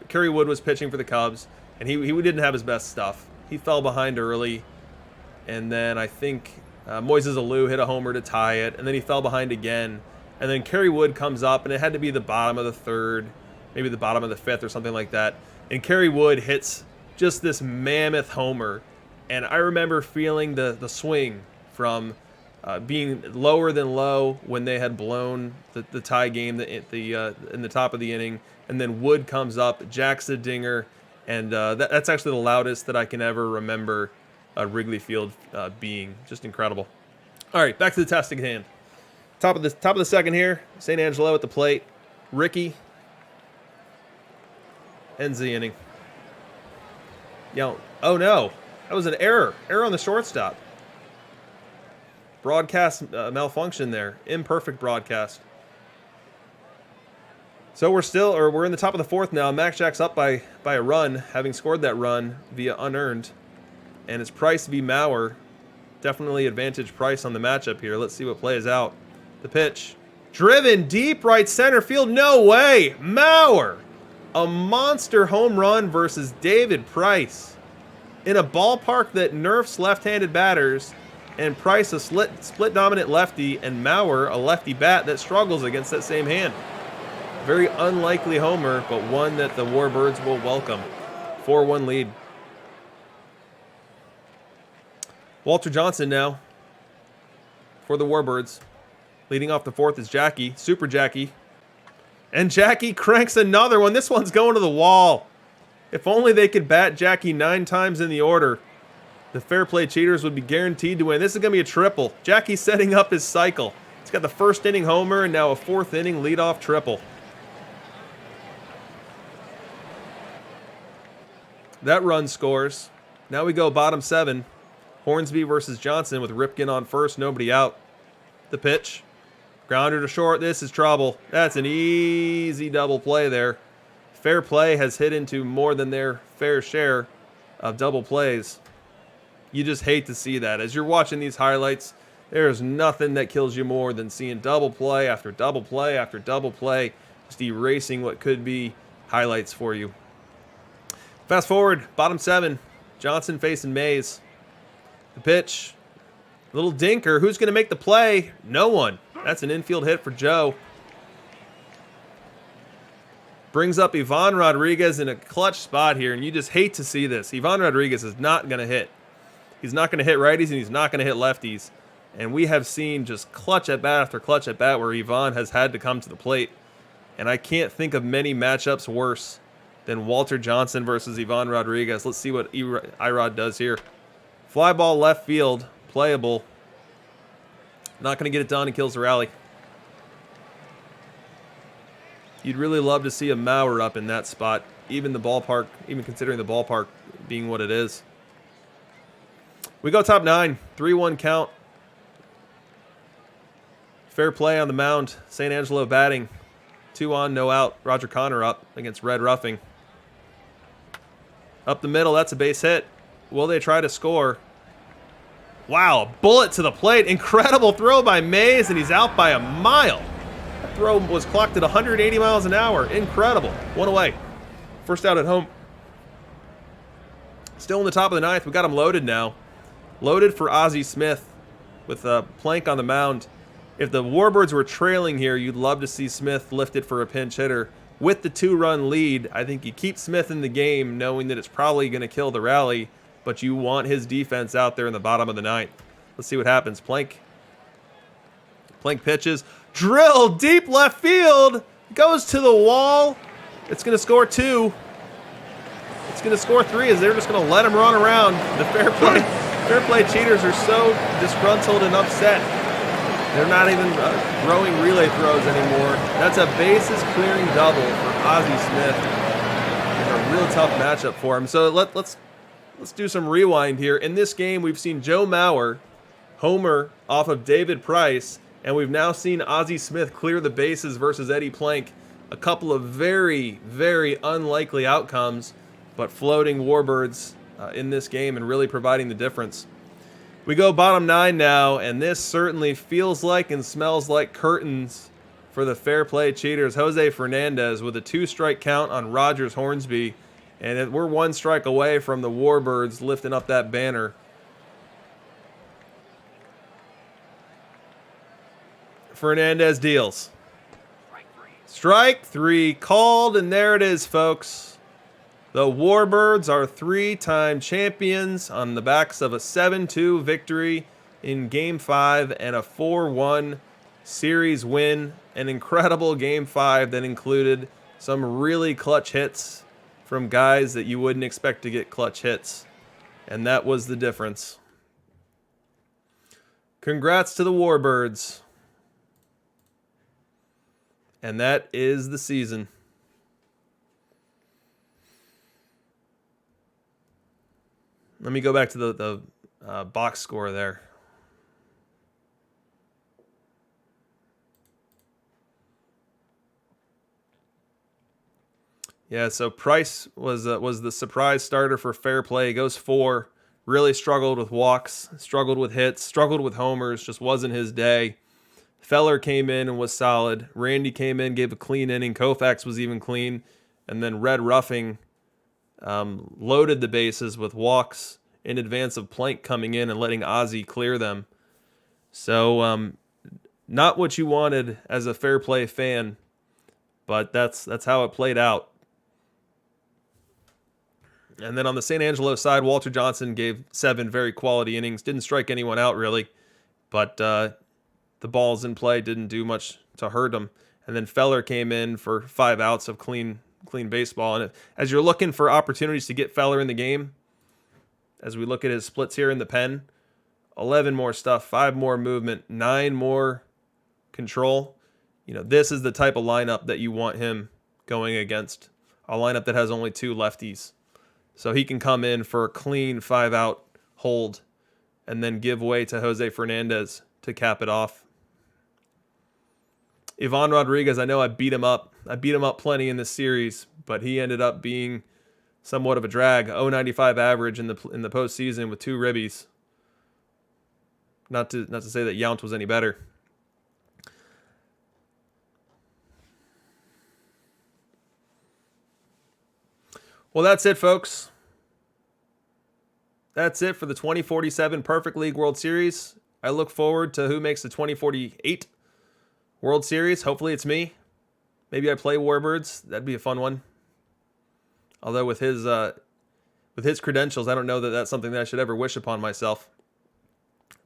Kerry Wood was pitching for the Cubs, and he didn't have his best stuff. He fell behind early, and then I think Moises Alou hit a homer to tie it, and then he fell behind again. And then Kerry Wood comes up, and it had to be the bottom of the 3rd, maybe the bottom of the 5th or something like that. And Kerry Wood hits just this mammoth homer, and I remember feeling the swing from being lower than low when they had blown the tie game in the top of the inning, and then Wood comes up, jacks the dinger. And that's actually the loudest that I can ever remember Wrigley Field being. Just incredible. All right, back to the test at hand. Top of the second here. St. Angelo at the plate. Ricky ends the inning. Oh no, that was an error. Error on the shortstop. Broadcast malfunction there. Imperfect broadcast. So we're in the top of the 4th now. Max Jack's up by a run, having scored that run via unearned. And it's Price v. Mauer. Definitely advantage Price on the matchup here. Let's see what plays out. The pitch. Driven deep right center field. No way. Mauer. A monster home run versus David Price. In a ballpark that nerfs left-handed batters. And Price a split dominant lefty, and Mauer a lefty bat that struggles against that same hand. Very unlikely homer, but one that the Warbirds will welcome. 4-1 lead. Walter Johnson now for the Warbirds. Leading off the 4th is Jackie, Super Jackie. And Jackie cranks another one. This one's going to the wall. If only they could bat Jackie 9 times in the order, the fair play cheaters would be guaranteed to win. This is going to be a triple. Jackie setting up his cycle. He's got the 1st inning homer and now a 4th inning leadoff triple. That run scores. Now we go bottom 7. Hornsby versus Johnson with Ripken on first, nobody out. The pitch. Grounder to short. This is trouble. That's an easy double play there. Fair play has hit into more than their fair share of double plays. You just hate to see that. As you're watching these highlights, there is nothing that kills you more than seeing double play after double play after double play, just erasing what could be highlights for you. Fast forward, bottom 7. Johnson facing Mays. The pitch. Little dinker. Who's going to make the play? No one. That's an infield hit for Joe. Brings up Ivan Rodriguez in a clutch spot here, and you just hate to see this. Ivan Rodriguez is not going to hit. He's not going to hit righties, and he's not going to hit lefties. And we have seen just clutch at bat after clutch at bat where Ivan has had to come to the plate. And I can't think of many matchups worse than Walter Johnson versus Ivan Rodriguez. Let's see what Irod does here. Fly ball left field, playable. Not going to get it done. He kills the rally. You'd really love to see a Mauer up in that spot, even the ballpark, even considering the ballpark being what it is. We go top 9, 3-1 count. Fair play on the mound. St. Angelo batting. 2 on, no out. Roger Connor up against Red Ruffing. Up the middle, that's a base hit. Will they try to score? Wow, bullet to the plate. Incredible throw by Mays, and he's out by a mile. That throw was clocked at 180 miles an hour. Incredible. 1 away. First out at home. Still in the top of the 9th. We got him loaded now. Loaded for Ozzie Smith with a Plank on the mound. If the Warbirds were trailing here, you'd love to see Smith lifted for a pinch hitter. With the 2-run lead, I think you keep Smith in the game knowing that it's probably going to kill the rally, but you want his defense out there in the bottom of the 9th. Let's see what happens. Plank pitches. Drill deep left field. Goes to the wall. It's going to score 2. It's going to score 3 as they're just going to let him run around. The fair play cheaters are so disgruntled and upset. They're not even throwing relay throws anymore. That's a bases clearing double for Ozzie Smith. It's a real tough matchup for him. So let's do some rewind here. In this game, we've seen Joe Mauer homer off of David Price, and we've now seen Ozzie Smith clear the bases versus Eddie Plank. A couple of very, very unlikely outcomes, but floating Warbirds in this game and really providing the difference. We go bottom 9 now, and this certainly feels like and smells like curtains for the fair play cheaters. Jose Fernandez with a 2-strike count on Rogers Hornsby, and we're 1 strike away from the Warbirds lifting up that banner. Fernandez deals. Strike 3 called, and there it is, folks. The Warbirds are 3-time champions on the backs of a 7-2 victory in Game 5 and a 4-1 series win. An incredible Game 5 that included some really clutch hits from guys that you wouldn't expect to get clutch hits. And that was the difference. Congrats to the Warbirds. And that is the season. Let me go back to the box score there. Yeah, so Price was the surprise starter for fair play. He goes 4. Really struggled with walks, struggled with hits, struggled with homers. Just wasn't his day. Feller came in and was solid. Randy came in, gave a clean inning. Koufax was even clean. And then Red Ruffing loaded the bases with walks in advance of Plank coming in and letting Ozzie clear them. So not what you wanted as a fair play fan, but that's how it played out. And then on the St. Angelo side, Walter Johnson gave 7 very quality innings. Didn't strike anyone out really, but the balls in play didn't do much to hurt him. And then Feller came in for 5 outs of clean baseball. And as you're looking for opportunities to get Feller in the game, as we look at his splits here in the pen, 11 more stuff, 5 more movement, 9 more control. You know, this is the type of lineup that you want him going against. A lineup that has only 2 lefties. So he can come in for a clean 5-out hold and then give way to Jose Fernandez to cap it off. Ivan Rodriguez, I know I beat him up. I beat him up plenty in this series, but he ended up being somewhat of a drag. 0.95 average in the postseason with 2 ribbies. Not to say that Yount was any better. Well, that's it, folks. That's it for the 2047 Perfect League World Series. I look forward to who makes the 2048 World Series. Hopefully it's me. Maybe I play Warbirds. That'd be a fun one. Although with his credentials, I don't know that that's something that I should ever wish upon myself.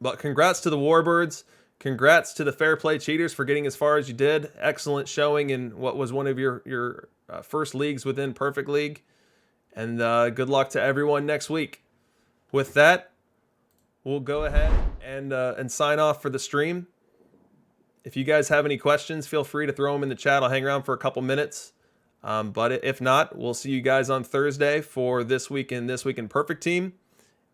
But congrats to the Warbirds. Congrats to the Fair Play Cheaters for getting as far as you did. Excellent showing in what was one of your first leagues within Perfect League. And good luck to everyone next week. With that, we'll go ahead and sign off for the stream. If you guys have any questions, feel free to throw them in the chat. I'll hang around for a couple minutes. But if not, we'll see you guys on Thursday for This Week in Perfect Team.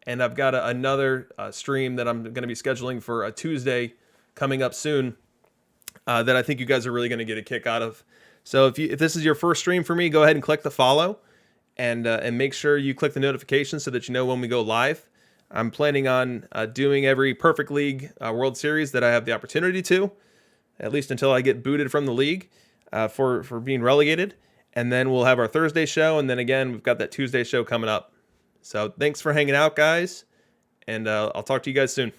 And I've got another stream that I'm going to be scheduling for a Tuesday coming up soon that I think you guys are really going to get a kick out of. So if this is your first stream for me, go ahead and click the follow. And make sure you click the notifications so that you know when we go live. I'm planning on doing every Perfect League World Series that I have the opportunity to, at least until I get booted from the league for being relegated. And then we'll have our Thursday show, and then again, we've got that Tuesday show coming up. So thanks for hanging out, guys, and I'll talk to you guys soon.